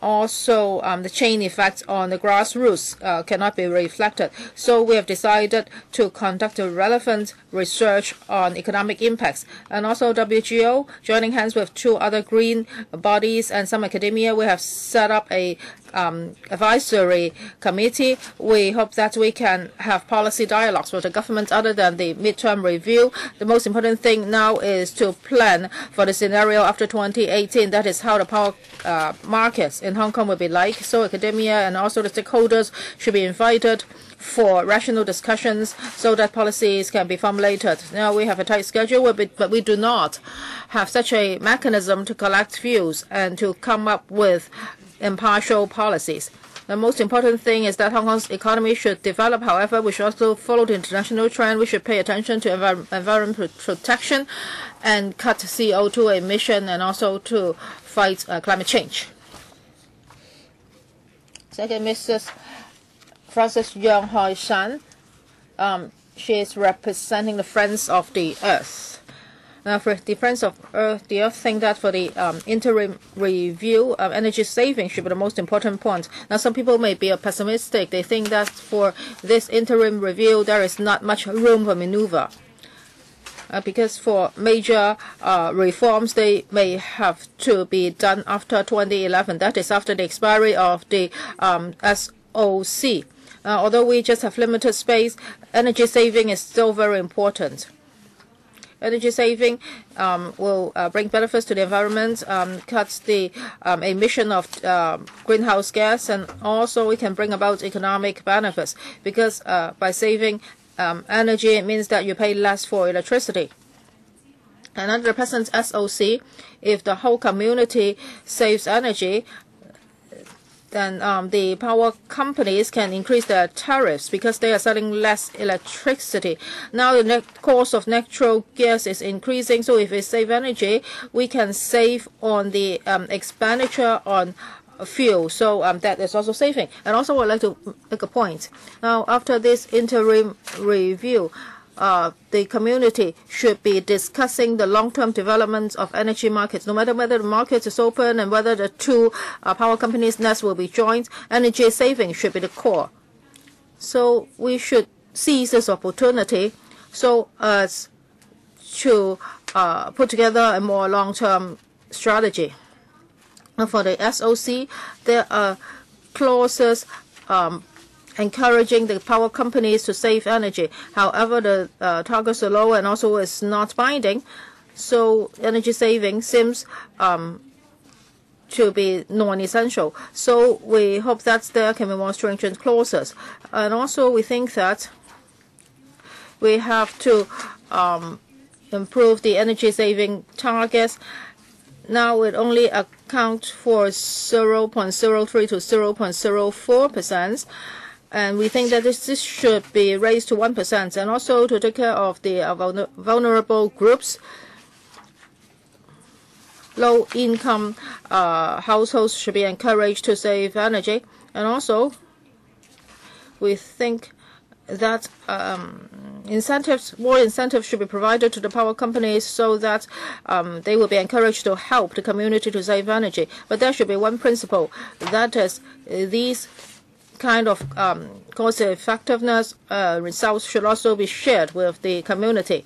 also the chain effects on the grassroots cannot be reflected. So we have decided to conduct a relevant research on economic impacts. And also WGO, joining hands with two other green bodies and some academia, we have set up a advisory committee. We hope that we can have policy dialogues with the government other than the midterm review. The most important thing now is to plan for the scenario after 2018. That is how the power markets in Hong Kong will be like. So academia and also the stakeholders should be invited for rational discussions so that policies can be formulated. Now we have a tight schedule, but we do not have such a mechanism to collect views and to come up with impartial policies. The most important thing is that Hong Kong's economy should develop. However, we should also follow the international trend. We should pay attention to environment protection and cut CO2 emission, and also to fight climate change. Second, Mrs. Frances Yang Hai Shan. she is representing the Friends of the Earth. Now, for the Friends of the Earth think that for the interim review, energy saving should be the most important point. Now, some people may be pessimistic. They think that for this interim review, there is not much room for maneuver. Because for major reforms, they may have to be done after 2011. That is after the expiry of the SOC. Although we just have limited space, energy saving is still very important. Energy saving will bring benefits to the environment, cuts the emission of greenhouse gas, and also we can bring about economic benefits because by saving energy, it means that you pay less for electricity. And under the present SOC, if the whole community saves energy, then the power companies can increase their tariffs because they are selling less electricity. Now the cost of natural gas is increasing, so if we save energy, we can save on the expenditure on fuel. So that is also saving. And also I would like to make a point. Now after this interim review, the community should be discussing the long-term development of energy markets. No matter whether the market is open and whether the two power companies' nets will be joined, energy saving should be the core. So we should seize this opportunity so as to put together a more long-term strategy. And for the SOC, there are clauses encouraging the power companies to save energy. However, the targets are low and also is not binding, so energy saving seems to be non-essential. So we hope that there can be more stringent clauses. And also we think that we have to improve the energy saving targets. Now it only accounts for 0.03 to 0.04%. And we think that this should be raised to 1%, and also to take care of the vulnerable groups. Low-income households should be encouraged to save energy. And also, we think that more incentives should be provided to the power companies so that they will be encouraged to help the community to save energy. But there should be one principle, that is these kind of cost effectiveness results should also be shared with the community.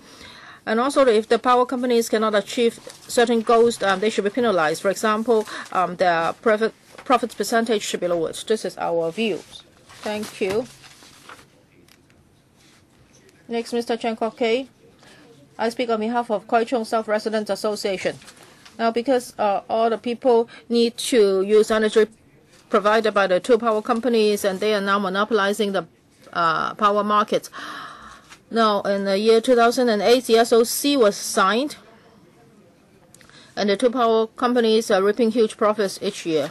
And also, if the power companies cannot achieve certain goals, they should be penalized. For example, their profit percentage should be lowered. This is our view. Thank you. Next, Mr. Chen Kwok-kei. I speak on behalf of Koi Chung South Residents Association. Now, because all the people need to use energy provided by the two power companies, and they are now monopolizing the power market. Now, in the year 2008, the SOC was signed, and the two power companies are reaping huge profits each year.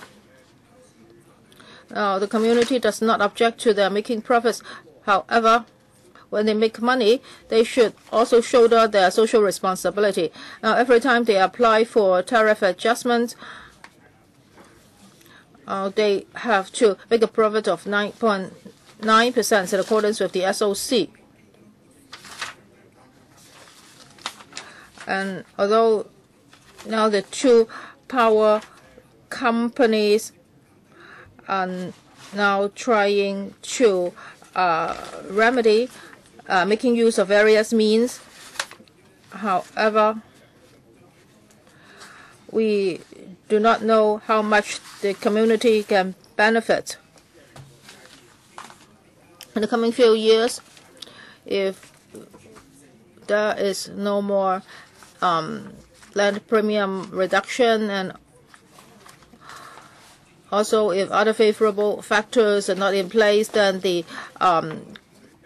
Now, the community does not object to their making profits. However, when they make money, they should also shoulder their social responsibility. Now, every time they apply for tariff adjustment, they have to make a profit of 9.9% in accordance with the SOC. And although now the two power companies are now trying to remedy, making use of various means, however, we do not know how much the community can benefit. In the coming few years, if there is no more land premium reduction, and also if other favorable factors are not in place, then the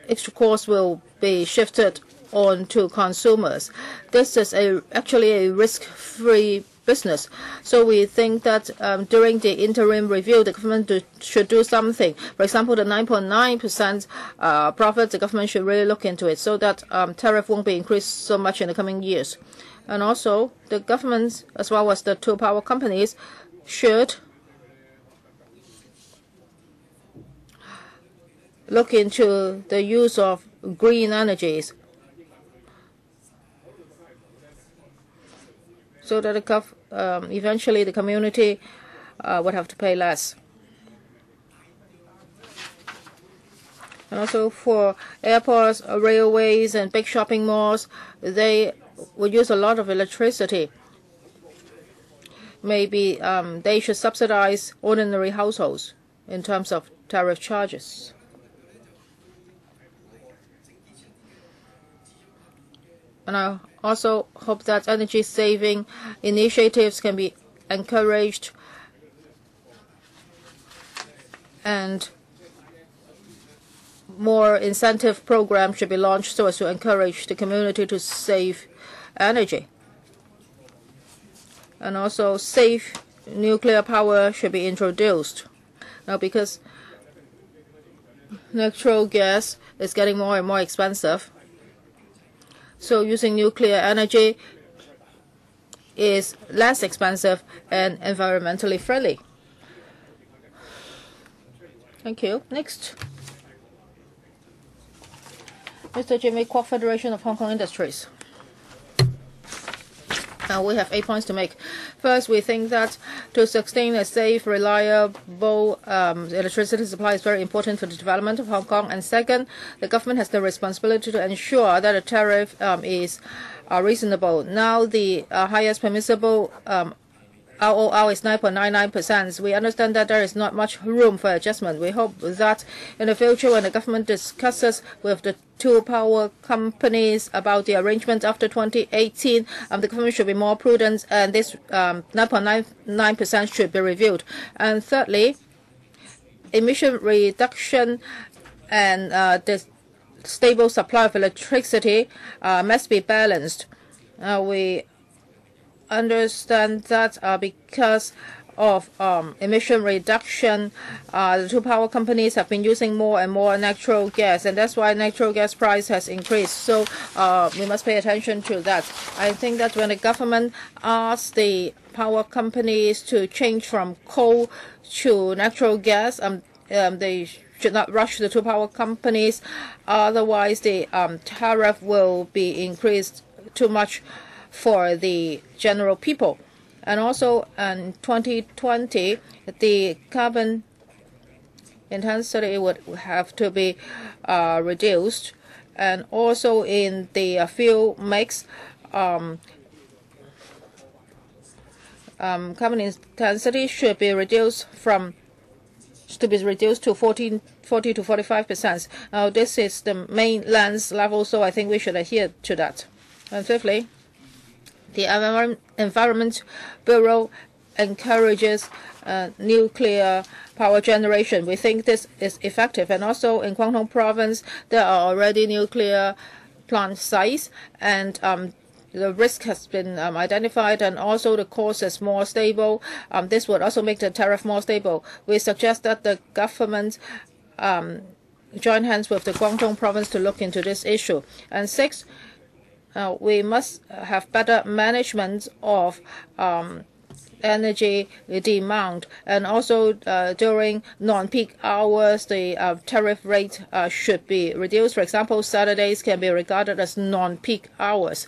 extra cost will be shifted on to consumers. This is actually a risk-free business. So we think that during the interim review, the government should do something. For example, the 9.9% profit, the government should really look into it so that tariff won't be increased so much in the coming years. And also, the government, as well as the two power companies, should look into the use of green energies, so that eventually the community would have to pay less. And also for airports, railways, and big shopping malls, they would use a lot of electricity. Maybe they should subsidize ordinary households in terms of tariff charges. And I also hope that energy-saving initiatives can be encouraged, and more incentive programs should be launched so as to encourage the community to save energy. And also safe nuclear power should be introduced. Now, because natural gas is getting more and more expensive, so using nuclear energy is less expensive and environmentally friendly. Thank you. Next. Mr. Jimmy Kwok, Federation of Hong Kong Industries. We have 8 points to make. First, we think that to sustain a safe, reliable electricity supply is very important for the development of Hong Kong. And second, the government has the responsibility to ensure that the tariff is reasonable. Now, the highest permissible ROR is 9.99%. We understand that there is not much room for adjustment. We hope that in the future, when the government discusses with the two power companies about the arrangement after 2018, the government should be more prudent, and this 9.99% should be reviewed. And thirdly, emission reduction and the stable supply of electricity must be balanced. We understand that because of emission reduction, the two power companies have been using more and more natural gas, and that's why natural gas price has increased. So we must pay attention to that. I think that when the government asks the power companies to change from coal to natural gas, they should not rush the two power companies. Otherwise, the tariff will be increased too much for the general people. And also in 2020, the carbon intensity would have to be reduced. And also in the fuel mix, carbon intensity should be reduced to 40 to 45%. Now, this is the mainland's level, so I think we should adhere to that. And fifthly, the Environment Bureau encourages nuclear power generation. We think this is effective. And also in Guangdong province, there are already nuclear plant sites, and the risk has been identified, and also the cost is more stable. This would also make the tariff more stable. We suggest that the government join hands with the Guangdong province to look into this issue. And sixth, we must have better management of energy demand, and also during non-peak hours, the tariff rate should be reduced. For example, Saturdays can be regarded as non-peak hours.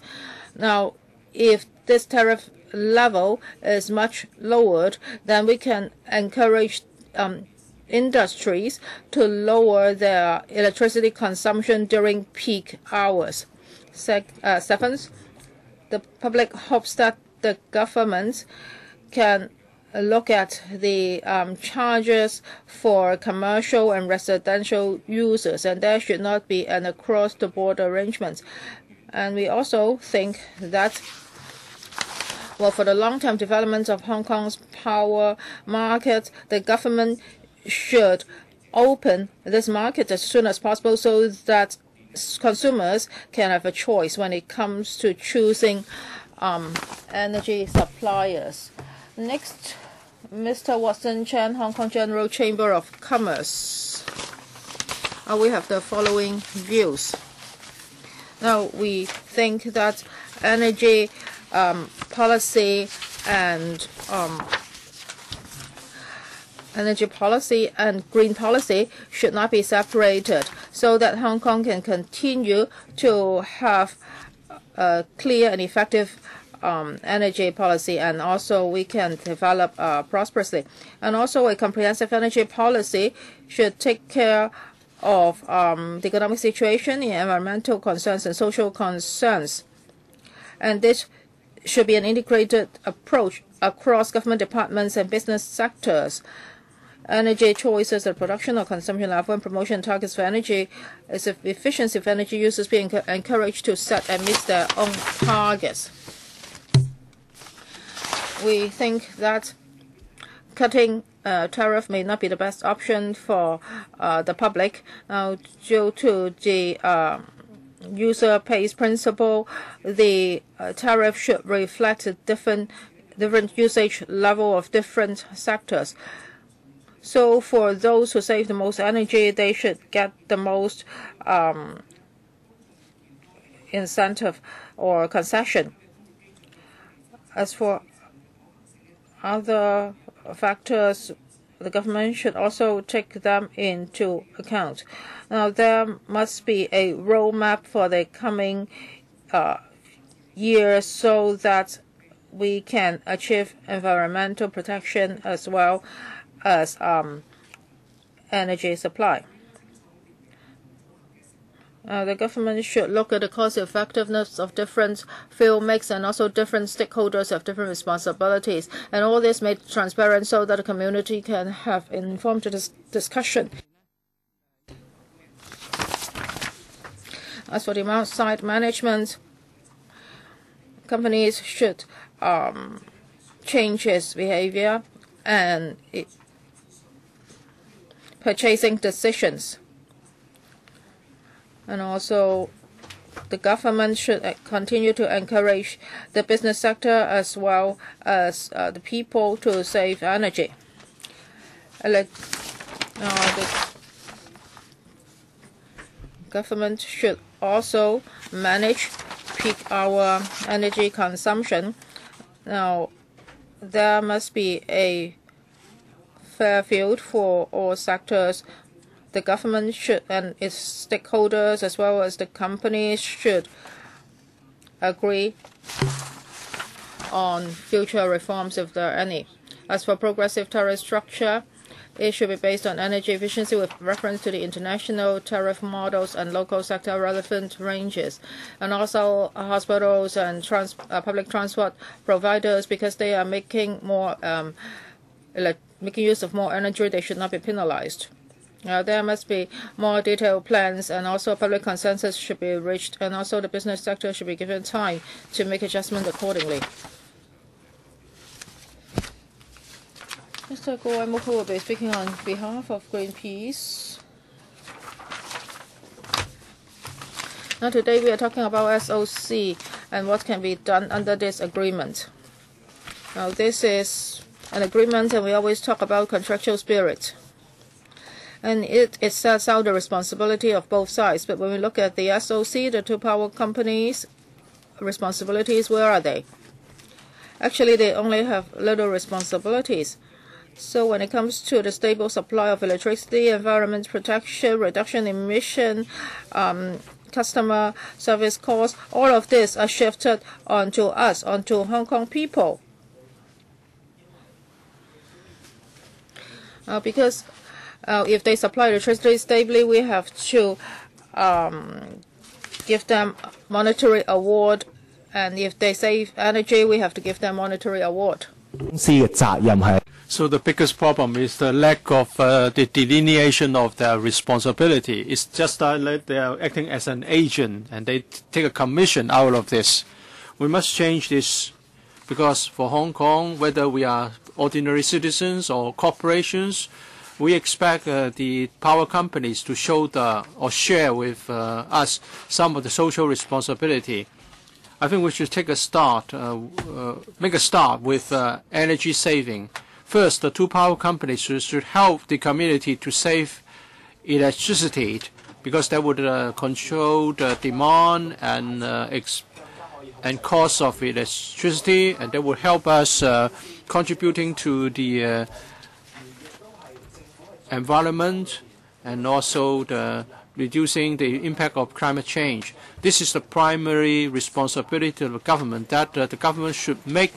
Now, if this tariff level is much lowered, then we can encourage industries to lower their electricity consumption during peak hours. Seventh, the public hopes that the government can look at the charges for commercial and residential users, and there should not be an across-the-board arrangement. And we also think that, well, for the long-term development of Hong Kong's power market, the government should open this market as soon as possible so that consumers can have a choice when it comes to choosing energy suppliers. Next, Mr. Watson Chan, Hong Kong General Chamber of Commerce. We have the following views. Now, we think that energy policy and green policy should not be separated. so that Hong Kong can continue to have a clear and effective energy policy, and also we can develop prosperously. And also a comprehensive energy policy should take care of the economic situation, environmental concerns, and social concerns. And this should be an integrated approach across government departments and business sectors. Energy choices and production or consumption level and promotion targets for energy as if efficiency of energy users being encouraged to set and meet their own targets. We think that cutting tariff may not be the best option for the public. Now, due to the user pays principle, the tariff should reflect a different usage level of different sectors. So for those who save the most energy, they should get the most incentive or concession. As for other factors, the government should also take them into account. Now, there must be a roadmap for the coming years so that we can achieve environmental protection as well as energy supply. The government should look at the cost effectiveness of different fuel mix, and also different stakeholders have different responsibilities. And all this made transparent so that the community can have informed discussion. As for demand side management, companies should change its behavior and purchasing decisions. And also, the government should continue to encourage the business sector as well as the people to save energy. The government should also manage peak hour energy consumption. Now, there must be a fair field for all sectors. The government should, and its stakeholders as well as the companies should agree on future reforms if there are any. As for progressive tariff structure, it should be based on energy efficiency with reference to the international tariff models and local sector relevant ranges. And also hospitals and public transport providers, because they are making more making use of more energy, they should not be penalized. There must be more detailed plans, and also public consensus should be reached, and also the business sector should be given time to make adjustment accordingly. Mr. Goh Wai-Muk will be speaking on behalf of Greenpeace. Now today we are talking about SOC and what can be done under this agreement. Now this is an agreement, and we always talk about contractual spirit. And it sets out the responsibility of both sides. But when we look at the SOC, the two power companies' responsibilities, where are they? Actually, they only have little responsibilities. So when it comes to the stable supply of electricity, environment protection, reduction in emission, customer service costs, all of this are shifted onto us, onto Hong Kong people. Because if they supply electricity stably, we have to give them monetary award, and if they save energy, we have to give them monetary award. So the biggest problem is the lack of the delineation of their responsibility. It's just that they are acting as an agent, and they take a commission out of this. We must change this, because for Hong Kong, whether we are ordinary citizens or corporations, we expect the power companies to show or share with us some of the social responsibility. I think we should take a start, make a start with energy saving. First, the two power companies should help the community to save electricity, because that would control the demand and cost of electricity, and that would help us contributing to the environment and also the reducing the impact of climate change. This is the primary responsibility of the government, that the government should make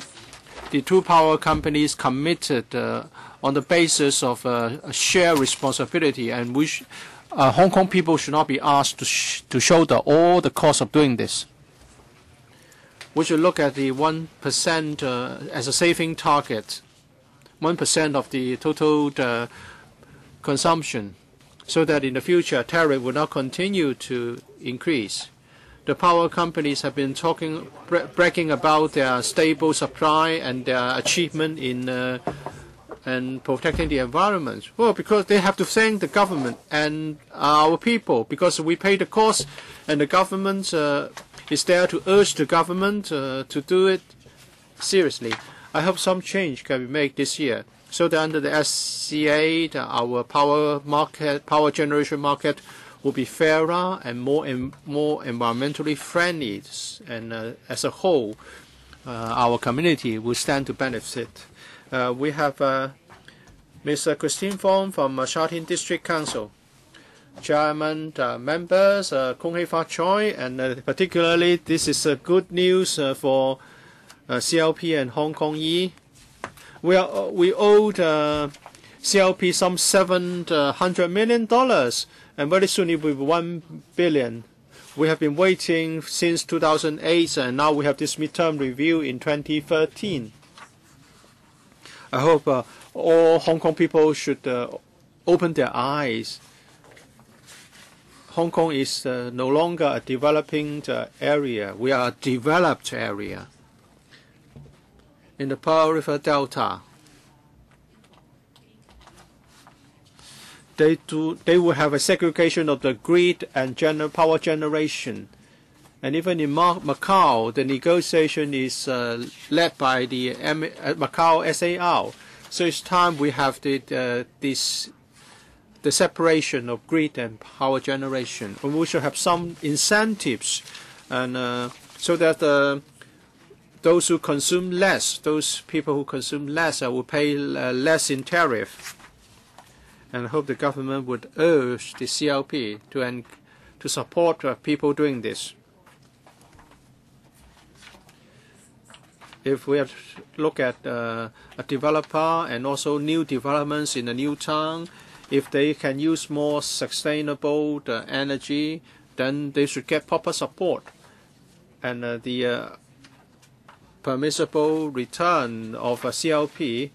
the two power companies committed on the basis of a shared responsibility, and Hong Kong people should not be asked to shoulder all the cost of doing this. We should look at the 1% as a saving target, 1% of the total consumption, so that in the future tariff will not continue to increase. The power companies have been bragging about their stable supply and their achievement in and protecting the environment. Well, because they have to thank the government and our people, because we pay the cost, and the government is there to urge the government to do it seriously. I hope some change can be made this year, so that under the SCA, our power generation market will be fairer and more environmentally friendly, and as a whole, our community will stand to benefit. We have Ms. Christine Fong from Sha Tin District Council. Chairman, members, Kong Hei Fa Choi, and particularly this is good news for CLP and Hong Kong Yi. We owed CLP some $700 million, and very soon it will be $1 billion. We have been waiting since 2008, and now we have this midterm review in 2013. I hope all Hong Kong people should open their eyes. Hong Kong is no longer a developing area. We are a developed area. In the Pearl River Delta, they will have a segregation of the grid and power generation. And even in Macau, the negotiation is led by the Macau SAR. So it's time we have the separation of grid and power generation. And we should have some incentives, and so that those who consume less, those people who consume less, will pay less in tariff. And I hope the government would urge the CLP to support people doing this. If we have to look at a developer and also new developments in a new town, if they can use more sustainable energy, then they should get proper support. And the permissible return of a CLP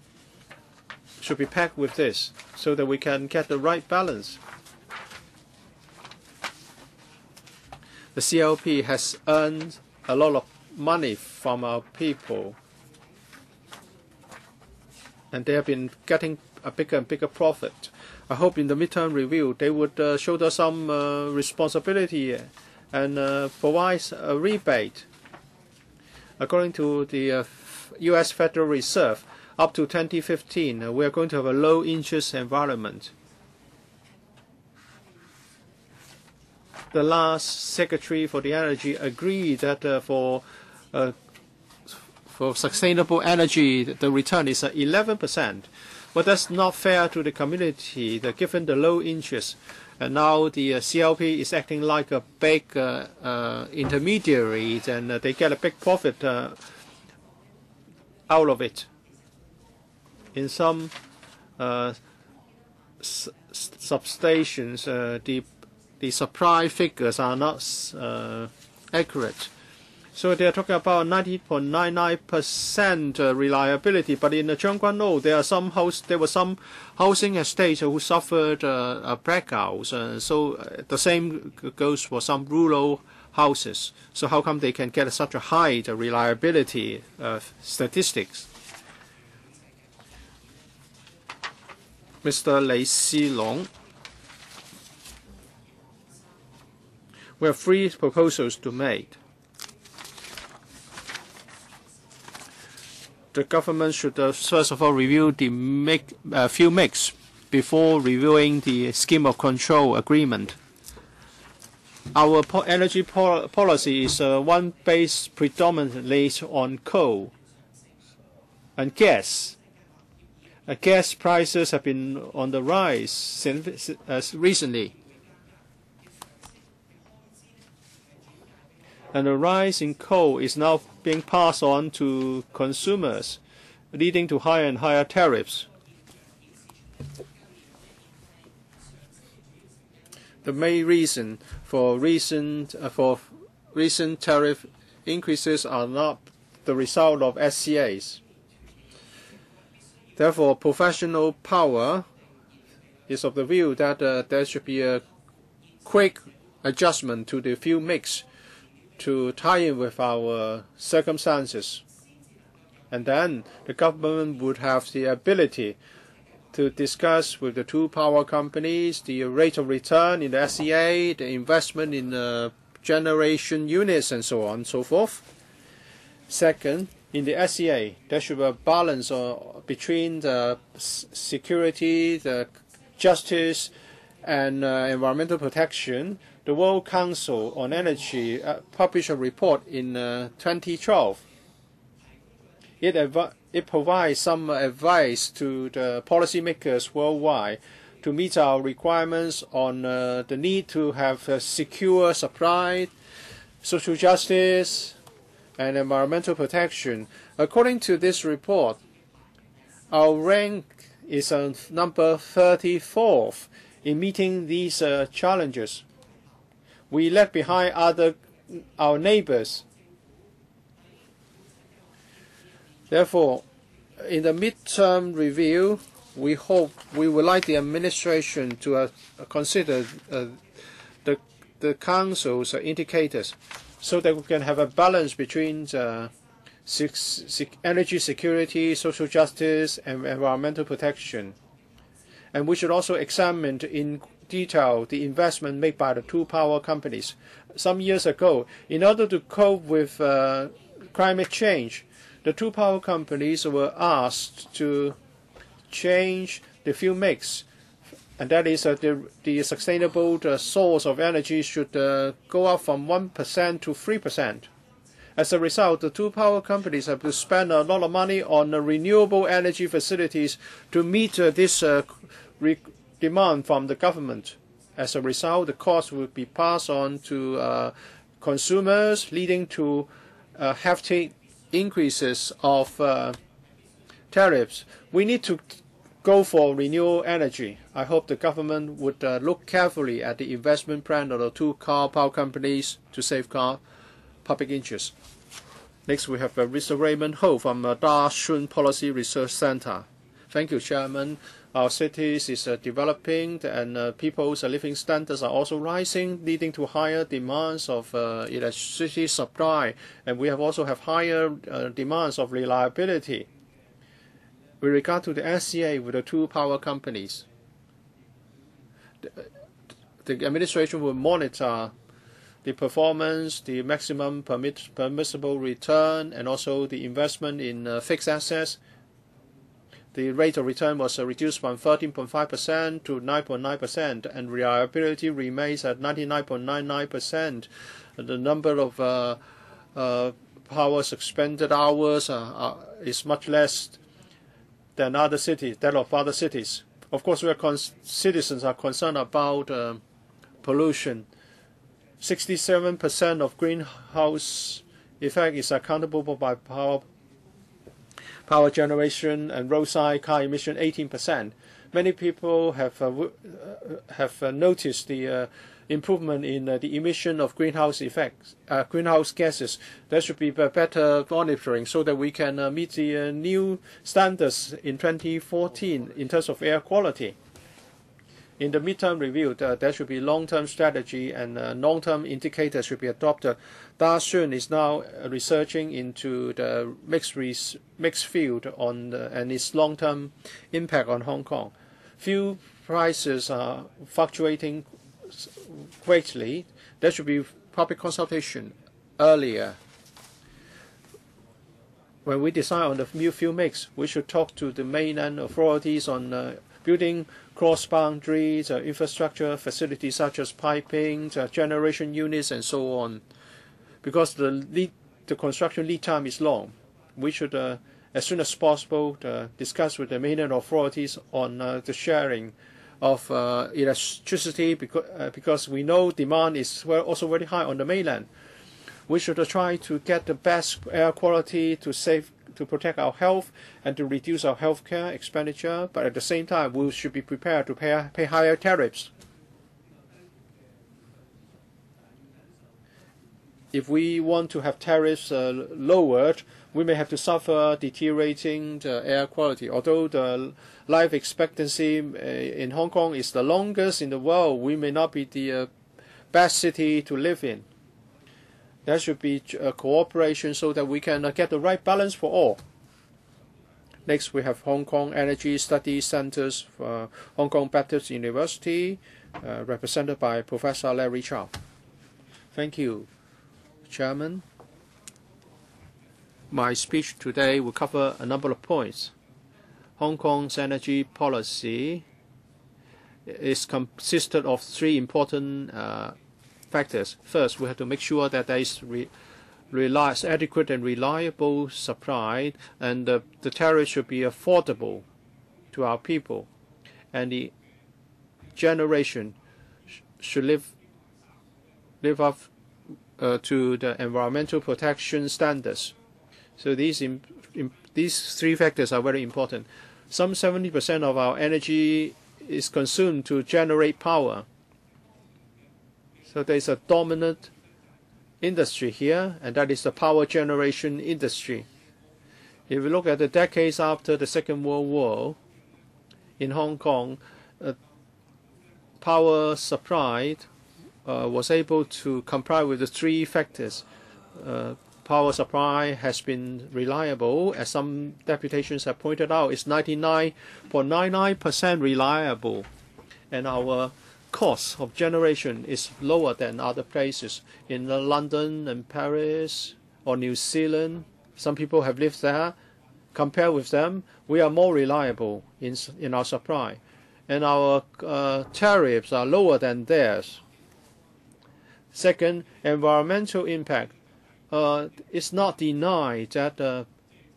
should be packed with this, so that we can get the right balance. The CLP has earned a lot of money from our people, and they have been getting a bigger and bigger profit. I hope in the midterm review they would shoulder some responsibility and provide a rebate. According to the U.S. Federal Reserve, up to 2015, we are going to have a low-interest environment. The last Secretary for the Energy agreed that for sustainable energy, the return is 11%. But that's not fair to the community, given the low interest. And now the CLP is acting like a big intermediary, and they get a big profit out of it. In some substations, the supply figures are not accurate. So they are talking about 90.99% reliability, but in the Zhangguanou, there were some housing estates who suffered blackouts. So the same goes for some rural houses. So how come they can get such a high reliability statistics? Mr. Lei Silong, we have 3 proposals to make. The government should first of all review the fuel mix before reviewing the scheme of control agreement. Our energy policy is one based predominantly on coal and gas. Gas prices have been on the rise recently. and the rise in coal is now being passed on to consumers, leading to higher and higher tariffs. The main reason for recent tariff increases are not the result of SCAs. Therefore, professional power is of the view that there should be a quick adjustment to the fuel mix to tie in with our circumstances. And then the government would have the ability to discuss with the two power companies the rate of return in the SCA, the investment in generation units, and so on and so forth. Second, in the SCA, there should be a balance between the security, the justice, and environmental protection. The World Council on Energy published a report in 2012. It provides some advice to the policymakers worldwide to meet our requirements on the need to have a secure supply, social justice, and environmental protection. According to this report, our rank is on number 34th in meeting these challenges. We lag behind our neighbors. Therefore, in the midterm review, we would like the administration to consider the Council's indicators so that we can have a balance between energy security, social justice, and environmental protection. And we should also examine in detail the investment made by the two power companies. Some years ago, in order to cope with climate change, the two power companies were asked to change the fuel mix, and that is the sustainable source of energy should go up from 1% to 3%. As a result, the two power companies have to spend a lot of money on renewable energy facilities to meet this demand from the government. As a result, the cost will be passed on to consumers, leading to hefty increases of tariffs. We need to go for renewable energy. I hope the government would look carefully at the investment plan of the two power companies to safeguard public interest. Next, we have Mr. Raymond Ho from Da Shun Policy Research Center. Thank you, Chairman. Our cities is developing, and people's living standards are also rising, leading to higher demands of electricity supply, and we also have higher demands of reliability. With regard to the SCA with the two power companies, the administration will monitor the performance, the maximum permissible return, and also the investment in fixed assets. The rate of return was reduced from 13.5% to 9.9%, and reliability remains at 99.99%. The number of power expended hours is much less than other cities, that of other cities. Of course, citizens are concerned about pollution. 67% of greenhouse effect is accountable by power generation, and roadside car emission 18%. Many people have noticed the improvement in the emission of greenhouse gases. There should be better monitoring so that we can meet the new standards in 2014 in terms of air quality. In the midterm review, there should be long-term strategy, and long-term indicators should be adopted. Da Shun is now researching into the mixed field and its long-term impact on Hong Kong. Fuel prices are fluctuating greatly. There should be public consultation earlier. When we decide on the new fuel mix, we should talk to the mainland authorities on building cross-boundaries, infrastructure facilities such as piping, generation units, and so on. Because the construction lead time is long, we should, as soon as possible, discuss with the mainland authorities on the sharing of electricity, because we know demand is also very high on the mainland. We should try to get the best air quality to protect our health and to reduce our healthcare expenditure. But at the same time, we should be prepared to pay higher tariffs. If we want to have tariffs lowered, we may have to suffer deteriorating air quality. Although the life expectancy in Hong Kong is the longest in the world, we may not be the best city to live in. There should be cooperation so that we can get the right balance for all. Next, we have Hong Kong Energy Study Centers for Hong Kong Baptist University, represented by Professor Larry Chow. Thank you, Chairman. My speech today will cover a number of points. Hong Kong's energy policy is consisted of three important factors. First, we have to make sure that there is adequate and reliable supply, and the tariff should be affordable to our people, and the generation should live up to the environmental protection standards. So these three factors are very important. Some 70% of our energy is consumed to generate power. So there is a dominant industry here, and that is the power generation industry. If we look at the decades after the Second World War, in Hong Kong, power supplied was able to comply with the three factors. Power supply has been reliable, as some deputations have pointed out. It's 99.99% reliable, and our cost of generation is lower than other places. In London and Paris or New Zealand, some people have lived there. Compared with them, we are more reliable in our supply, and our tariffs are lower than theirs. Second, environmental impact. It's not denied that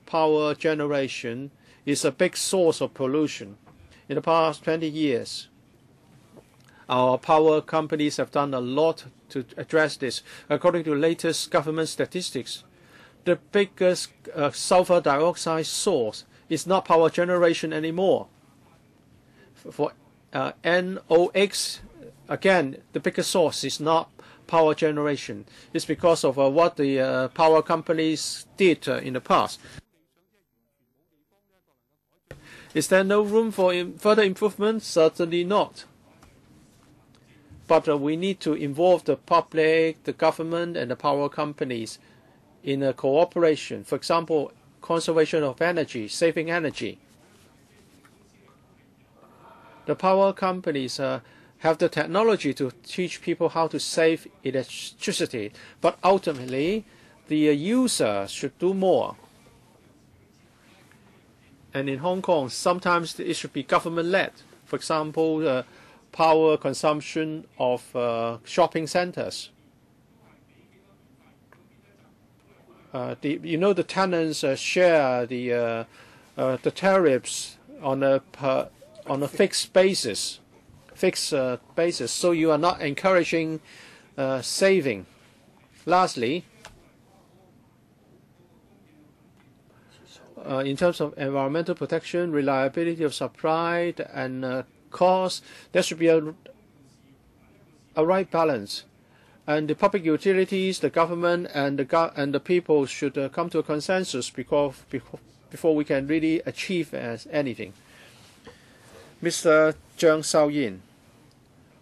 power generation is a big source of pollution. In the past 20 years, our power companies have done a lot to address this. According to latest government statistics, the biggest sulfur dioxide source is not power generation anymore. For NOx, again, the biggest source is not power generation. It's because of what the power companies did in the past. Is there no room for further improvement? Certainly not. But we need to involve the public, the government, and the power companies in a cooperation. For example, conservation of energy, saving energy. The power companies have the technology to teach people how to save electricity, but ultimately the user should do more. And in Hong Kong, sometimes it should be government-led. For example, power consumption of shopping centers. The tenants share the tariffs on a fixed basis. So you are not encouraging saving. Lastly, in terms of environmental protection, reliability of supply, and cost, there should be a right balance. And the public utilities, the government, and the people should come to a consensus before we can really achieve anything. Mr. Zhang Shaoyin.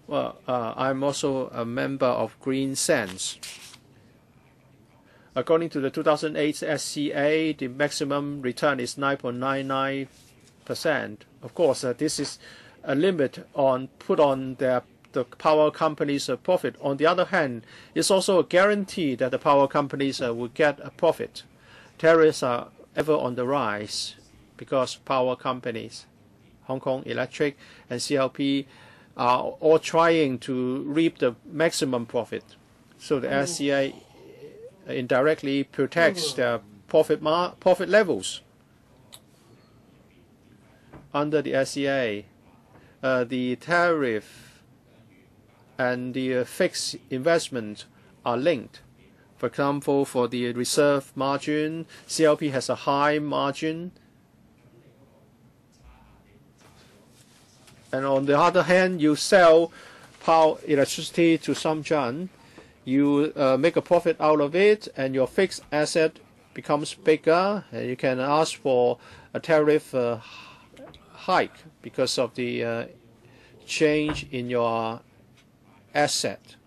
Well, I'm also a member of Green Sense. According to the 2008 SCA, the maximum return is 9.99%. Of course, this is a limit put on the power companies' profit. On the other hand, it's also a guarantee that the power companies will get a profit. Tariffs are ever on the rise because power companies, Hong Kong Electric and CLP, are all trying to reap the maximum profit. So the SCA indirectly protects their profit levels. Under the SCA, the tariff and the fixed investment are linked. For example, for the reserve margin, CLP has a high margin. And on the other hand, you sell electricity to Samjan, you make a profit out of it, and your fixed asset becomes bigger, and you can ask for a tariff hike because of the change in your asset.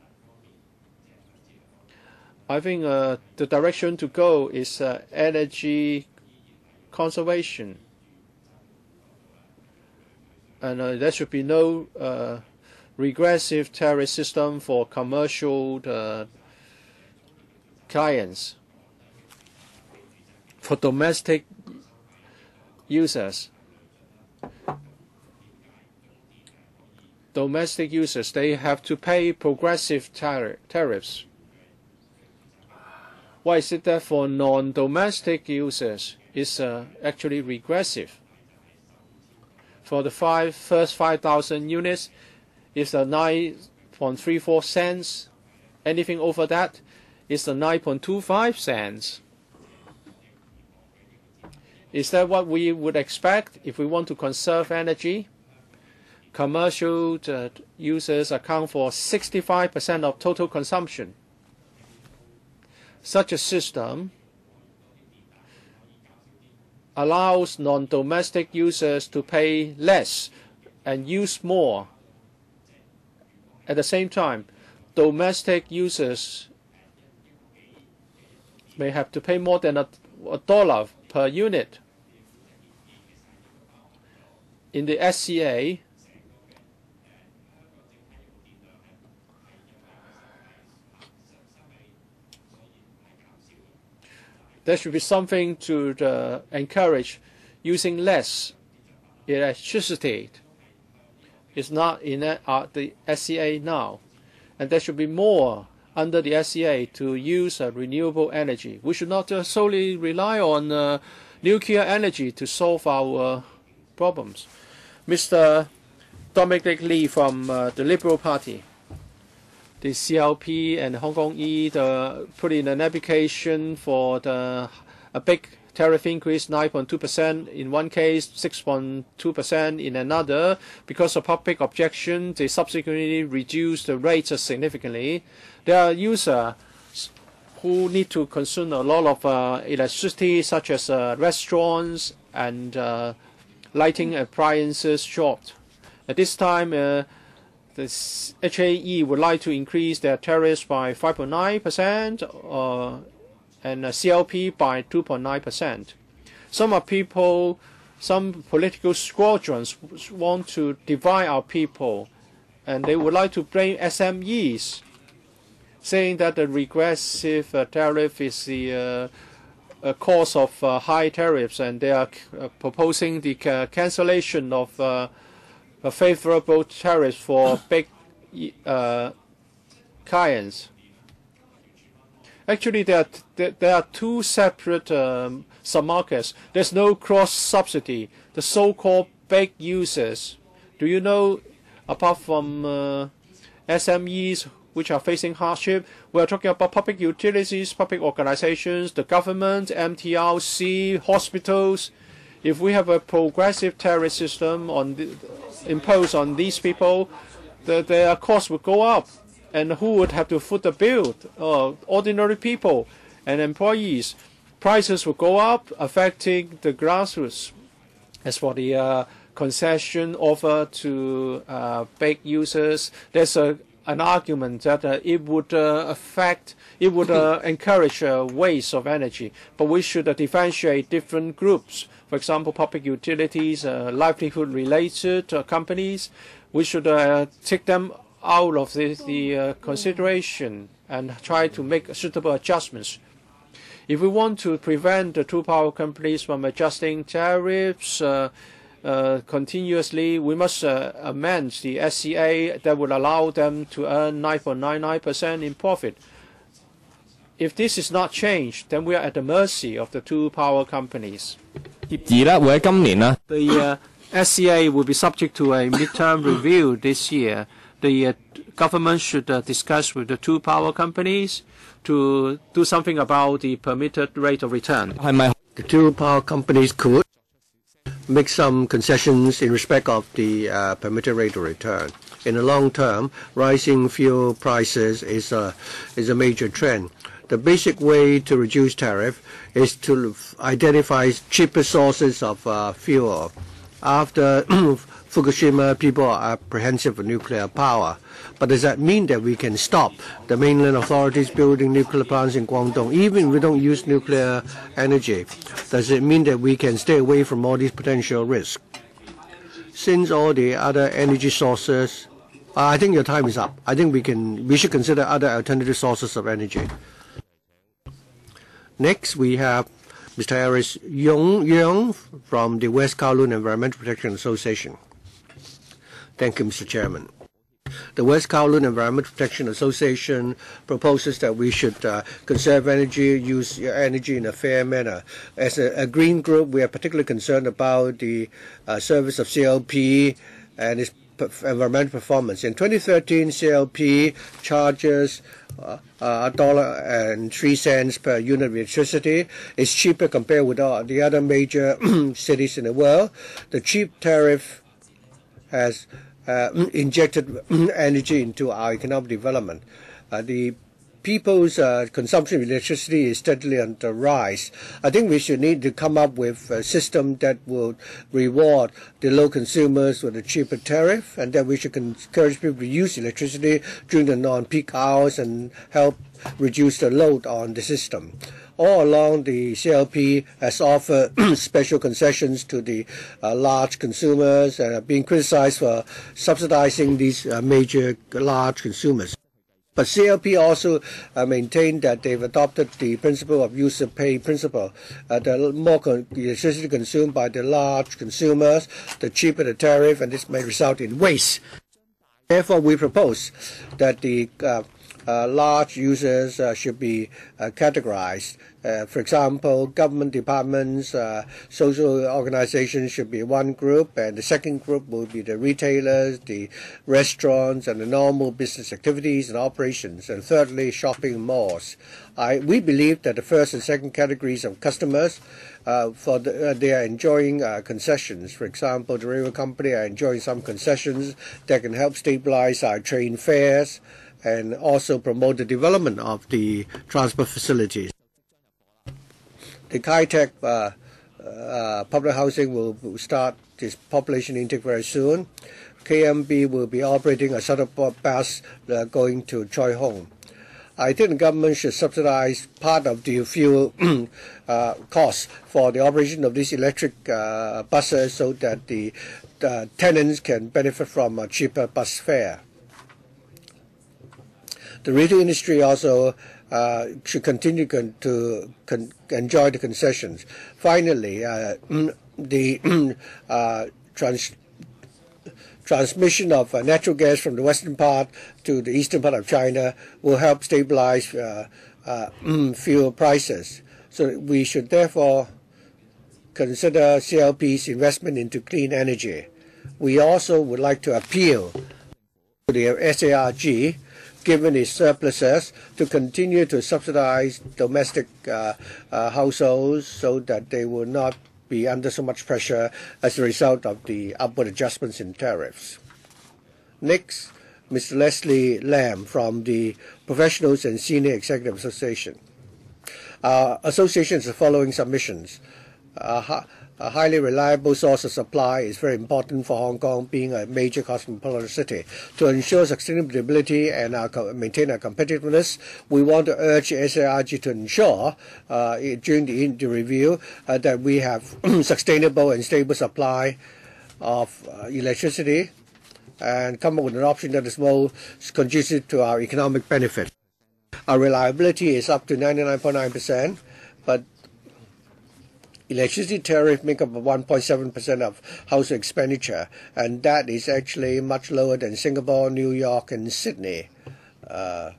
I think the direction to go is energy conservation. And there should be no regressive tariff system for commercial clients. For domestic users, they have to pay progressive tariffs. Why is it that for non-domestic users it's actually regressive? For the first 5,000 units, it's a 9.34 cents. Anything over that is a 9.25 cents. Is that what we would expect if we want to conserve energy? Commercial users account for 65% of total consumption. Such a system allows non-domestic users to pay less and use more. At the same time, domestic users may have to pay more than $1 per unit. In the SCA, there should be something to encourage using less electricity. It's not in the SCA now. And there should be more under the SCA to use renewable energy. We should not solely rely on nuclear energy to solve our problems. Mr. Dominic Lee from the Liberal Party. The CLP and Hong Kong E put in an application for a big tariff increase, 9.2% in one case, 6.2% in another. Because of public objection, they subsequently reduced the rates significantly. There are users who need to consume a lot of electricity, such as restaurants and lighting appliances shop. At this time, the HAE would like to increase their tariffs by 5.9% and CLP by 2.9%. Some political squadrons want to divide our people, and they would like to blame SMEs, saying that the regressive tariff is the cause of high tariffs, and they are proposing the cancellation of a favorable tariff for big clients. Actually, there are two separate submarkets. There's no cross-subsidy. The so-called big users. Do you know, apart from SMEs which are facing hardship, we are talking about public utilities, public organizations, the government, MTRC, hospitals. If we have a progressive tariff system imposed on these people, their costs would go up. And who would have to foot the bill? Ordinary people and employees. Prices will go up, affecting the grassroots. As for the concession offer to big users, there's an argument that it would encourage waste of energy. But we should differentiate different groups. For example, public utilities, livelihood-related companies. We should take them out of the consideration and try to make suitable adjustments. If we want to prevent the two power companies from adjusting tariffs continuously, we must amend the SCA that would allow them to earn 9.99% in profit. If this is not changed, then we are at the mercy of the two power companies. The SCA will be subject to a midterm review this year. The government should discuss with the two power companies to do something about the permitted rate of return. The two power companies could make some concessions in respect of the permitted rate of return. In the long term, rising fuel prices is a major trend. The basic way to reduce tariff is to identify cheaper sources of fuel. After Fukushima, people are apprehensive of nuclear power. But does that mean that we can stop the mainland authorities building nuclear plants in Guangdong, even if we don't use nuclear energy? Does it mean that we can stay away from all these potential risks? Since all the other energy sources, I think your time is up. I think we should consider other alternative sources of energy. Next, we have Mr. Harris Young from the West Kowloon Environmental Protection Association. Thank you, Mr. Chairman. The West Kowloon Environmental Protection Association proposes that we should conserve energy, use energy in a fair manner. As a green group, we are particularly concerned about the service of CLP and its environmental performance. In 2013, CLP charges $1.03 per unit of electricity. It's cheaper compared with the other major cities in the world. The cheap tariff has injected energy into our economic development. The people's consumption of electricity is steadily on the rise. I think we should need to come up with a system that will reward the low consumers with a cheaper tariff, and that we should encourage people to use electricity during the non-peak hours and help reduce the load on the system. All along, the CLP has offered special concessions to the large consumers and are being criticized for subsidizing these major large consumers. But CLP also maintained that they've adopted the principle of user pay principle. The more electricity consumed by the large consumers, the cheaper the tariff, and this may result in waste. Therefore, we propose that the large users should be categorized. For example, government departments, social organizations should be one group, and the second group will be the retailers, the restaurants, and the normal business activities and operations, and thirdly, shopping malls. We believe that the first and second categories of customers, they are enjoying concessions. For example, the railway company are enjoying some concessions that can help stabilize our train fares and also promote the development of the transport facilities. The Kai-Tak public housing will start this population intake very soon. KMB will be operating a shuttle bus going to Choi Hong. I think the government should subsidize part of the fuel costs for the operation of these electric buses so that the tenants can benefit from a cheaper bus fare. The retail industry also should continue to enjoy the concessions. Finally, the transmission of natural gas from the western part to the eastern part of China will help stabilize fuel prices. So we should therefore consider CLP's investment into clean energy. We also would like to appeal to the SARG, given its surpluses, to continue to subsidize domestic households so that they will not be under so much pressure as a result of the upward adjustments in tariffs. Next, Mr. Leslie Lam from the Professionals and Senior Executive Association. Our association is the following submissions. A highly reliable source of supply is very important for Hong Kong, being a major cosmopolitan city. To ensure sustainability and maintain our competitiveness, we want to urge SARG to ensure during the review that we have sustainable and stable supply of electricity and come up with an option that is most conducive to our economic benefit. Our reliability is up to 99.9%, but electricity tariff make up 1.7% of household expenditure, and that is actually much lower than Singapore, New York, and Sydney. The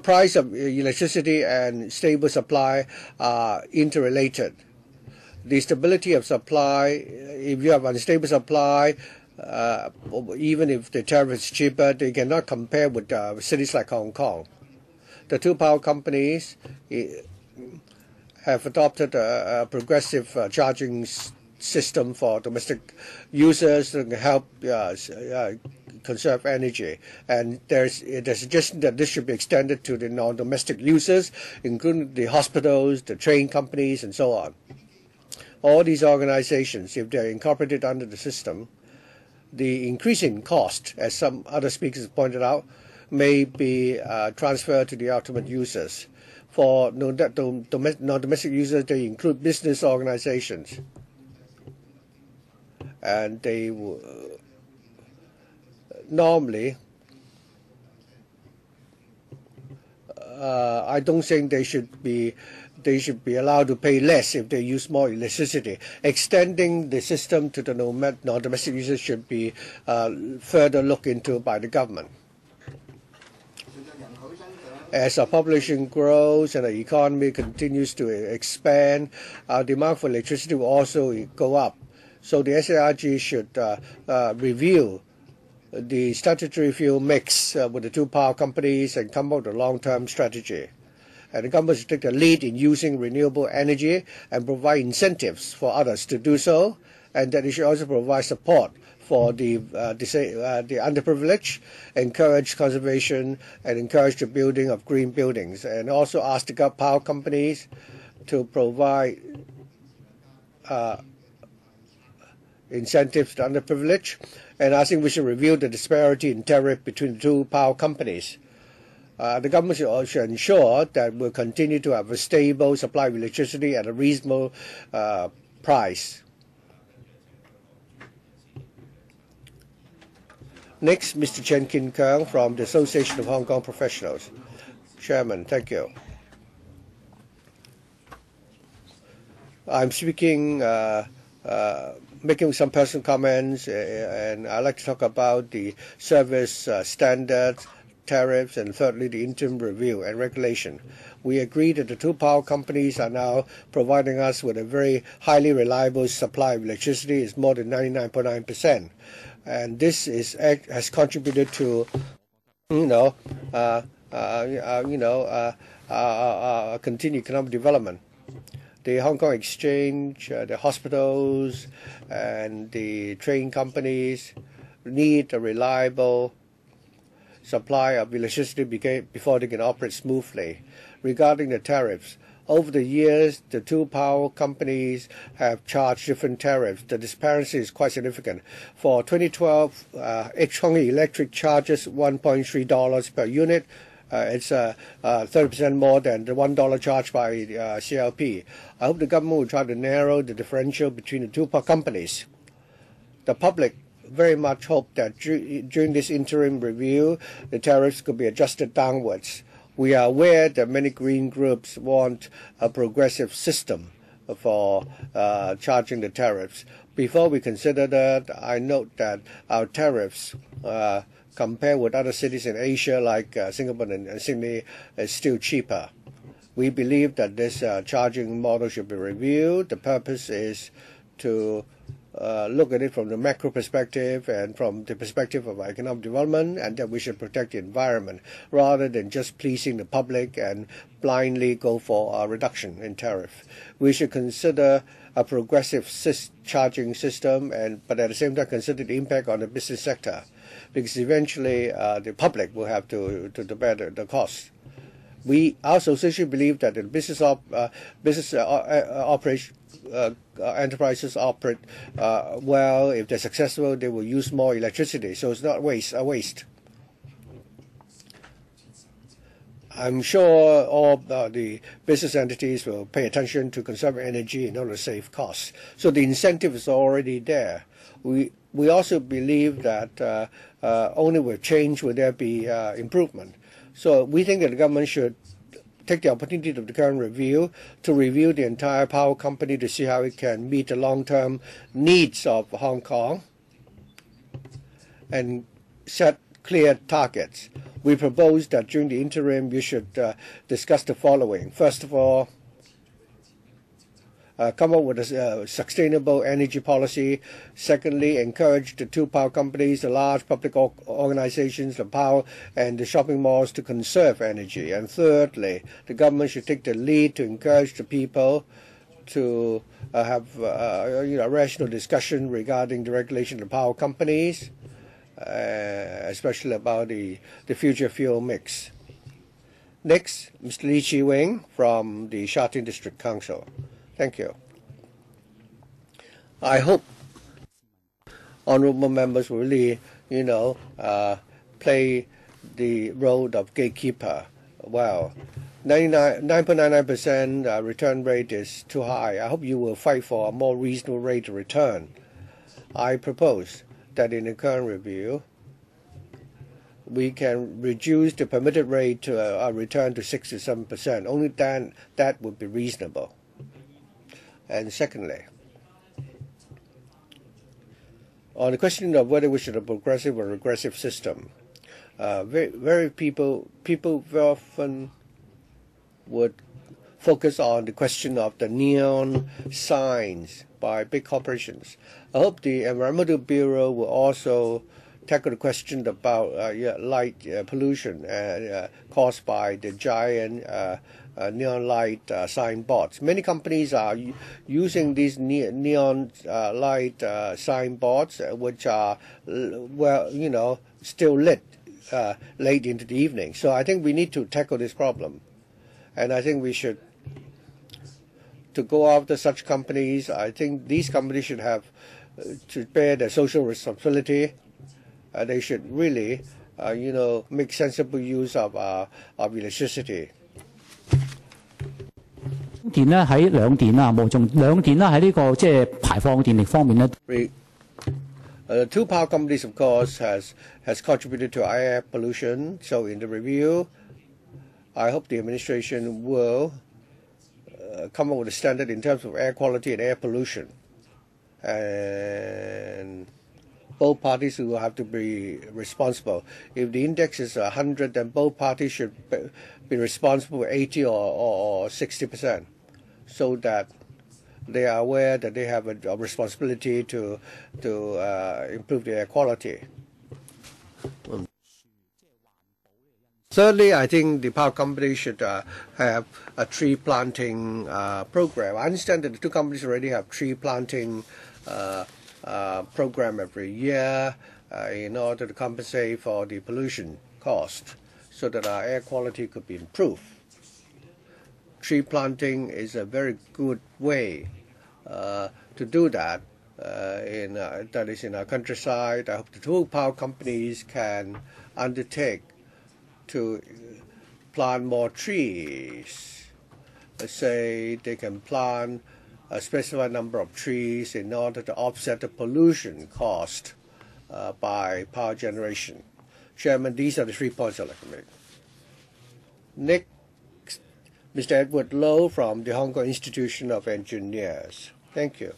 price of electricity and stable supply are interrelated. the stability of supply. If you have unstable supply, even if the tariff is cheaper, they cannot compare with cities like Hong Kong. The two power companies have adopted a progressive charging system for domestic users to help conserve energy. And there's a suggestion that this should be extended to the non-domestic users, including the hospitals, the train companies, and so on. All these organizations, if they're incorporated under the system, the increasing cost, as some other speakers pointed out, may be transferred to the ultimate users. For non-domestic users, they include business organizations. And they normally, I don't think they should be allowed to pay less if they use more electricity. Extending the system to the non-domestic users should be further looked into by the government. As our population grows and the economy continues to expand, our demand for electricity will also go up. So the SARG should review the statutory fuel mix with the two power companies and come up with a long-term strategy. And the government should take the lead in using renewable energy and provide incentives for others to do so, and that it should also provide support for the underprivileged, encourage conservation, and encourage the building of green buildings, and also ask the power companies to provide incentives to underprivileged. And I think we should review the disparity in tariff between the two power companies. The government should also ensure that we'll continue to have a stable supply of electricity at a reasonable price. Next, Mr. Kin-fung from the Association of Hong Kong Professionals. Chairman, thank you. I'm speaking, making some personal comments, and I'd like to talk about the service standards, tariffs, and thirdly, the interim review and regulation. We agree that the two power companies are now providing us with a very highly reliable supply of electricity. It's more than 99.9%. And this has contributed to, continued economic development. The Hong Kong Exchange, the hospitals, and the train companies need a reliable supply of electricity before they can operate smoothly. Regarding the tariffs, over the years, the two power companies have charged different tariffs. The disparity is quite significant. For 2012, Hong Kong Electric charges $1.3 per unit. It's 30% more than the $1 charged by CLP. I hope the government will try to narrow the differential between the two power companies. The public very much hope that during this interim review, the tariffs could be adjusted downwards. We are aware that many green groups want a progressive system for charging the tariffs. Before we consider that, I note that our tariffs, compared with other cities in Asia like Singapore and Sydney, is still cheaper. We believe that this charging model should be reviewed. The purpose is to look at it from the macro perspective and from the perspective of economic development, and that we should protect the environment rather than just pleasing the public and blindly go for a reduction in tariff. We should consider a progressive charging system, but at the same time consider the impact on the business sector, because eventually the public will have to bear the cost. Our association believe that the enterprises operate well. If they're successful, they will use more electricity, so it's not a waste. I'm sure all the business entities will pay attention to conserving energy in order to save costs. So the incentive is already there. We also believe that only with change will there be improvement. So we think that the government should take the opportunity of the current review to review the entire power company to see how it can meet the long-term needs of Hong Kong and set clear targets. We propose that during the interim you should discuss the following. First of all, come up with a sustainable energy policy. Secondly, encourage the two power companies, the large public organizations, the power and the shopping malls to conserve energy. And thirdly, the government should take the lead to encourage the people to have a rational discussion regarding the regulation of the power companies, especially about the future fuel mix. Next, Mr. Lee Chi-wing from the Sha Tin District Council. Thank you. I hope honourable members will really, play the role of gatekeeper well. 9.99% return rate is too high. I hope you will fight for a more reasonable rate of return. I propose that in the current review, we can reduce the permitted rate to a return to 6 to 7%. Only then that would be reasonable. And secondly, on the question of whether we should have a progressive or regressive system, very people very often would focus on the question of the neon signs by big corporations. I hope the Environmental Bureau will also tackle the question about light pollution caused by the giant neon light signboards. Many companies are using these neon light signboards, which are still lit late into the evening. So I think we need to tackle this problem, and I think we should to go after such companies. I think these companies should have to bear their social responsibility. They should really, make sensible use of electricity. 電咧喺兩電啊，無從兩電啦喺呢個即係排放電力方面咧。Two power companies, of course, has contributed to air pollution. So in the review, I hope the administration will come up with a standard in terms of air quality and air pollution. And both parties will have to be responsible. If the index is 100, then both parties should be responsible for 80 or 60%, so that they are aware that they have a responsibility to improve the air quality. Thirdly, I think the power company should have a tree planting program. I understand that the two companies already have tree planting program every year in order to compensate for the pollution cost, so that our air quality could be improved. Tree planting is a very good way to do that. That is in our countryside. I hope the two power companies can undertake to plant more trees. Let's say they can plant a specified number of trees in order to offset the pollution caused by power generation. Chairman, these are the 3 points I'd like to make. Next, Mr. Edward Lowe from the Hong Kong Institution of Engineers. Thank you.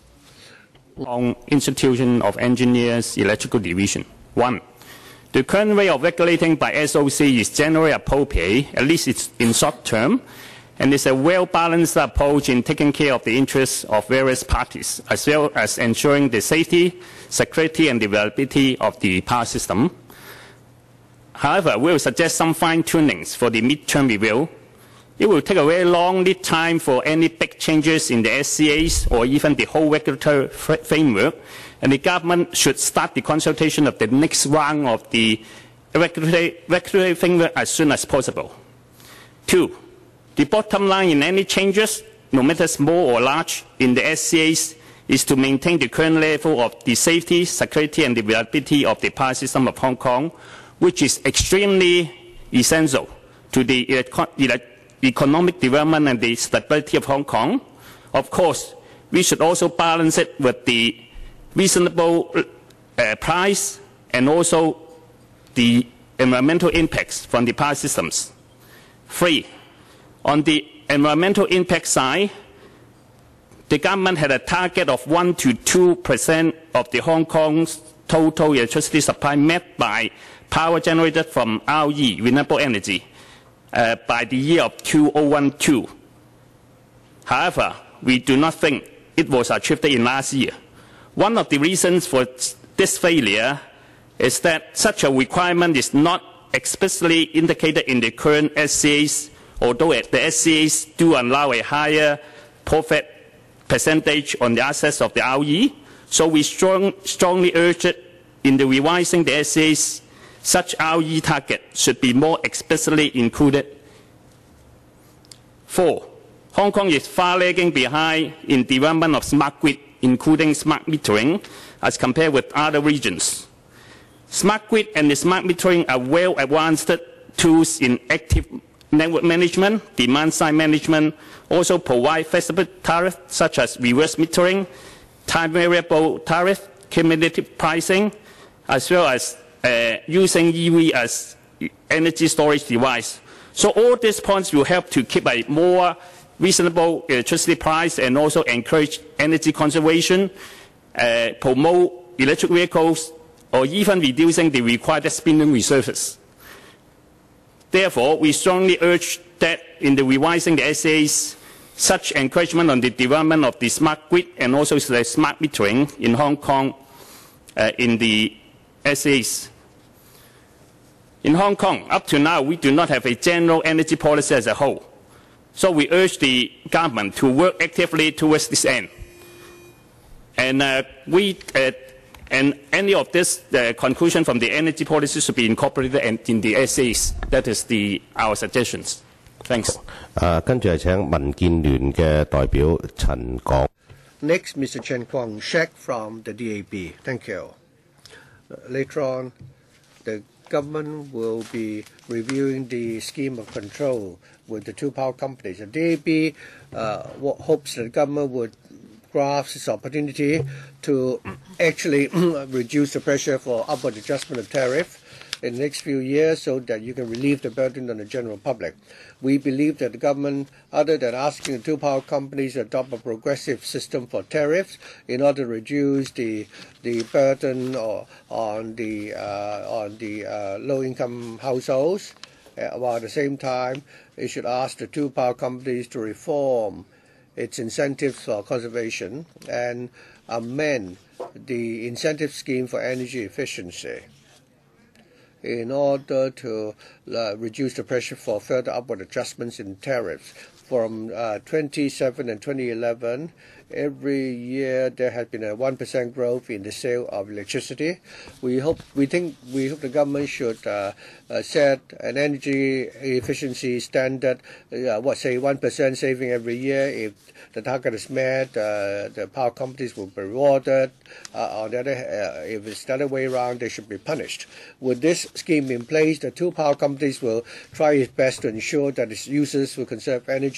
Hong Kong Institution of Engineers Electrical Division. 1. The current way of regulating by SOC is generally appropriate, at least it's in short term, and is a well-balanced approach in taking care of the interests of various parties, as well as ensuring the safety, security, and availability of the power system. However, we will suggest some fine-tunings for the mid-term review. It will take a very long lead time for any big changes in the SCAs or even the whole regulatory framework, and the government should start the consultation of the next round of the regulatory framework as soon as possible. 2. The bottom line in any changes, no matter small or large, in the SCAs is to maintain the current level of the safety, security, and availability of the power system of Hong Kong, which is extremely essential to the economic development and the stability of Hong Kong. Of course, we should also balance it with the reasonable price and also the environmental impacts from the power systems. 3. On the environmental impact side, the government had a target of 1 to 2% of the Hong Kong's total electricity supply met by power generated from RE, renewable energy, by the year of 2012. However, we do not think it was achieved in last year. One of the reasons for this failure is that such a requirement is not explicitly indicated in the current SCAs, although the SCAs do allow a higher profit percentage on the assets of the RE. So we strongly urge it in the revising the SCAs, such RE target should be more explicitly included. 4. Hong Kong is far lagging behind in development of smart grid, including smart metering, as compared with other regions. Smart grid and the smart metering are well advanced tools in active network management, demand-side management, also provide flexible tariffs such as reverse metering, time variable tariff, cumulative pricing, as well as using EV as energy storage device. So all these points will help to keep a more reasonable electricity price and also encourage energy conservation, promote electric vehicles, or even reducing the required spending reserves. Therefore, we strongly urge that in the revising the SAs, such encouragement on the development of the smart grid and also the smart metering in Hong Kong in the SAs. In Hong Kong, up to now, we do not have a general energy policy as a whole. So we urge the government to work actively towards this end. And any of this conclusion from the energy policy should be incorporated in the SAs. That is our suggestions. Thanks. 跟住係請民建聯嘅代表陳廣。Next, Mr. Kin-fung from the DAB. Thank you. Later on, the government will be reviewing the scheme of control with the two power companies. The DAB hopes that the government would grasp this opportunity to actually reduce the pressure for upward adjustment of tariff in the next few years so that you can relieve the burden on the general public. We believe that the government, other than asking the two power companies to adopt a progressive system for tariffs in order to reduce the burden on the low-income households, while at the same time it should ask the two power companies to reform its incentives for conservation and amend the incentive scheme for energy efficiency in order to reduce the pressure for further upward adjustments in tariffs. From 2007 and 2011, every year there has been a 1% growth in the sale of electricity. We hope the government should set an energy efficiency standard, say 1% saving every year. If the target is met, the power companies will be rewarded. On the other, if it's the other way around, they should be punished. With this scheme in place, the two power companies will try its best to ensure that its users will conserve energy,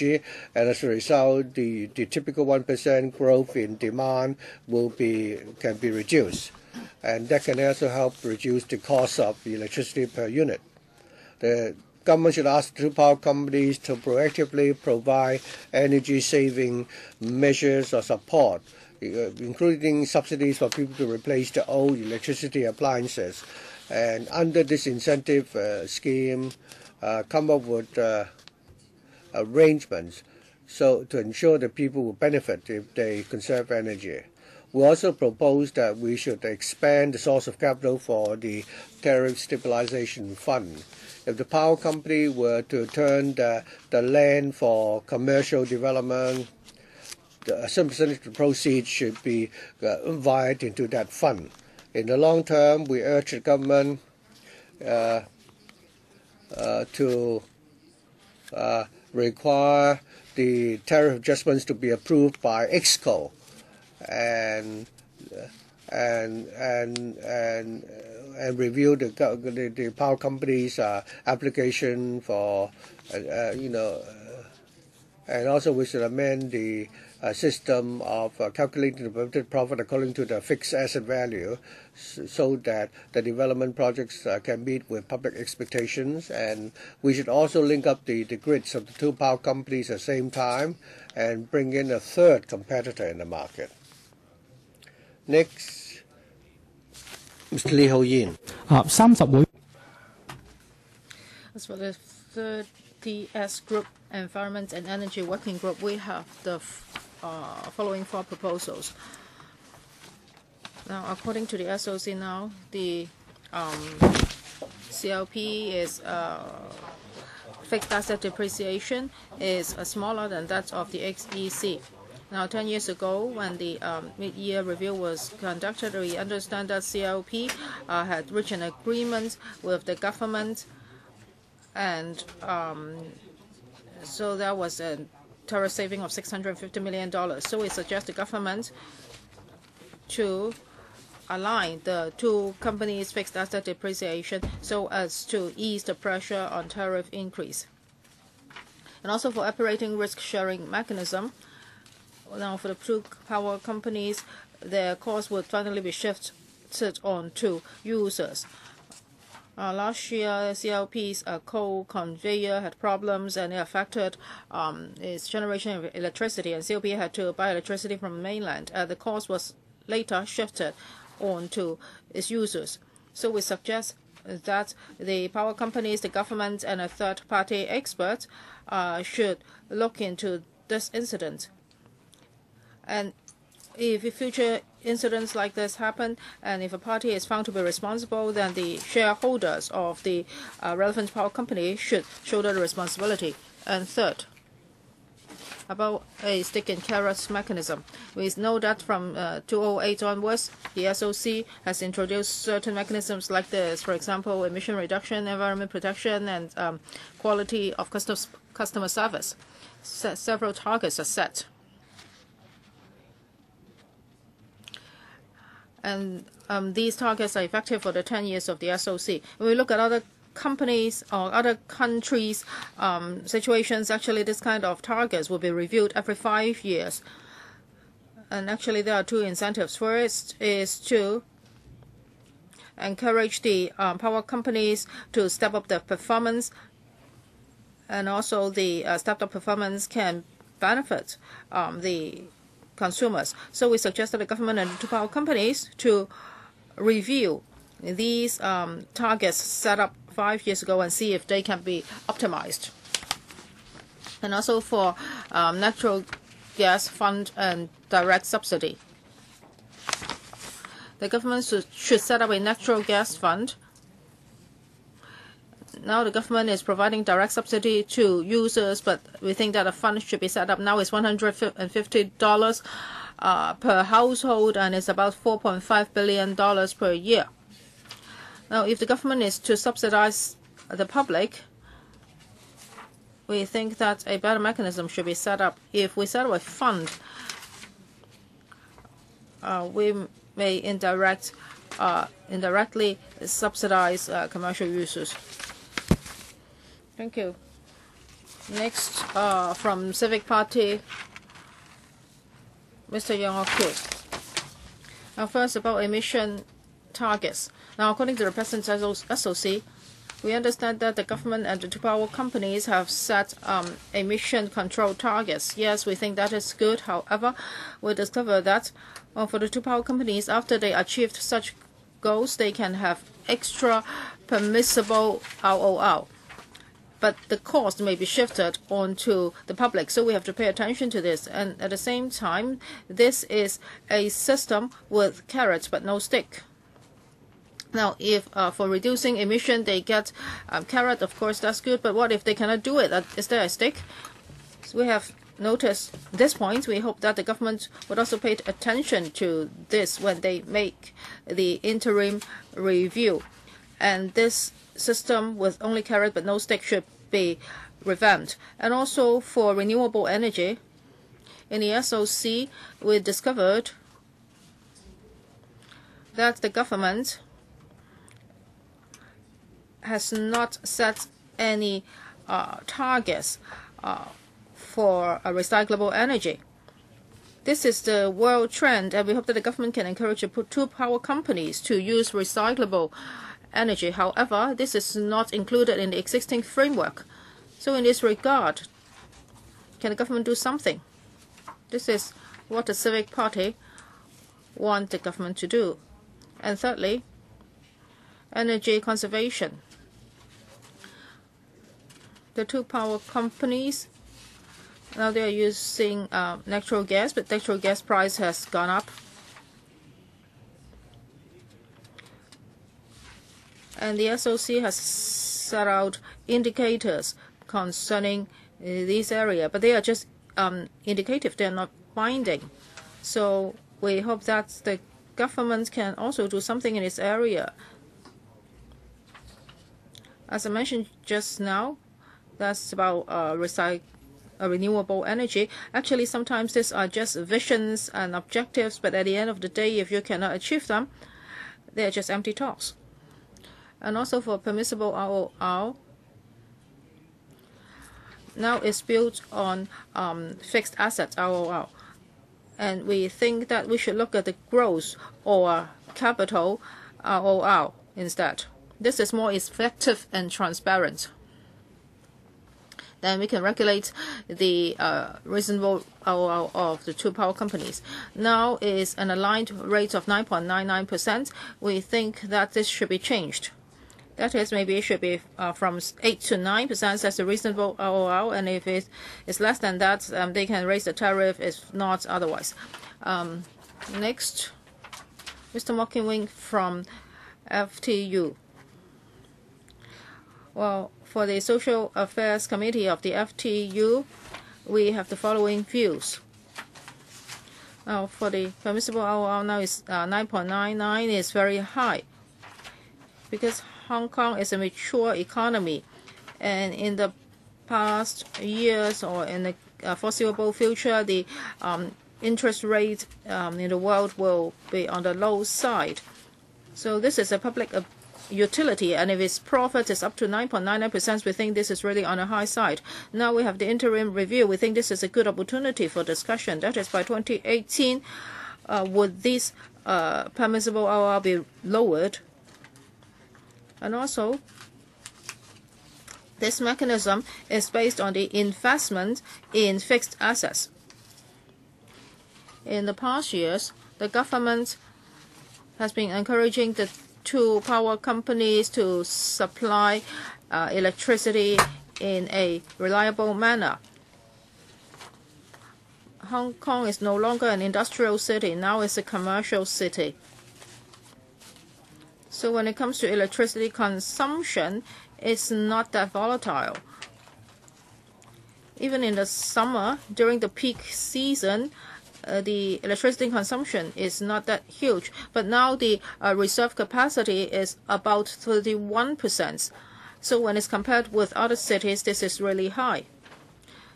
and as a result, the typical 1% growth in demand can be reduced, and that can also help reduce the cost of electricity per unit. The government should ask the two power companies to proactively provide energy-saving measures or support, including subsidies for people to replace the old electricity appliances. And under this incentive scheme, come up with arrangements so to ensure that people will benefit if they conserve energy. We also propose that we should expand the source of capital for the tariff stabilization fund. If the power company were to turn the land for commercial development, a certain percentage of the proceeds should be wired into that fund. In the long term, we urge the government to require the tariff adjustments to be approved by EXCO and review the power company's application for and also we should amend the system of calculating the permitted profit according to the fixed asset value so that the development projects can meet with public expectations. And we should also link up the grids of the two power companies at the same time and bring in a third competitor in the market. Next, Mr. Lee Ho-yin. 30會 As for the 30S Group, Environment and Energy Working Group, we have the following 4 proposals. Now, according to the SOC now, the CLP is fixed asset depreciation is smaller than that of the XEC. Now, 10 years ago, when the mid-year review was conducted, we understand that CLP had reached an agreement with the government, and so there was a total saving of $650 million. So we suggest the government to align the 2 companies' fixed asset depreciation so as to ease the pressure on tariff increase. And also for operating risk-sharing mechanism, now for the 2 power companies, their costs would finally be shifted on to users. Last year, CLP's coal conveyor had problems, and it affected its generation of electricity, and CLP had to buy electricity from the mainland. The cost was later shifted on to its users. So we suggest that the power companies, the government, and a third-party expert should look into this incident. And if future incidents like this happen, and if a party is found to be responsible, then the shareholders of the relevant power company should shoulder the responsibility. And third, about a stick and carrots mechanism. We know that from 2008 onwards, the SOC has introduced certain mechanisms like this, for example, emission reduction, environment protection, and quality of customer service. Several targets are set. And these targets are effective for the 10 years of the SOC. When we look at other companies or other countries' situations, actually this kind of targets will be reviewed every 5 years. And actually there are 2 incentives. First is to encourage the power companies to step up their performance, and also the stepped up performance can benefit the consumers. So we suggest that the government and the 2 power companies to review these targets set up 5 years ago and see if they can be optimized. And also for natural gas fund and direct subsidy. The government should set up a natural gas fund. Now the government is providing direct subsidy to users, but we think that a fund should be set up. Now it's $150 per household, and it's about $4.5 billion per year. Now, if the government is to subsidize the public, we think that a better mechanism should be set up. If we set up a fund, we may indirectly subsidize commercial users. Thank you. Next, from Civic Party, Mr. Yang Ok. Now, first about emission targets. Now, according to the President's SOC, we understand that the government and the 2 power companies have set emission control targets. Yes, we think that is good. However, we discovered that for the 2 power companies, after they achieved such goals, they can have extra permissible ROR. But the cost may be shifted onto the public, so we have to pay attention to this. And at the same time, this is a system with carrots but no stick. Now, if for reducing emission they get carrot, of course that's good. But what if they cannot do it? Is there a stick? So we have noticed this point. We hope that the government would also pay attention to this when they make the interim review. And this system with only carrot but no stick should be revamped. And also for renewable energy, in the SOC, we discovered that the government has not set any targets for recyclable energy. This is the world trend, and we hope that the government can encourage the 2 power companies to use recyclable energy. However, this is not included in the existing framework. So in this regard, can the government do something? This is what the Civic Party want the government to do. And thirdly, energy conservation. The 2 power companies Now they are using natural gas, but natural gas price has gone up. And the SOC has set out indicators concerning this area, but they are just indicative. They are not binding. So we hope that the government can also do something in this area. As I mentioned just now, that's about renewable energy. Actually, sometimes these are just visions and objectives, but at the end of the day, if you cannot achieve them, they are just empty talks. And also for permissible ROR, now it's built on fixed assets ROR. And we think that we should look at the gross or capital ROR instead. This is more effective and transparent. Then we can regulate the reasonable ROR of the two power companies. Now is an aligned rate of 9.99%. We think that this should be changed. That is, maybe it should be from 8 to 9%. That's a reasonable ROR, and if it's less than that, they can raise the tariff. If not, otherwise. Next, Mr. Mockinwing from FTU. Well, for the Social Affairs Committee of the FTU, we have the following views. Now, for the permissible ROR now is 9.99 is very high because Hong Kong is a mature economy, and in the past years or in the foreseeable future, the interest rate in the world will be on the low side. So this is a public utility, and if its profit is up to 9.99%, we think this is really on the high side. Now we have the interim review. We think this is a good opportunity for discussion. That is, by 2018, would this permissible ROR be lowered? And also, this mechanism is based on the investment in fixed assets. In the past years, the government has been encouraging the two power companies to supply electricity in a reliable manner. Hong Kong is no longer an industrial city. Now it's a commercial city. So when it comes to electricity consumption, it's not that volatile. Even in the summer, during the peak season, the electricity consumption is not that huge. But now the reserve capacity is about 31%. So when it's compared with other cities, this is really high.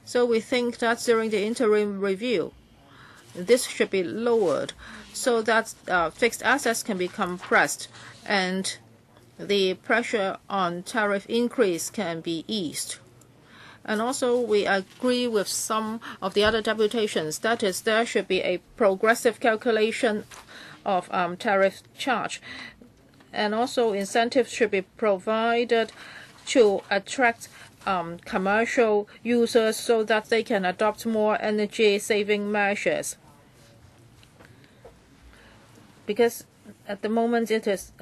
So we think that during the interim review, this should be lowered so that fixed assets can be compressed and the pressure on tariff increase can be eased. And also, we agree with some of the other deputations. That is, there should be a progressive calculation of tariff charge. And also, incentives should be provided to attract commercial users so that they can adopt more energy-saving measures. Because at the moment, it is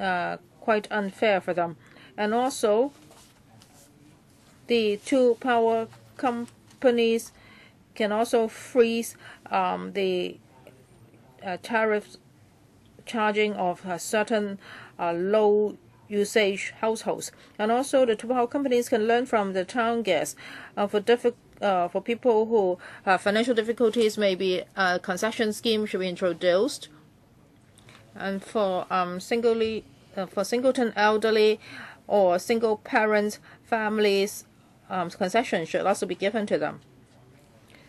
quite unfair for them. And also, the two power companies can also freeze the tariff charging of certain low usage households. And also the two power companies can learn from the town gas. For people who have financial difficulties, maybe a concession scheme should be introduced. And for singleton elderly or single parent families, concessions should also be given to them.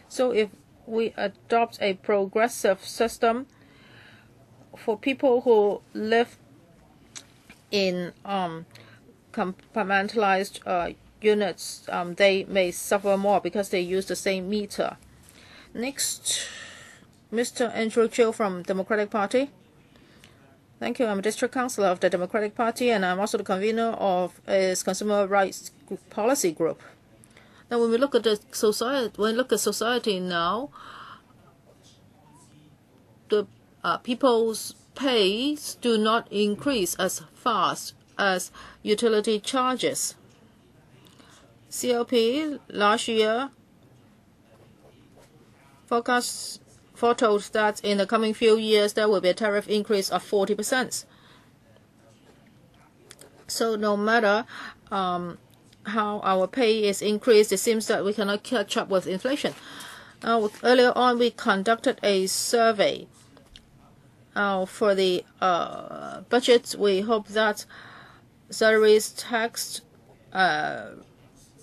So if we adopt a progressive system for people who live in compartmentalized units, they may suffer more because they use the same meter. Next, Mr. Andrew Chiu from Democratic Party. Thank you. I'm a district councillor of the Democratic Party, and I'm also the convener of its consumer rights policy group. Now, when we look at the society, now, the people's pays do not increase as fast as utility charges. CLP last year forecasts foretold that in the coming few years there will be a tariff increase of 40%. So no matter how our pay is increased, it seems that we cannot catch up with inflation. Earlier on, we conducted a survey. For the budget, we hope that salaries, tax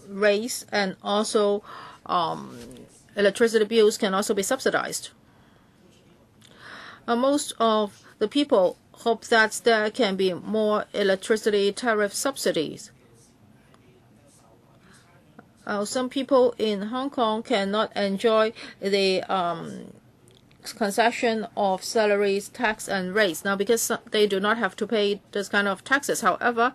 raise, and also electricity bills can also be subsidized. Most of the people hope that there can be more electricity tariff subsidies. Some people in Hong Kong cannot enjoy the concession of salaries, tax, and rates now because they do not have to pay this kind of taxes. However,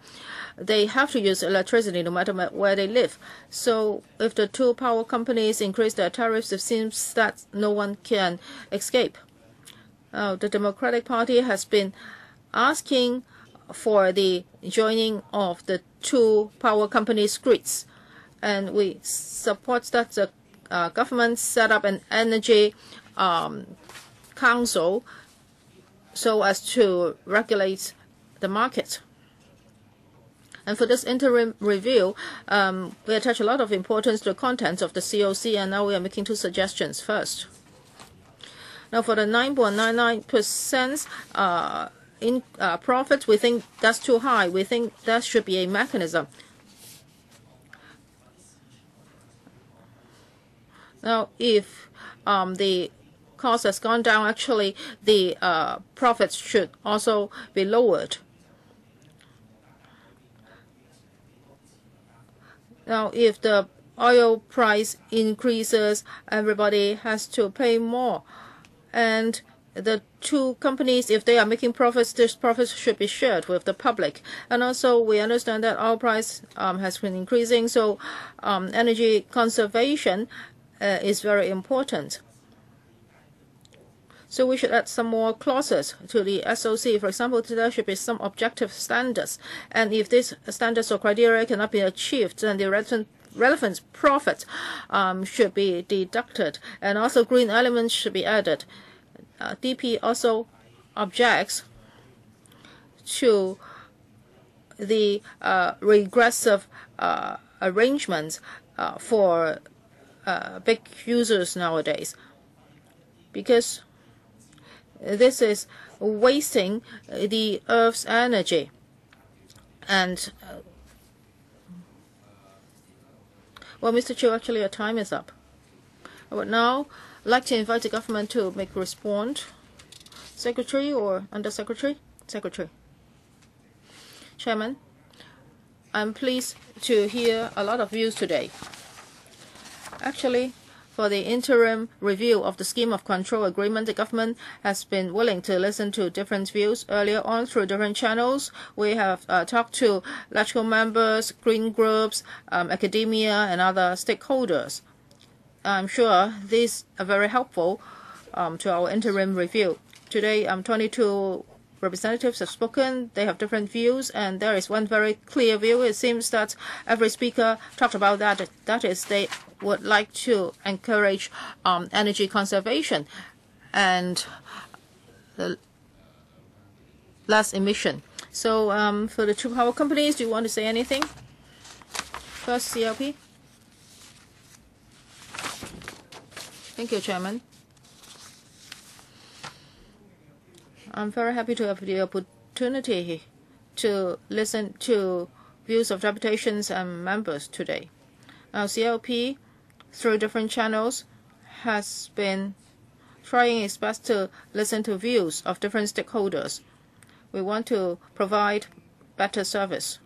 they have to use electricity no matter where they live. So if the two power companies increase their tariffs, it seems that no one can escape. The Democratic Party has been asking for the joining of the two power companies' grids, and we support that the government set up an energy council so as to regulate the market. And for this interim review, we attach a lot of importance to the contents of the COC, and now we are making two suggestions. First, now for the 9.99% in profits, we think that's too high. We think there should be a mechanism. Now, if the cost has gone down, actually the profits should also be lowered. Now, if the oil price increases, everybody has to pay more. And the two companies, if they are making profits, these profits should be shared with the public. And also, we understand that oil price has been increasing, so energy conservation is very important. So we should add some more clauses to the SOC. For example, there should be some objective standards. And if these standards or criteria cannot be achieved, then the relevant profit should be deducted. And also green elements should be added. DP also objects to the regressive arrangements for big users nowadays, because this is wasting the Earth's energy. And well, Mr. Chiu, actually your time is up. I would now like to invite the government to make response. Secretary or Undersecretary? Secretary. Chairman, I'm pleased to hear a lot of views today. Actually, for the interim review of the scheme of control agreement, the government has been willing to listen to different views. Earlier on, through different channels, we have talked to electoral members, green groups, academia, and other stakeholders. I'm sure these are very helpful to our interim review. Today, 22 representatives have spoken. They have different views, and there is one very clear view. It seems that every speaker talked about that. That is, they would like to encourage energy conservation and less emission. So for the two power companies, do you want to say anything? First, CLP. Thank you, Chairman. I'm very happy to have the opportunity to listen to views of deputations and members today. Now, CLP, through different channels, has been trying its best to listen to views of different stakeholders. We want to provide better service.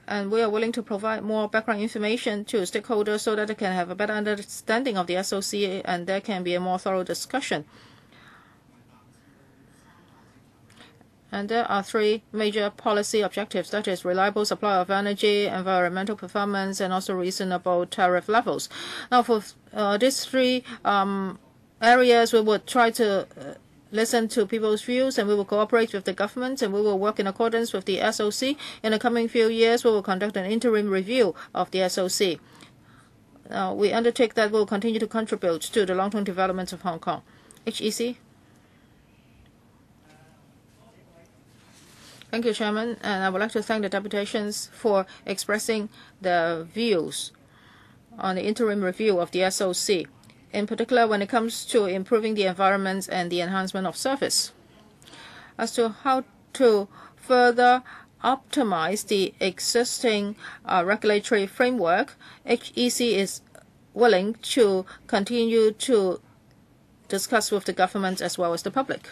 And we are willing to provide more background information to stakeholders so that they can have a better understanding of the SOC and there can be a more thorough discussion. And there are three major policy objectives, that is reliable supply of energy, environmental performance, and also reasonable tariff levels. Now, for these three areas, we would try to listen to people's views, and we will cooperate with the government, and we will work in accordance with the SOC. In the coming few years, we will conduct an interim review of the SOC. we undertake that will continue to contribute to the long-term development of Hong Kong. HEC. Thank you, Chairman, and I would like to thank the deputations for expressing the views on the interim review of the SOC, in particular when it comes to improving the environment and the enhancement of service. As to how to further optimize the existing regulatory framework, HEC is willing to continue to discuss with the government as well as the public.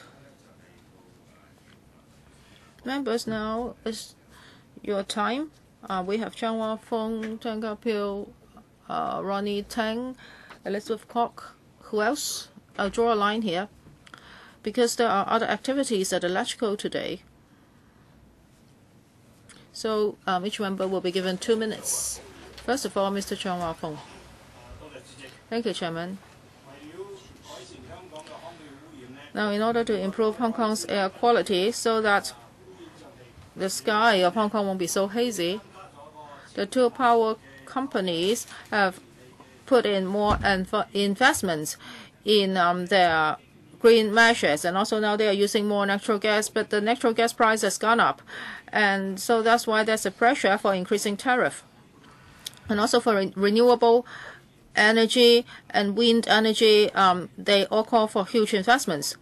Members, now is your time. We have Chang Wah-fong, Tang Ka-pil, Ronnie Tang, Elizabeth Kok. Who else? I'll draw a line here because there are other activities at the LegCo today. So each member will be given 2 minutes. First of all, Mr. Chang Wah-fong. Thank you, Chairman. Now, in order to improve Hong Kong's air quality so that the sky of Hong Kong won't be so hazy, the two power companies have put in more investments in their green measures, and also now they are using more natural gas, but the natural gas price has gone up, and so that's why there's a pressure for increasing tariff. And also for renewable energy and wind energy, they all call for huge investments.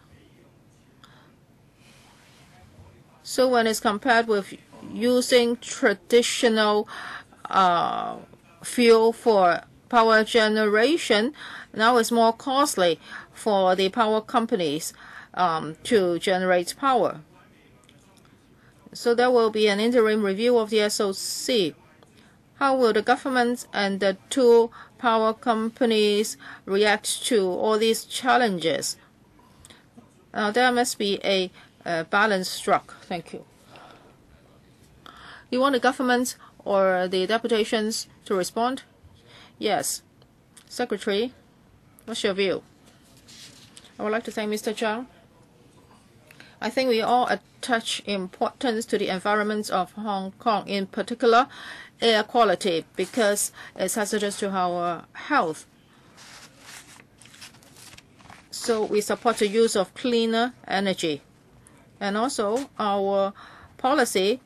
So when it's compared with using traditional fuel for power generation, now it's more costly for the power companies to generate power. So there will be an interim review of the SOC. How will the government and the two power companies react to all these challenges? Now there must be a balance struck. Thank you. You want the government or the deputations to respond? Yes. Secretary, what's your view? I would like to thank Mr. Zhang. I think we all attach importance to the environment of Hong Kong, in particular air quality, because it's hazardous to our health. So we support the use of cleaner energy. And also our policy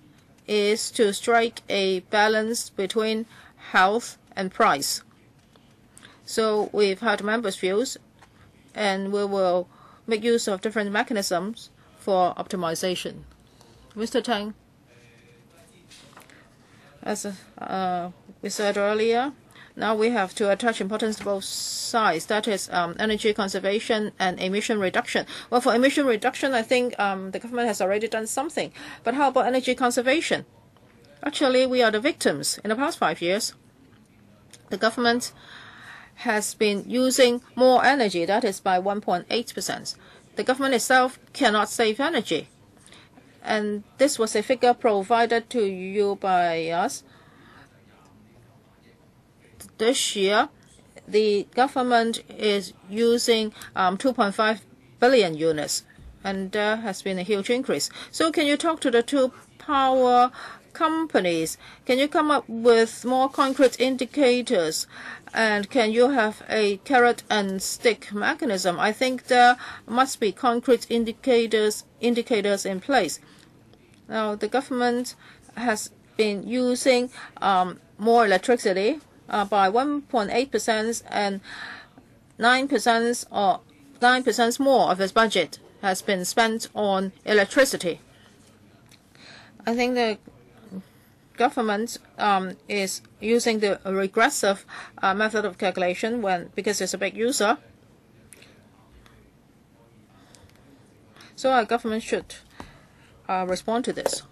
is to strike a balance between health and price. So we've had members' views, and we will make use of different mechanisms for optimization. Mr. Tang, as we said earlier, now we have to attach importance to both sides. That is energy conservation and emission reduction. Well, for emission reduction, I think the government has already done something. But how about energy conservation? Actually, we are the victims. In the past 5 years, the government has been using more energy, that is by 1.8%. The government itself cannot save energy. And this was a figure provided to you by us. This year, the government is using 2.5 billion units, and there has been a huge increase. So can you talk to the two power companies? Can you come up with more concrete indicators? And can you have a carrot and stick mechanism? I think there must be concrete indicators in place. Now, the government has been using more electricity by 1.8%, and 9% or 9% more of its budget has been spent on electricity. I think the government is using the regressive method of calculation because it's a big user. So our government should respond to this.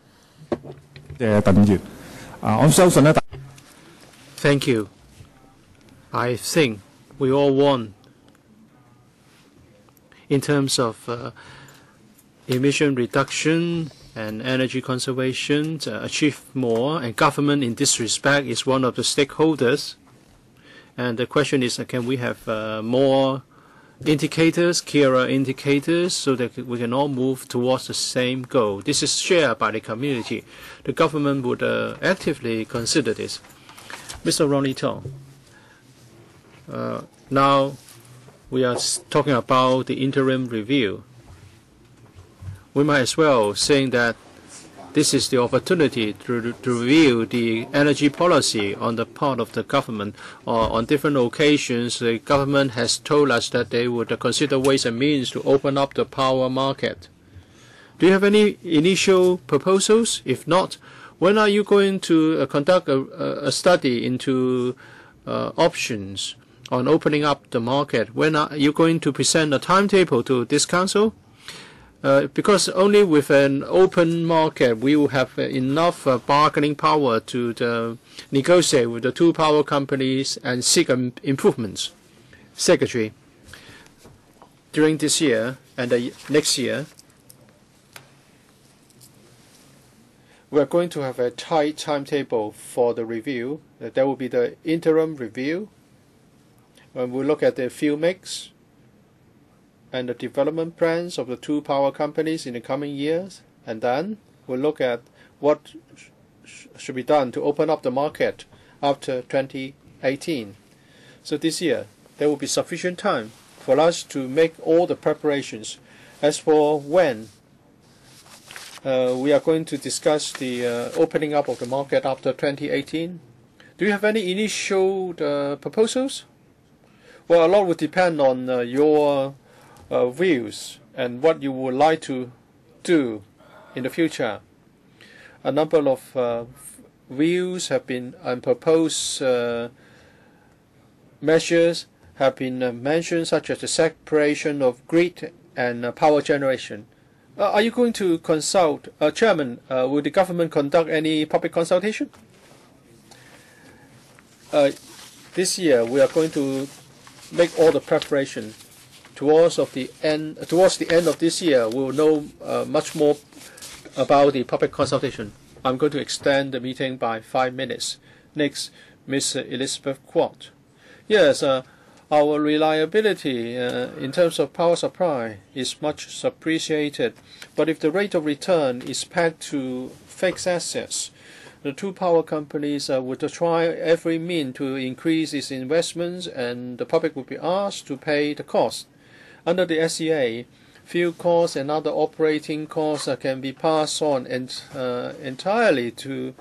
Thank you. I think we all want, in terms of emission reduction and energy conservation, achieve more, and government in this respect is one of the stakeholders. And the question is, can we have more indicators, clearer indicators, so that we can all move towards the same goal? This is shared by the community. The government would actively consider this. Mr. Ronnie Tong, Now we are talking about the interim review. We might as well say that this is the opportunity to review the energy policy on the part of the government. On different occasions, the government has told us that they would consider ways and means to open up the power market. Do you have any initial proposals? If not, when are you going to conduct a study into options on opening up the market? When are you going to present a timetable to this council? Because only with an open market we will have enough bargaining power to negotiate with the two power companies and seek improvements. Secretary, during this year and the next year, we are going to have a tight timetable for the review. There will be the interim review, when we look at the fuel mix and the development plans of the two power companies in the coming years, and then we'll look at what should be done to open up the market after 2018. So this year, there will be sufficient time for us to make all the preparations. As for when we are going to discuss the opening up of the market after 2018, do you have any initial proposals? Well, a lot would depend on your views and what you would like to do in the future. A number of views have been and proposed measures have been mentioned, such as the separation of grid and power generation. Are you going to consult, Chairman? Will the government conduct any public consultation? This year, we are going to make all the preparation. Towards the end of this year, we will know much more about the public consultation. I'm going to extend the meeting by 5 minutes. Next, Ms. Elizabeth Quat. Yes, our reliability in terms of power supply is much appreciated, but if the rate of return is pegged to fixed assets, the two power companies would try every means to increase its investments, and the public would be asked to pay the cost. Under the SEA, fuel costs and other operating costs can be passed on entirely to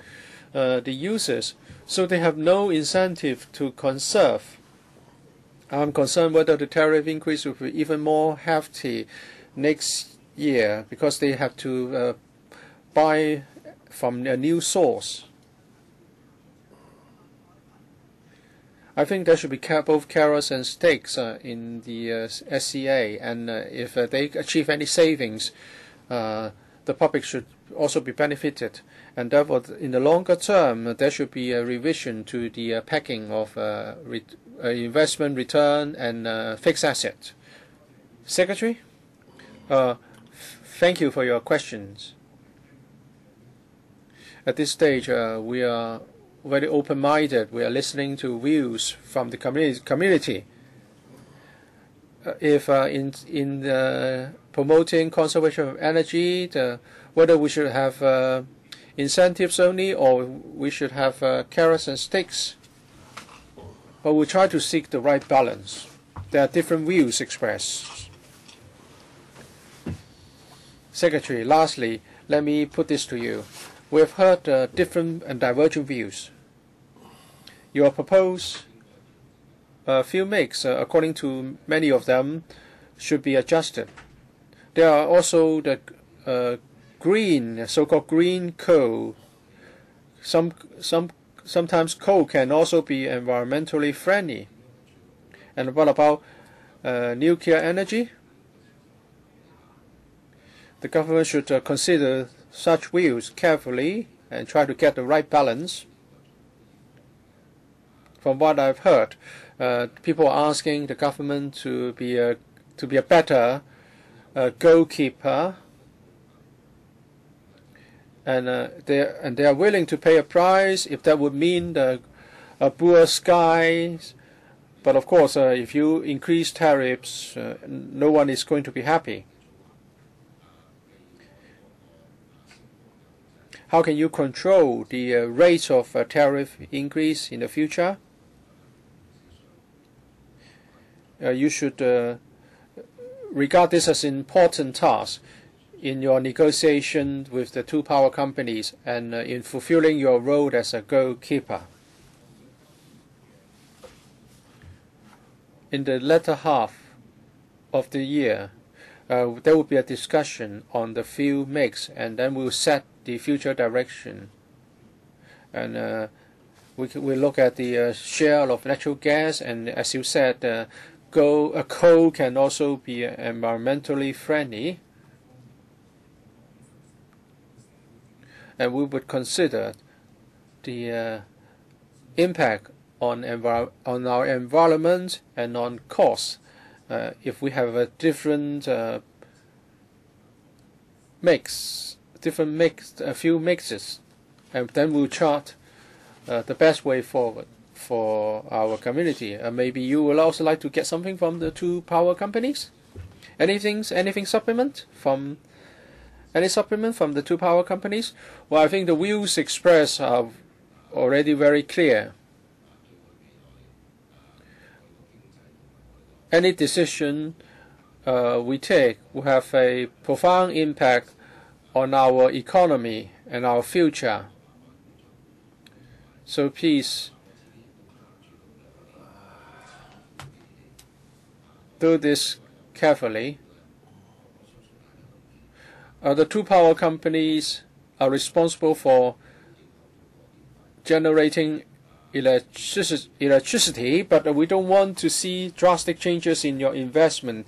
the users, so they have no incentive to conserve. I'm concerned whether the tariff increase will be even more hefty next year because they have to buy from a new source. I think there should be both carrots and sticks in the SCA, and if they achieve any savings, the public should also be benefited. And therefore, in the longer term, there should be a revision to the packing of investment return and fixed asset. Secretary, thank you for your questions. At this stage, we are very open-minded. We are listening to views from the community. If in promoting conservation of energy, whether we should have incentives only or we should have carrots and sticks, but we try to seek the right balance. There are different views expressed. Secretary, lastly, let me put this to you. We have heard different and divergent views. Your proposed fuel mix, according to many of them, should be adjusted. There are also the green, so-called green coal. Sometimes coal can also be environmentally friendly. And what about nuclear energy? The government should consider such views carefully and try to get the right balance. From what I've heard, people are asking the government to be a better goalkeeper, and they are willing to pay a price if that would mean the blue skies. But of course, if you increase tariffs, no one is going to be happy. How can you control the rate of tariff increase in the future? you should regard this as an important task in your negotiation with the two power companies and in fulfilling your role as a goalkeeper. In the latter half of the year, there will be a discussion on the fuel mix, and then we'll set the future direction. And we look at the share of natural gas, and as you said, coal can also be environmentally friendly. And we would consider the impact on our environment and on costs if we have a different fuel mixes, and then we'll chart the best way forward for our community. Maybe you will also like to get something from the two power companies. Anything supplement from? Any supplement from the two power companies? Well, I think the views expressed are already very clear. Any decision we take will have a profound impact on our economy and our future. So please do this carefully. The two power companies are responsible for generating electricity, but we don't want to see drastic changes in your investment,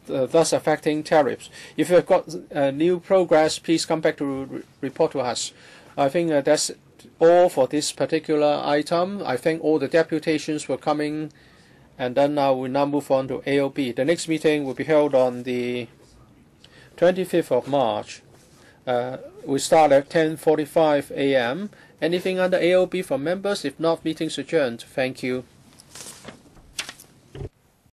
thus affecting tariffs. If you've got new progress, please come back to report to us. I think that's all for this particular item. I thank all the deputations for coming, and then we now move on to AOB. The next meeting will be held on the 25th of March. We start at 10:45 a.m. Anything under AOB from members? If not, meeting's adjourned. Thank you.